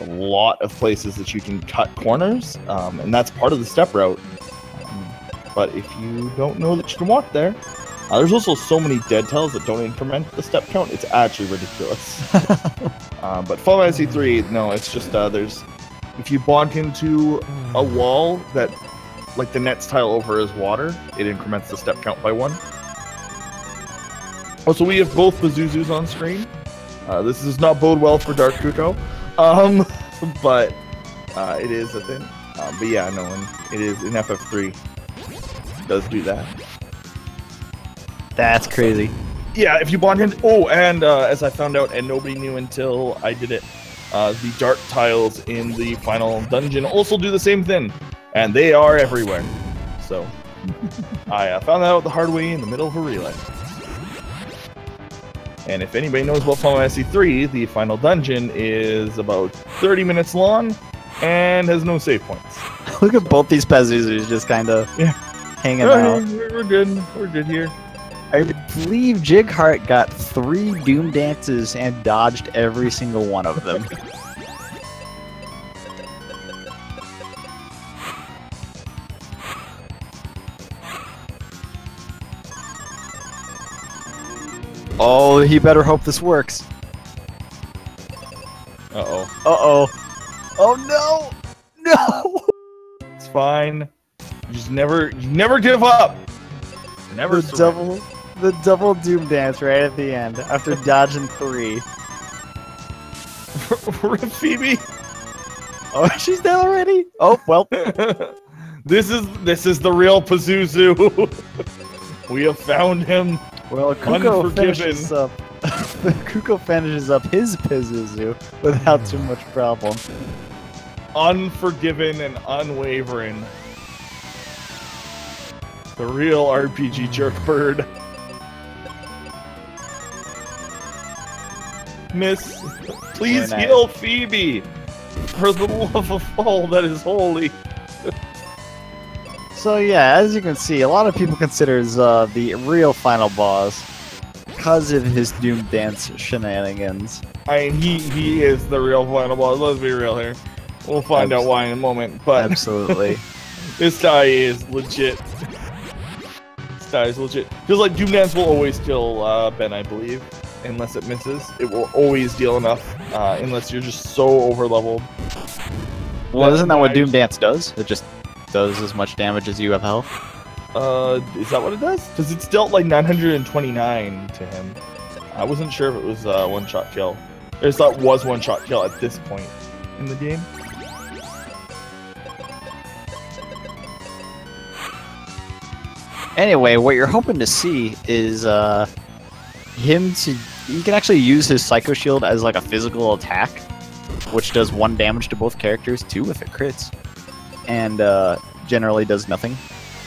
lot of places that you can cut corners, and that's part of the step route. But if you don't know that you can walk there, there's also so many dead tells that don't increment the step count. It's actually ridiculous. But Final Fantasy 3, no, it's just if you bonk into a wall that, like, the next tile over is water, it increments the step count by 1. Also, we have both Pazuzus on screen. This does not bode well for DarkCucco, but it is a thing. But yeah, no, it is in FF3. It does do that. That's crazy. Yeah, if you bonk in. Oh, and as I found out, and nobody knew until I did it, the dark tiles in the final dungeon also do the same thing, and they are everywhere. So I found that out the hard way in the middle of a relay. And if anybody knows about Final Fantasy 3, the final dungeon is about 30 minutes long and has no save points. Look at both these Pazuzus just kind of hanging out. We're good. We're good here. I believe Jighart got 3 Doom Dances and dodged every single one of them. Oh, he better hope this works. Uh-oh. Uh-oh. Oh, no! No! It's fine. You just never give up. Never surrender. The double Doom Dance right at the end after dodging 3. Rip Phoebe. Oh, she's dead already. Oh well. This is the real Pazuzu. We have found him. Well, Cucco finishes up. Cucco finishes up his Pazuzu without too much problem. Unforgiven and unwavering. The real RPG jerkbird. Miss, please heal Phoebe! For the love of all that is holy. So yeah, as you can see, a lot of people consider the real final boss because of his Doom Dance shenanigans. I mean, he is the real final boss, let's be real here. We'll find out why in a moment, but... Absolutely. This guy is legit. This guy is legit. Because, like, Doom Dance will always kill Ben, I believe. Unless it misses. It will always deal enough, unless you're just so over-leveled. Well, isn't that what Doom Dance does? It just does as much damage as you have health? Is that what it does? Because it's dealt, like, 929 to him. I wasn't sure if it was one-shot kill. I just thought it was one-shot kill at this point in the game. Anyway, what you're hoping to see is he can actually use his Psycho Shield as like a physical attack, which does 1 damage to both characters, 2 if it crits, and generally does nothing.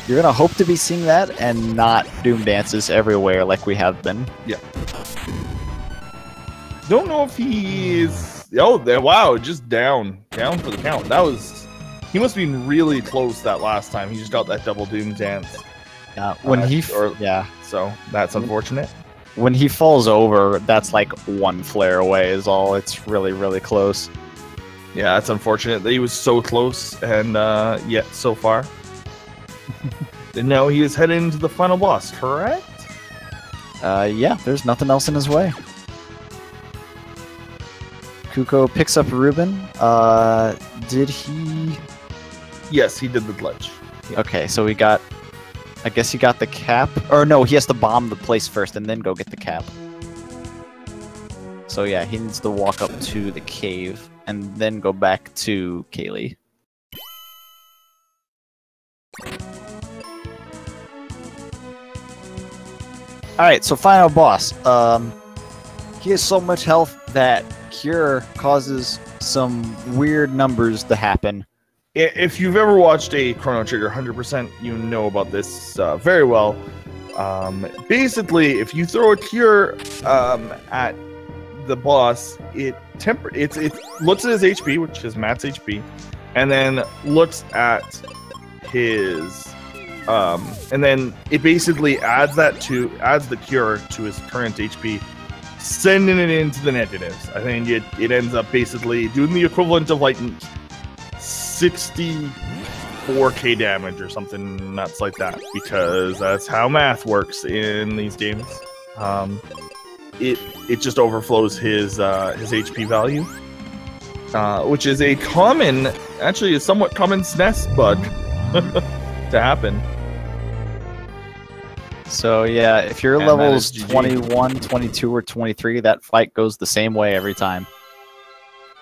You're gonna hope to be seeing that and not Doom Dances everywhere like we have been. Yeah. Don't know if he's... Oh, wow, just down for the count. That was... He must have been really close that last time. He just got that double Doom Dance. Yeah. So that's unfortunate. When he falls over, that's like 1 flare away is all. It's really, really close. Yeah, that's unfortunate that he was so close and yet so far. And now he is heading to the final boss, correct? Yeah, there's nothing else in his way. Cucco picks up Ruben. Did he... Yes, he did the glitch. Yeah. Okay, so we got... I guess he got the cap. Or no, he has to bomb the place first and then go get the cap. So yeah, he needs to walk up to the cave and then go back to Kaylee. Alright, so final boss. He has so much health that Cure causes some weird numbers to happen. If you've ever watched a Chrono Trigger 100%, you know about this very well. Basically, if you throw a cure at the boss, it looks at his HP, which is Matt's HP, and then looks at his and then it basically adds the cure to his current HP, sending it into the negatives. I think it ends up basically doing the equivalent of like 64k damage or something nuts like that, because that's how math works in these games. It just overflows his HP value, which is a somewhat common SNES bug to happen. So yeah, if you're levels 21, 22, or 23, that fight goes the same way every time.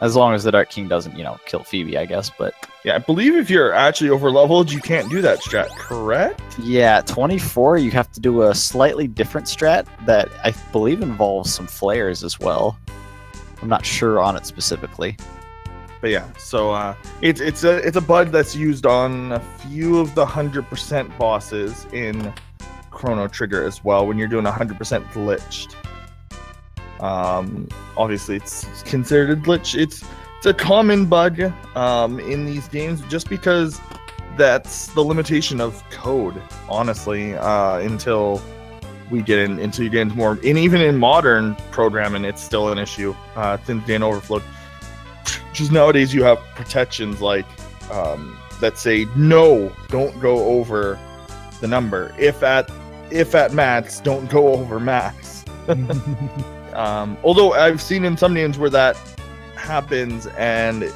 As long as the Dark King doesn't, kill Phoebe, I guess, but... Yeah, I believe if you're actually over-leveled, you can't do that strat, correct? Yeah, 24, you have to do a slightly different strat that I believe involves some flares as well. I'm not sure on it specifically. But yeah, so it's a bug that's used on a few of the 100% bosses in Chrono Trigger as well, when you're doing 100% glitched. Obviously it's considered a glitch. It's a common bug in these games, just because that's the limitation of code, honestly, until you get into more, and even in modern programming it's still an issue. Things getting overflowed, just nowadays you have protections like that say no, don't go over the number. If at max, don't go over max. Although I've seen in some games where that happens, and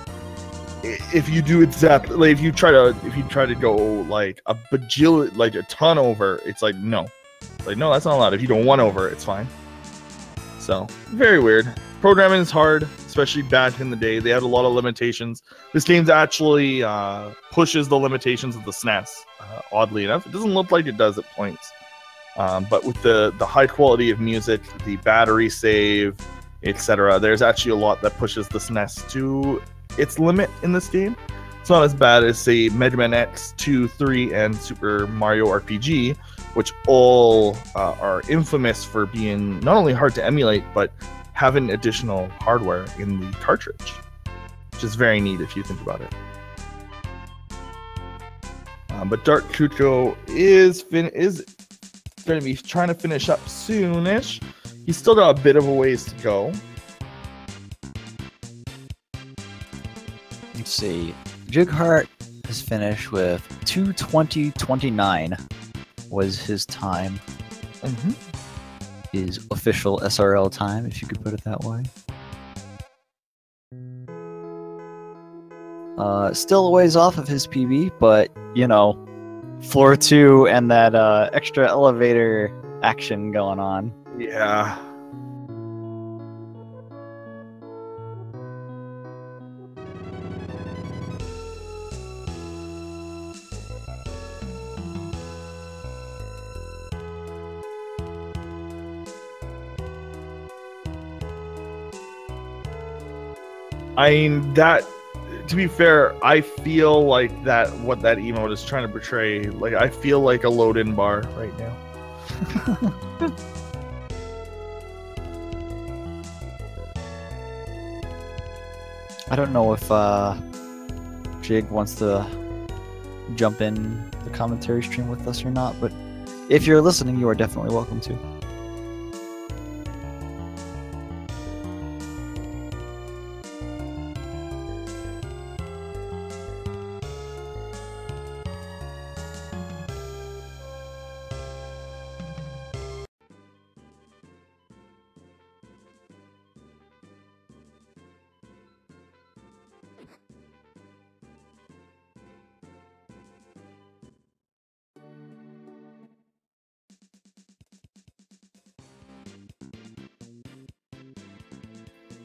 if you do exactly, if you try to go like a bajillion, like a ton over, it's like no, that's not allowed. If you go 1 over, it's fine. So very weird. Programming is hard, especially back in the day. They had a lot of limitations. This game actually pushes the limitations of the SNES. Oddly enough, it doesn't look like it does at points. But with the high quality of music, the battery save, etc., there's actually a lot that pushes the SNES to its limit in this game. It's not as bad as, say, Mega Man X, 2, 3, and Super Mario RPG, which all are infamous for being not only hard to emulate, but having additional hardware in the cartridge, which is very neat if you think about it. But DarkCucco is going to be trying to finish up soonish. He's still got a bit of a ways to go. Let's see. Jighart is finished with 2:20:29 was his time. His official SRL time, if you could put it that way. Still a ways off of his PB, but floor 2 and that extra elevator action going on. Yeah. I mean, to be fair, I feel like what that emote is trying to portray, like, I feel like a load-in bar right now. I don't know if Jig wants to jump in the commentary stream with us or not, but if you're listening, you are definitely welcome to.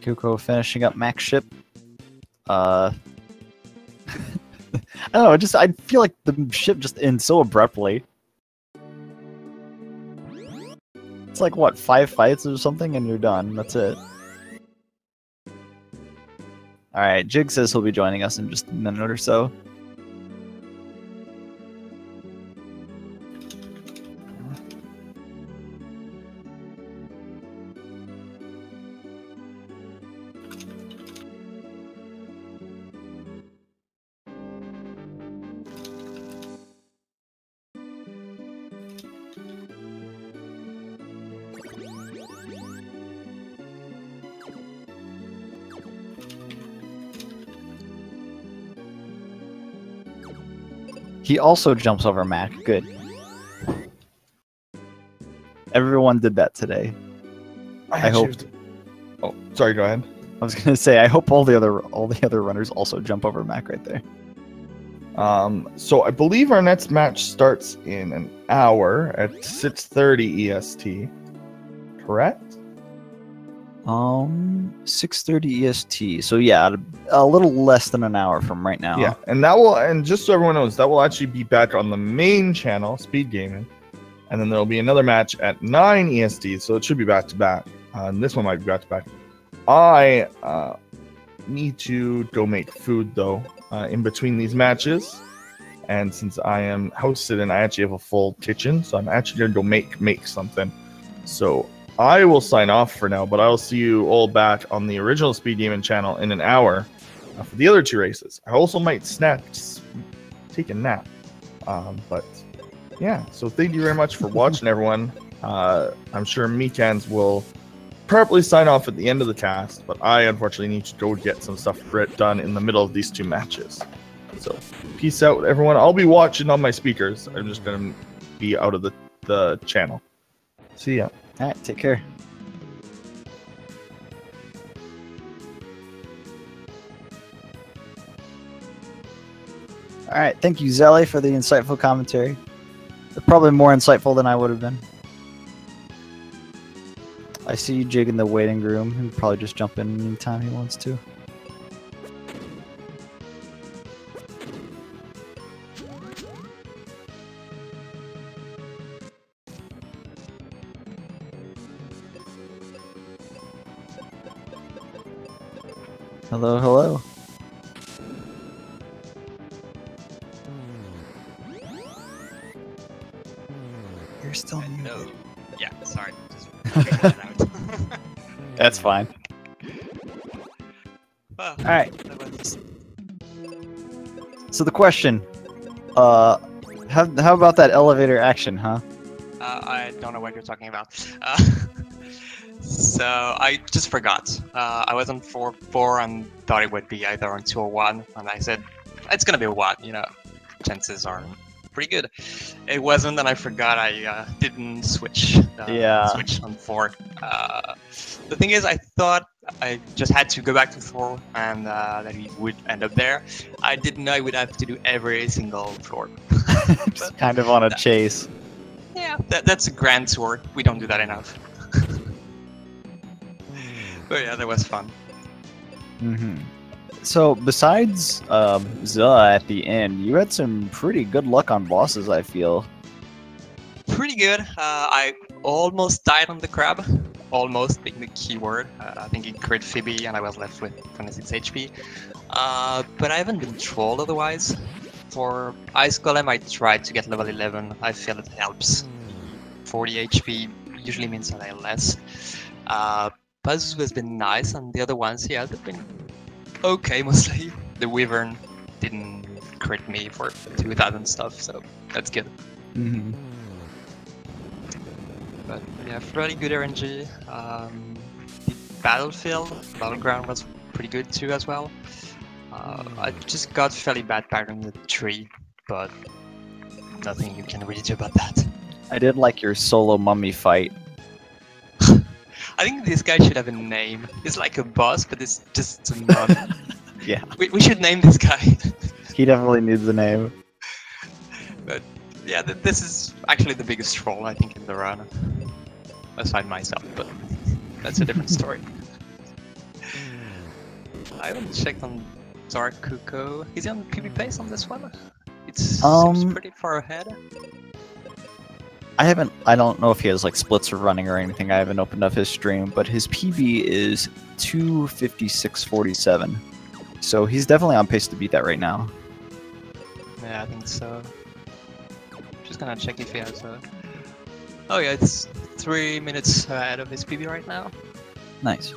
Cucco finishing up Max Ship. I don't know, I feel like the ship just ends so abruptly. like what, 5 fights or something, and you're done. That's it. All right, Jig says he'll be joining us in just a minute or so. He also jumps over Mac. Good. Everyone did that today. I hope. Oh, sorry. Go ahead. I was gonna say I hope all the other runners also jump over Mac right there. So I believe our next match starts in an hour at 6:30 EST. Correct? 6:30 EST. So yeah, a little less than an hour from right now. Yeah, and just so everyone knows, that will actually be back on the main channel, Speed Gaming, and then there'll be another match at 9 EST. So it should be back to back. And this one might be back to back. I need to go make food though in between these matches, and since I am hosted and I actually have a full kitchen, so I'm actually gonna go make something. So I will sign off for now, but I will see you all back on the original Speed Gaming channel in an hour for the other 2 races. I also might take a nap, but yeah. So thank you very much for watching, everyone. I'm sure Meekans will probably sign off at the end of the cast, but I unfortunately need to go get some stuff done in the middle of these 2 matches. So peace out, everyone. I'll be watching on my speakers. I'm just gonna be out of the channel. See ya. All right, take care. All right, thank you, Zelly, for the insightful commentary. Probably more insightful than I would have been. I see Jig in the waiting room. He'll probably just jump in anytime he wants to. Hello, hello. You're still muted. No. Yeah, sorry. Just That's fine. well, Alright. that was- So the question, how about that elevator action, huh? I don't know what you're talking about. So I just forgot. I was on 4 and thought it would be either on 2 or 1, and I said it's gonna be 1. You know, chances are pretty good. It wasn't, and I forgot I didn't switch. Switch on 4. The thing is, I thought I just had to go back to 4 and that we would end up there. I didn't know I would have to do every single floor. Just kind of on a chase. Yeah, that's a grand tour. We don't do that enough. But yeah, that was fun. Mm-hmm. So besides Zilla at the end, you had some pretty good luck on bosses, I feel. Pretty good. I almost died on the crab. Almost being the key word. I think it crit Phoebe and I was left with 26 HP. But I haven't been trolled otherwise. For Ice Golem, I tried to get level 11. I feel it helps. 40 HP usually means that I have less. Buzz has been nice, and the other ones, yeah, they've been okay mostly. The Wyvern didn't crit me for 2000 stuff, so that's good. Mm-hmm. But yeah, fairly good RNG. The Battleground was pretty good too as well. I just got fairly bad pattern in the tree, but nothing you can really do about that. I did like your solo mummy fight. I think this guy should have a name. He's like a boss, but it's just a mummy. Yeah. We should name this guy. He definitely needs a name. But yeah, this is actually the biggest troll I think in the run. Aside myself, but that's a different story. I haven't checked on DarkCucco. Is he on PB pace on this one? It seems pretty far ahead. I don't know if he has like splits running or anything. I haven't opened up his stream, but his PB is 2:56:47. So he's definitely on pace to beat that right now. Yeah, I think so. Just gonna check if he has a... Oh yeah, it's 3 minutes ahead of his PB right now. Nice.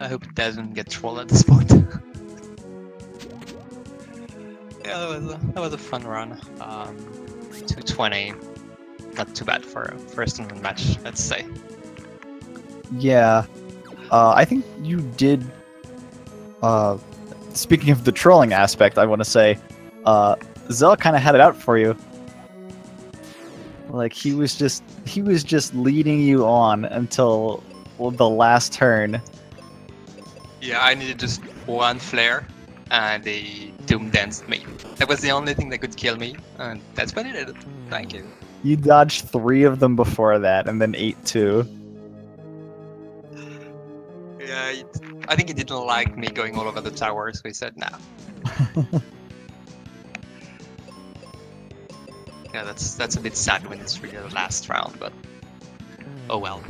I hope it doesn't get trolled at this point. Yeah, that was a fun run. 220, not too bad for a first tournament match, let's say. Yeah, I think you did. Speaking of the trolling aspect, I want to say, Zell kind of had it out for you. Like he was just leading you on until the last turn. Yeah, I needed just one flare, and they doom danced me. That was the only thing that could kill me, and that's what it did. Thank you. You dodged 3 of them before that, and then 8 too. Yeah, I think he didn't like me going all over the tower, so he said nah. Yeah, that's a bit sad when it's really the last round, but oh well.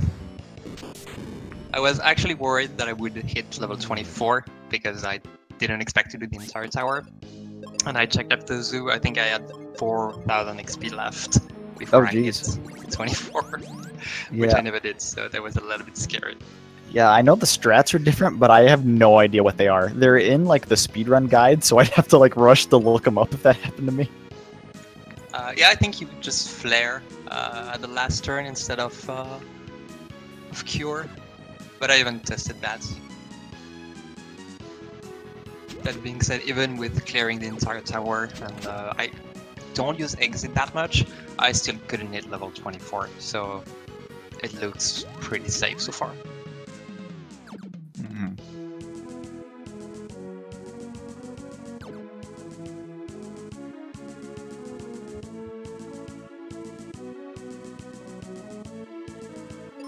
I was actually worried that I would hit level 24 because I didn't expect to do the entire tower. And I checked after the zoo, I think I had 4,000 XP left before I hit 24, which I never did, so that was a little bit scary. Yeah, I know the strats are different, but I have no idea what they are. They're in like the speedrun guide, so I'd have to like rush to look them up if that happened to me. Yeah, I think you would just flare at the last turn instead of cure, but I haven't tested that. That being said, even with clearing the entire tower, and I don't use exit that much, I still couldn't hit level 24, so it looks pretty safe so far. Mm-hmm.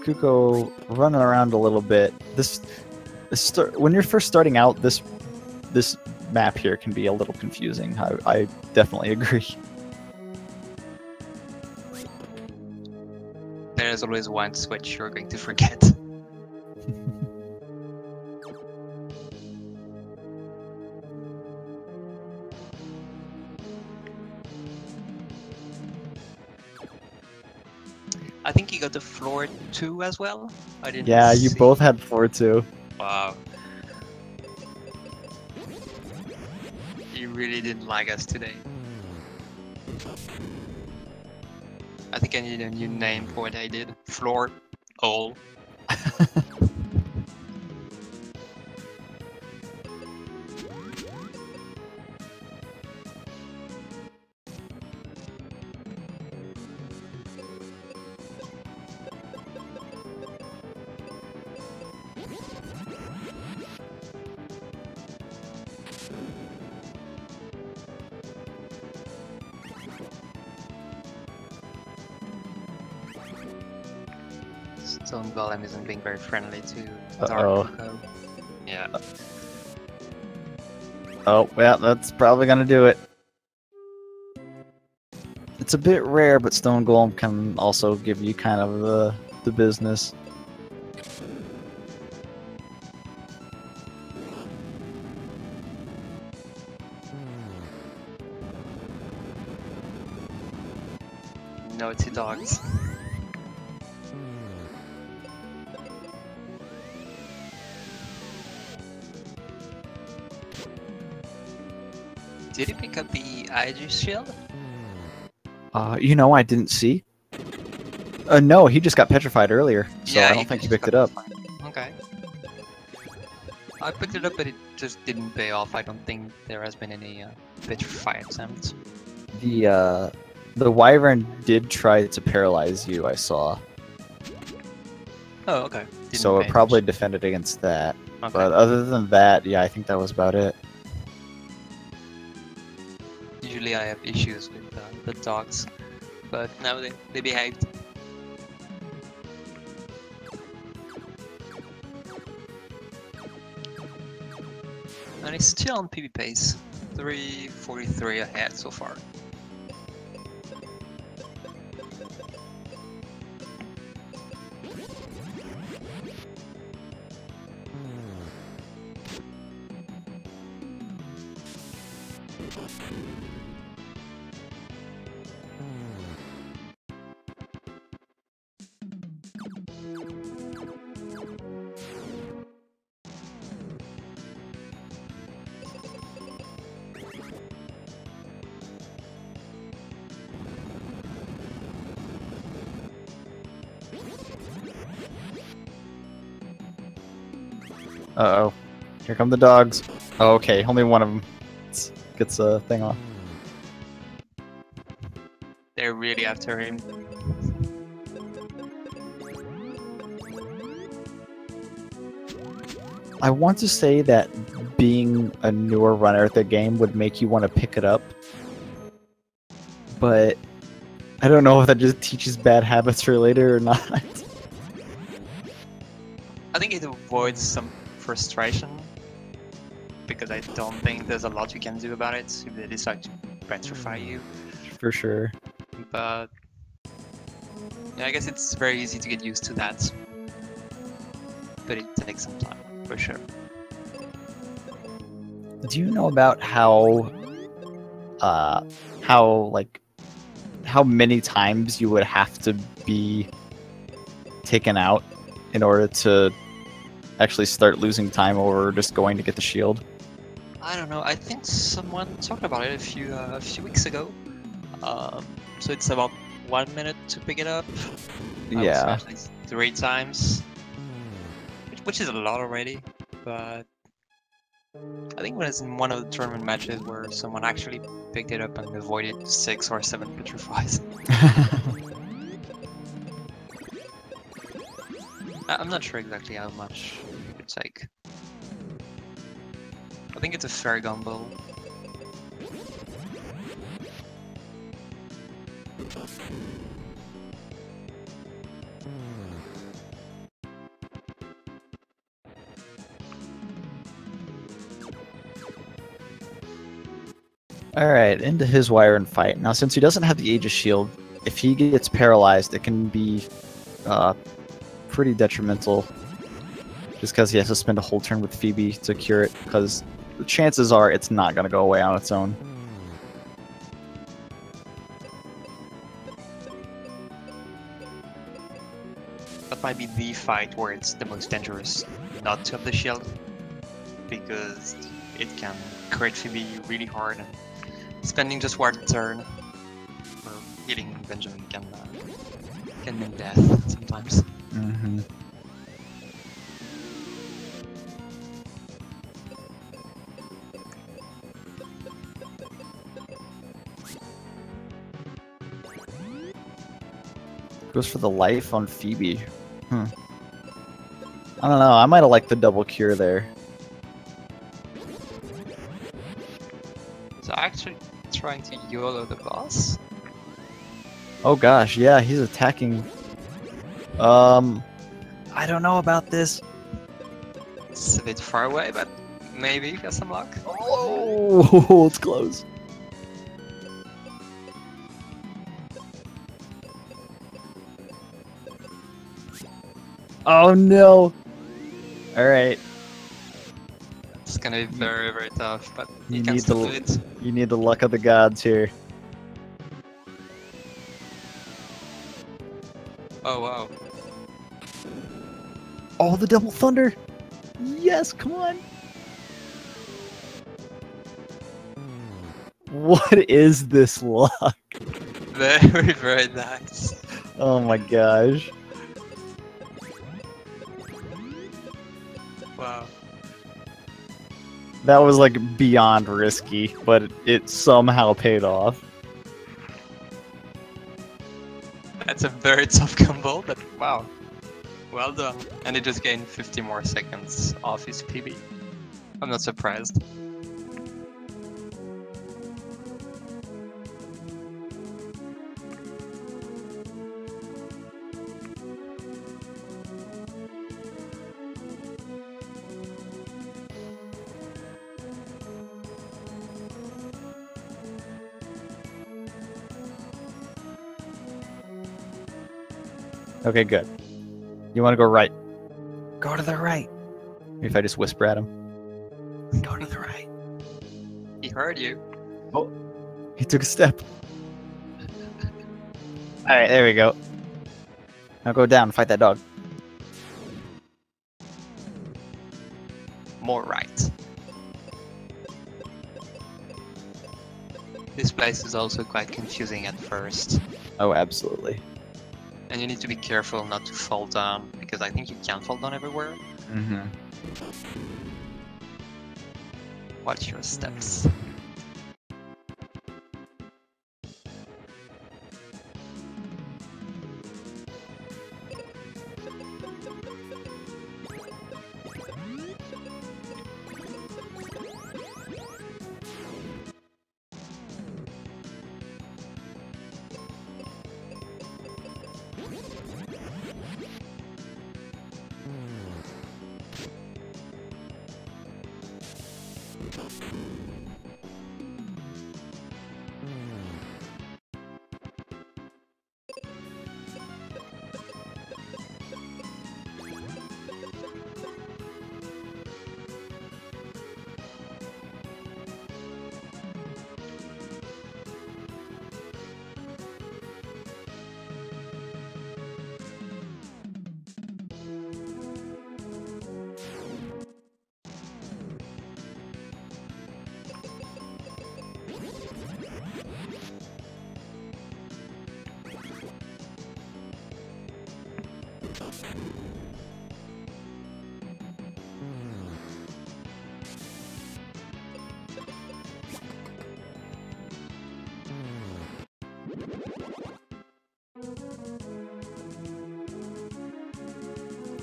Cucco running around a little bit. When you're first starting out, this map here can be a little confusing. I definitely agree. There's always one switch you're going to forget. I think you got the floor 2 as well. I didn't. Yeah, you both had floor 2. Wow. You really didn't like us today. I think I need a new name for what I did. Floor all. Stone Golem isn't being very friendly to DarkCucco. Yeah. Oh, yeah, that's probably gonna do it. It's a bit rare, but Stone Golem can also give you kind of the business. Naughty dogs. Did he pick up the IG shield? You know, I didn't see. No, he just got petrified earlier, so yeah, I don't think he picked it up. Okay. I picked it up, but it just didn't pay off. I don't think there has been any petrify attempts. The Wyvern did try to paralyze you, I saw. Oh, okay. So it probably defended against that. Okay. But other than that, yeah, I think that was about it. Usually I have issues with the dogs, but now they behaved. And he's still on PB pace, 3:43 ahead so far. Uh-oh. Here come the dogs. Oh, okay, only one of them gets a thing off. They're really after him. I want to say that being a newer runner at the game would make you want to pick it up, but I don't know if that just teaches bad habits for later or not. I think it avoids some frustration, because I don't think there's a lot you can do about it if they decide to petrify you. For sure. But yeah, I guess it's very easy to get used to that. But it takes some time, for sure. Do you know about how many times you would have to be taken out in order to actually start losing time over just going to get the shield? I don't know. I think someone talked about it a few weeks ago. So it's about 1 minute to pick it up. Yeah. Actually 3 times, which is a lot already. But I think when it's in one of the tournament matches where someone actually picked it up and avoided 6 or 7 petrifies. I'm not sure exactly how much it would take. I think it's a fair gamble. Alright, into his wire and fight. Now, since he doesn't have the Aegis shield, if he gets paralyzed, it can be pretty detrimental. Just because he has to spend a whole turn with Phoebe to cure it, because the chances are it's not going to go away on its own. That might be the fight where it's the most dangerous not to have the shield, because it can crit Phoebe really hard, and spending just one turn for healing Benjamin can mean death sometimes. Mm-hmm. Goes for the life on Phoebe. I don't know. I might have liked the double cure there. So actually trying to YOLO the boss. Oh gosh, yeah, he's attacking. I don't know about this. It's a bit far away, but maybe got some luck. Oh, it's close. Oh no! Alright. It's gonna be very, very tough, but You you can need still the- do it. You need the luck of the gods here. Oh wow. Oh, the double thunder! Yes, come on! What is this luck? Very, very nice. Oh my gosh. Wow. That was like beyond risky, but it somehow paid off. That's a very tough combo, but wow. Well done. And it just gained 50 more seconds off his PB. I'm not surprised. Okay, good. You want to go right? Go to the right. Maybe if I just whisper at him. Go to the right. He heard you. Oh, he took a step. All right, there we go. Now go down and fight that dog. More right. This place is also quite confusing at first. Oh, absolutely. And you need to be careful not to fall down, because I think you can fall down everywhere. Mm-hmm. Watch your steps.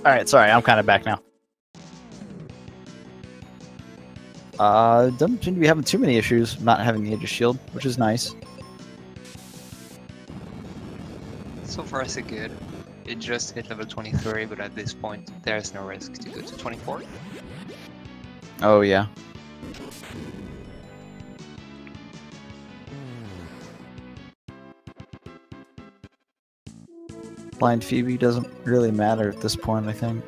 Alright, sorry, I'm kind of back now. Don't seem to be having too many issues not having the Aegis Shield, which is nice. So far so good. It just hit level 23, but at this point there's no risk to go to 24. Oh, yeah. Blind Phoebe doesn't really matter at this point, I think.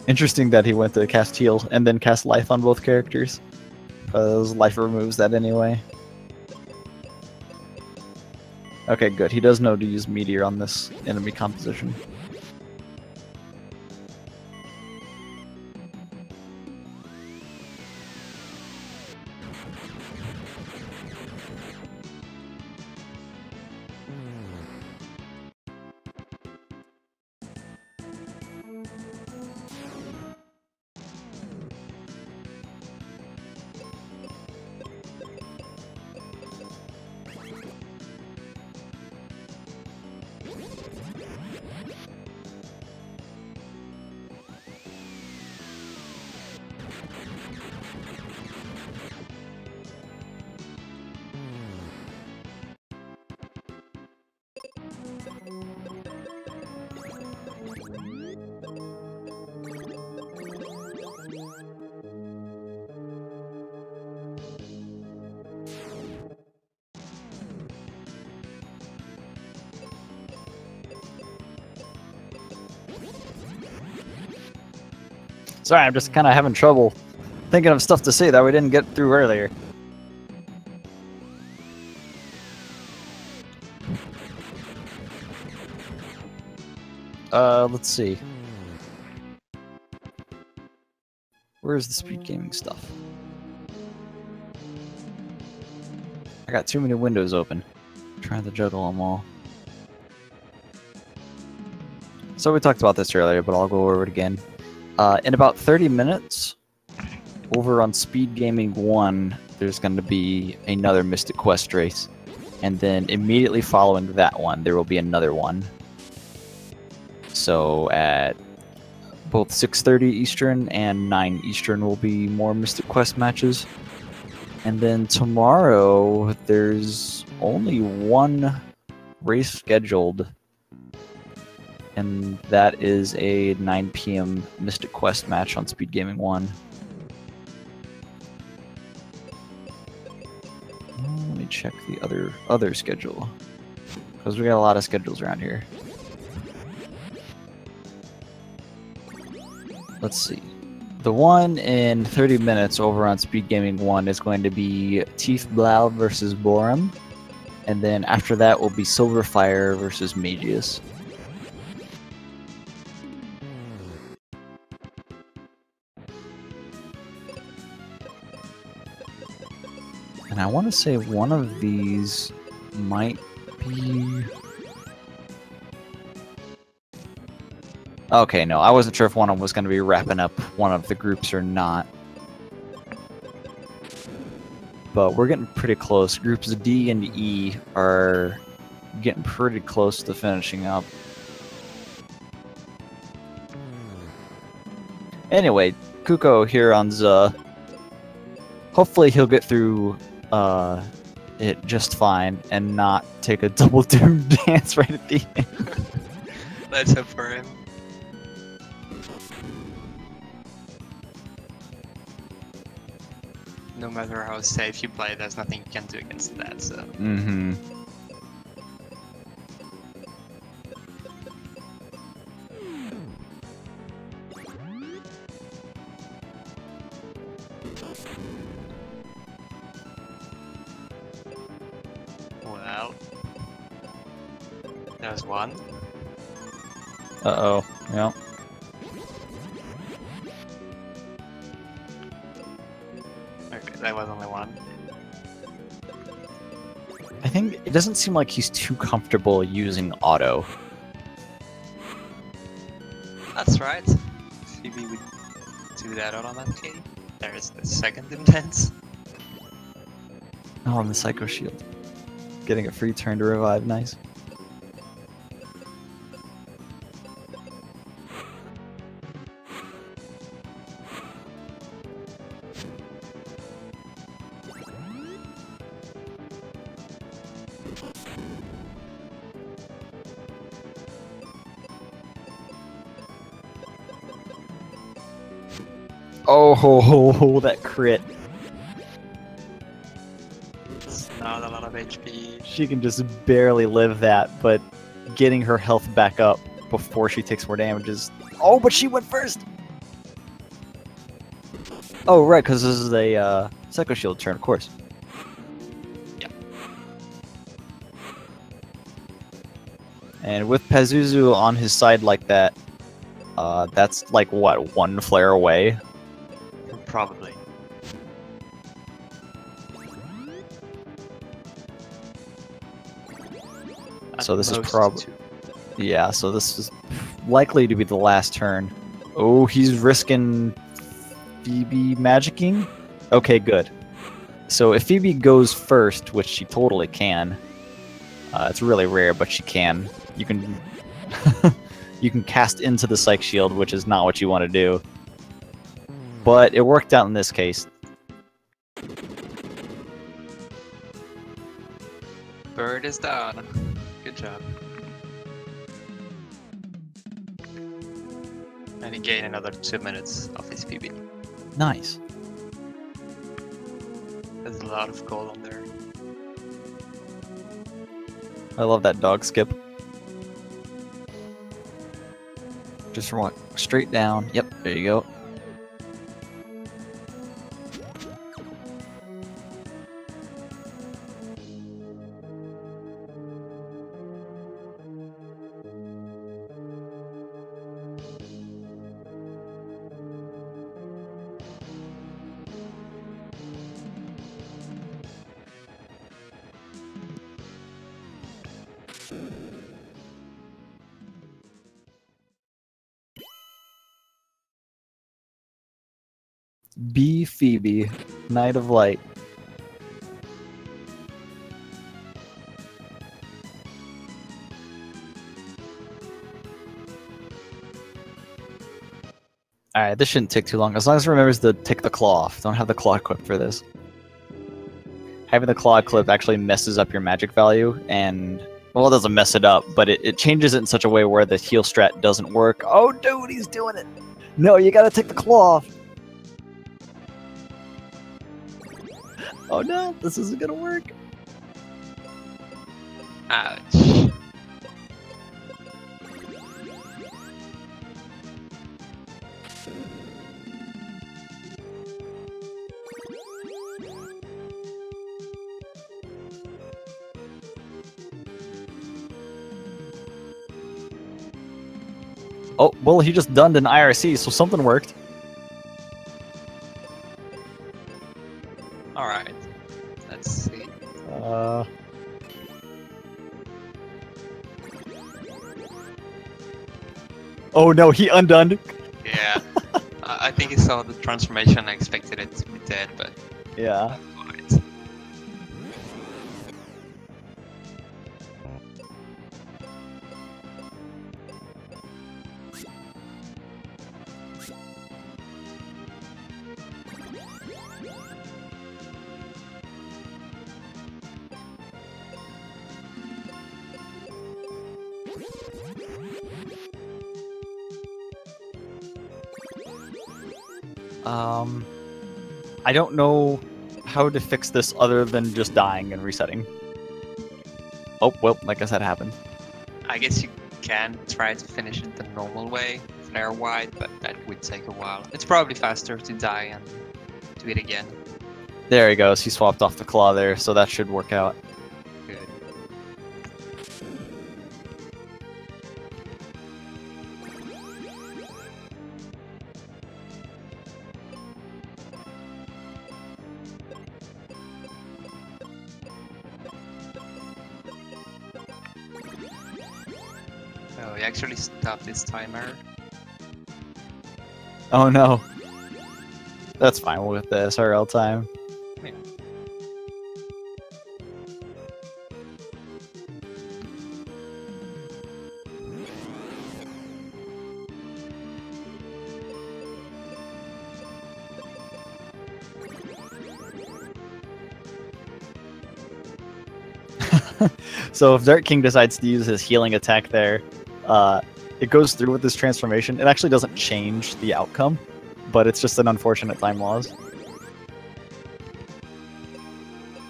Interesting that he went to cast heal and then cast life on both characters. Because life removes that anyway. Okay, good. He does know to use Meteor on this enemy composition. Sorry, I'm just kind of having trouble thinking of stuff to say that we didn't get through earlier. Let's see. Where's the speed gaming stuff? I got too many windows open. I'm trying to juggle them all. So we talked about this earlier, but I'll go over it again. In about 30 minutes, over on Speed Gaming 1, there's going to be another Mystic Quest race. And then immediately following that one, there will be another one. So at both 6:30 Eastern and 9 Eastern will be more Mystic Quest matches. And then tomorrow, there's only one race scheduled. And that is a 9 PM Mystic Quest match on Speed Gaming 1. Let me check the other schedule. Because we got a lot of schedules around here. Let's see. The one in 30 minutes over on Speed Gaming 1 is going to be Teeth Blau versus Borum. And then after that will be Silverfire versus Magius. And I want to say one of these might be... Okay, no, I wasn't sure if one of them was going to be wrapping up one of the groups or not. But we're getting pretty close. Groups D and E are getting pretty close to finishing up. Anyway, Cucco here on the... Hopefully he'll get through it just fine and not take a double doom dance right at the end. Let's hope for him. No matter how safe you play, there's nothing you can do against that, so... Mm-hmm. Well... There's one. Uh-oh, yeah. Okay, that was only one. I think it doesn't seem like he's too comfortable using auto. That's right. Phoebe would do that automatically. There's the second intense. Oh, and the Psycho Shield. Getting a free turn to revive, nice. Oh, that crit. It's not a lot of HP. She can just barely live that, but getting her health back up before she takes more damage is... Oh, but she went first! Oh, right, because this is a Psycho Shield turn, of course. Yeah. And with Pazuzu on his side like that, that's like, what, one flare away? Probably. So this is Most probably... two. Yeah, so this is likely to be the last turn. Oh, he's risking Phoebe magicking? Okay, good. So if Phoebe goes first, which she totally can, it's really rare, but she can. You can you can cast into the Psych Shield, which is not what you want to do. But it worked out in this case. Bird is down. Good job. And he gained another 2 minutes of his PB. Nice. There's a lot of gold on there. I love that dog skip. Just from what? Straight down. Yep, there you go. B Phoebe, Knight of Light. Alright, this shouldn't take too long. As long as it remembers to take the claw off. Don't have the claw equipped for this. Having the claw equipped actually messes up your magic value, and... Well, it doesn't mess it up, but it changes it in such a way where the heal strat doesn't work. Oh, dude, he's doing it! No, you gotta take the claw off! Oh no, this isn't gonna work. Ouch. Oh, well, he just dunned an IRC, so something worked. Alright. Let's see. Oh no, he undone. Yeah. I think he saw the transformation. I expected it to be dead, but Yeah. alright. I don't know how to fix this other than just dying and resetting. Oh, well, like I said, happened. I guess you can try to finish it the normal way, flare wide, but that would take a while. It's probably faster to die and do it again. There he goes. He swapped off the claw there, so that should work out. Good. Oh, he actually stopped this timer. Oh no. That's fine with the SRL time. Yeah. So if Dark King decides to use his healing attack there, it goes through with this transformation. It actually doesn't change the outcome, but it's just an unfortunate time loss.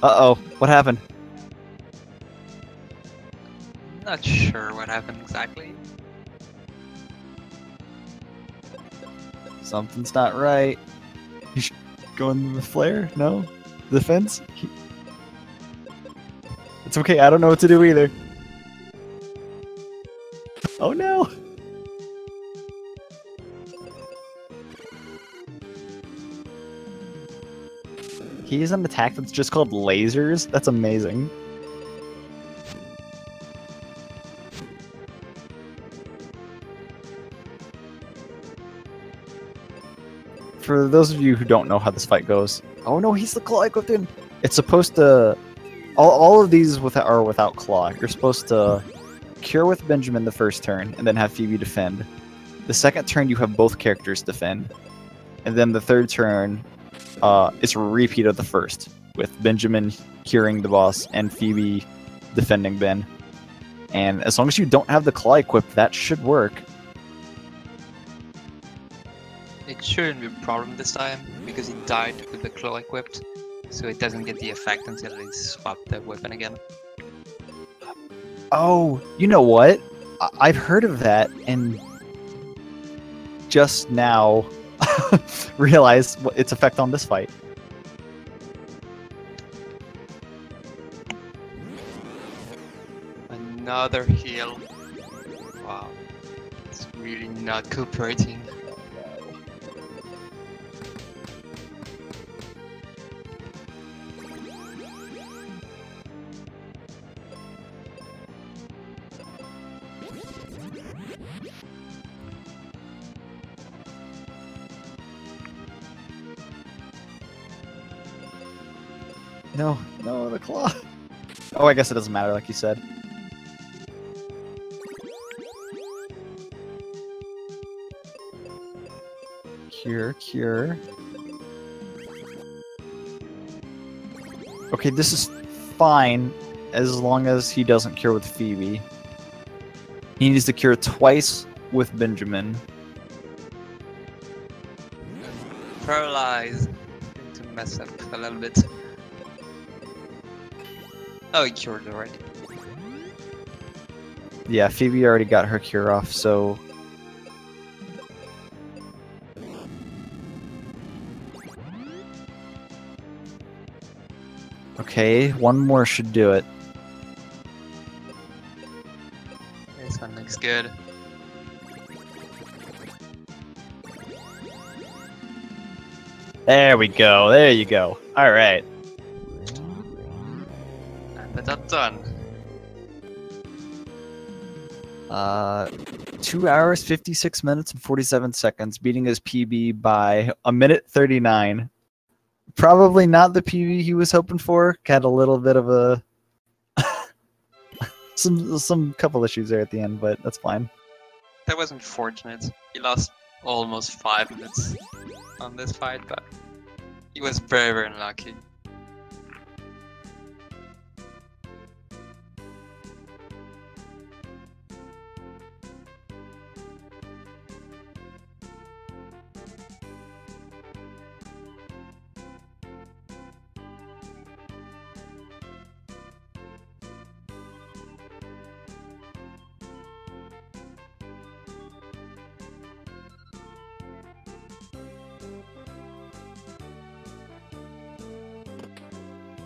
Uh-oh, what happened? Not sure what happened exactly. Something's not right. You should go in the flare? No? The fence? It's okay, I don't know what to do either. Oh no! He has an attack that's just called lasers? That's amazing. For those of you who don't know how this fight goes... Oh no, he's the claw equipped in! It's supposed to... All of these are without claw. You're supposed to cure with Benjamin the first turn, and then have Phoebe defend. The second turn, you have both characters defend. And then the third turn, it's a repeat of the first, with Benjamin curing the boss and Phoebe defending Ben. And as long as you don't have the claw equipped, that should work. It shouldn't be a problem this time, because he died with the claw equipped, so it doesn't get the effect until he swapped the weapon again. Oh, you know what? I've heard of that, and just now realized its effect on this fight. Another heal. Wow. It's really not cooperating. No, no, the claw. Oh, I guess it doesn't matter, like you said. Cure, cure. Okay, this is fine as long as he doesn't cure with Phoebe. He needs to cure twice with Benjamin. Paralyzed. Going to mess up a little bit. Oh, he cured already. Yeah, Phoebe already got her cure off, so... Okay, one more should do it. This one looks good. There we go. There you go. All right. And that's done. 2 hours, 56 minutes, and 47 seconds, beating his PB by 1:39. Probably not the PB he was hoping for. Had a little bit of a some couple issues there at the end, but that's fine. That was unfortunate. He lost almost 5 minutes on this fight, but he was very, very unlucky.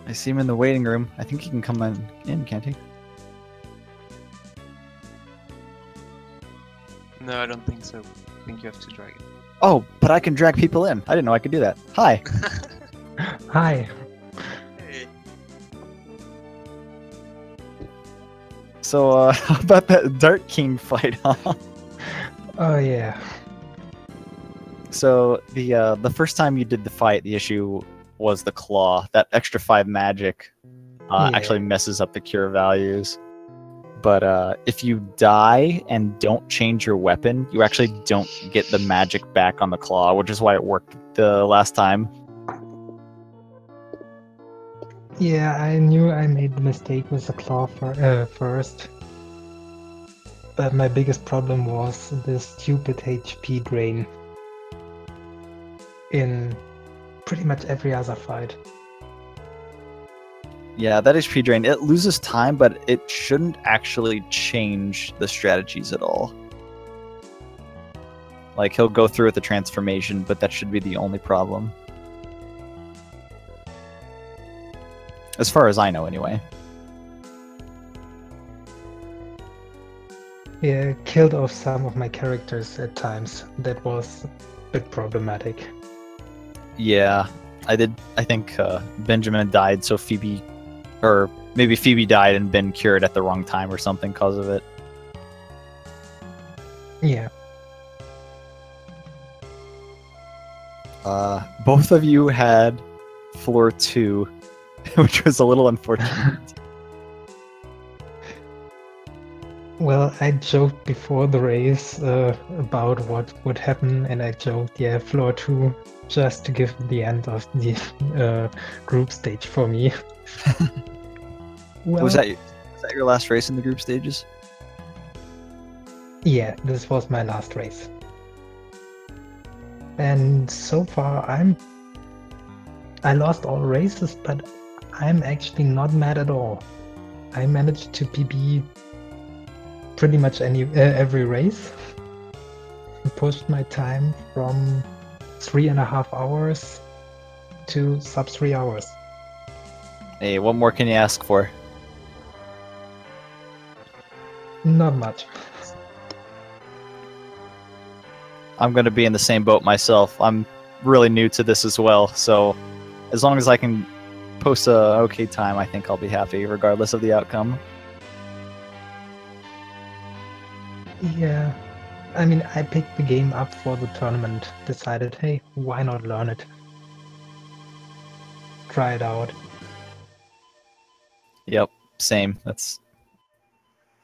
I see him in the waiting room. I think he can come in, can't he? No, I don't think so. I think you have to drag it. Oh, but I can drag people in. I didn't know I could do that. Hi. Hi. Hey. So, how about that Dark King fight, huh? Oh yeah. So, the first time you did the fight, the issue was the claw. That extra 5 magic Yeah. actually messes up the cure values. But if you die and don't change your weapon, you actually don't get the magic back on the claw, which is why it worked the last time. Yeah, I knew I made the mistake with the claw first. But my biggest problem was this stupid HP drain in pretty much every other fight. Yeah, that HP drain, it loses time, but it shouldn't actually change the strategies at all. Like, he'll go through with the transformation, but that should be the only problem. As far as I know, anyway. Yeah, killed off some of my characters at times. That was a bit problematic. Yeah, I think Benjamin died, so Phoebe... Or maybe Phoebe died and been cured at the wrong time or something because of it. Yeah. Both of you had floor 2, which was a little unfortunate. Well, I joked before the race about what would happen, and I joked, yeah, floor 2, just to give the end of the group stage for me. Well, Was that your last race in the group stages? yeah, this was my last race. And so far, I lost all races, but I'm actually not mad at all. I managed to PB pretty much every race. Pushed my time from 3.5 hours to sub 3 hours. Hey, what more can you ask for? Not much. I'm going to be in the same boat myself. I'm really new to this as well, so as long as I can post a okay time, I think I'll be happy, regardless of the outcome. Yeah, I mean, I picked the game up for the tournament, decided, hey, why not learn it? Try it out. Yep, same. I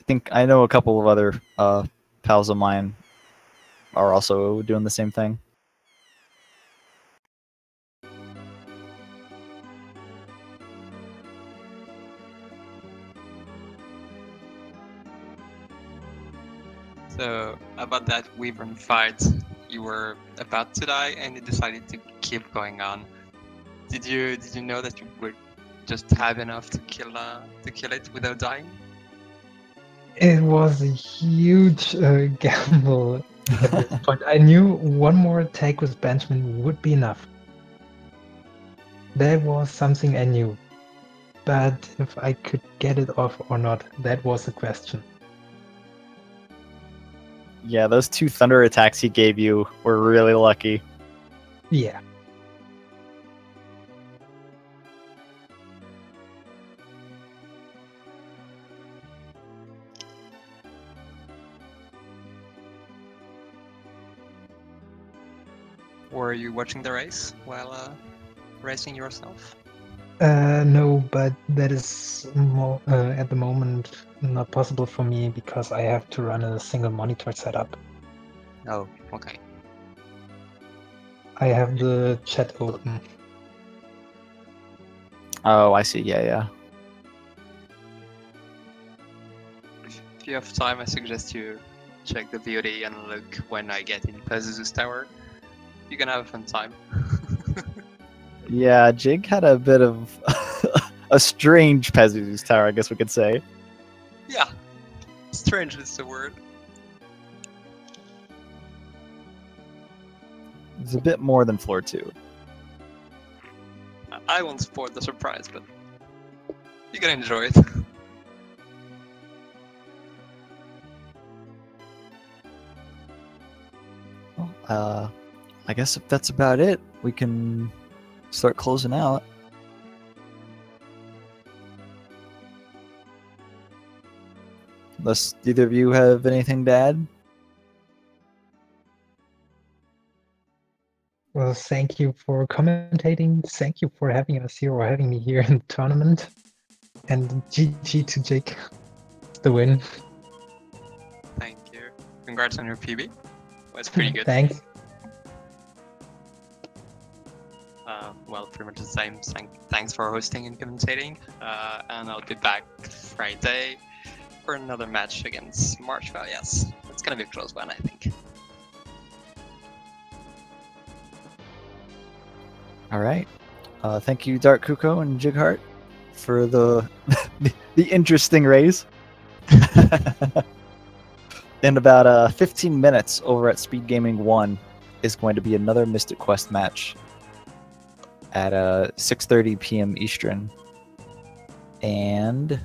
think I know a couple of other pals of mine are also doing the same thing. So, about that Wyvern fight, you were about to die and you decided to keep going on. Did you know that you would just have enough to kill it without dying? It was a huge gamble at this point. I knew one more attack with Benjamin would be enough. That was something I knew. But if I could get it off or not, that was the question. Yeah, those 2 thunder attacks he gave you were really lucky. Yeah. Were you watching the race while racing yourself? No, but that is at the moment not possible for me because I have to run a single monitor setup. Oh, okay. I have the chat open. Oh, I see. Yeah, yeah. If you have time, I suggest you check the VOD and look when I get in Pegasus Tower. You're gonna have a fun time. Yeah, Jig had a bit of a strange Pegasus Tower, I guess we could say. Yeah, strange is the word. It's a bit more than floor 2. I won't spoil the surprise, but you're gonna enjoy it. Well, I guess if that's about it, we can start closing out. Unless either of you have anything to add? Well, thank you for commentating. Thank you for having us here or having me here in the tournament. And GG to Jake, the win. Thank you. Congrats on your PB. That's pretty good. Thanks. Well, pretty much the same. Thanks for hosting and commentating. And I'll be back Friday for another match against Marshall. Yes, it's gonna be a close one, I think. All right. Thank you, DarkCucco and Jighart, for the the interesting race. In about 15 minutes, over at Speed Gaming 1 is going to be another Mystic Quest match at 6:30 p.m. Eastern, and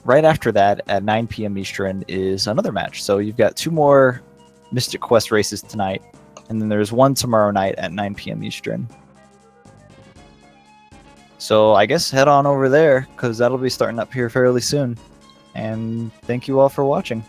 right after that at 9 p.m. Eastern is another match. So you've got 2 more Mystic Quest races tonight, and then there's one tomorrow night at 9 p.m. Eastern. So I guess head on over there, because that'll be starting up here fairly soon. And thank you all for watching.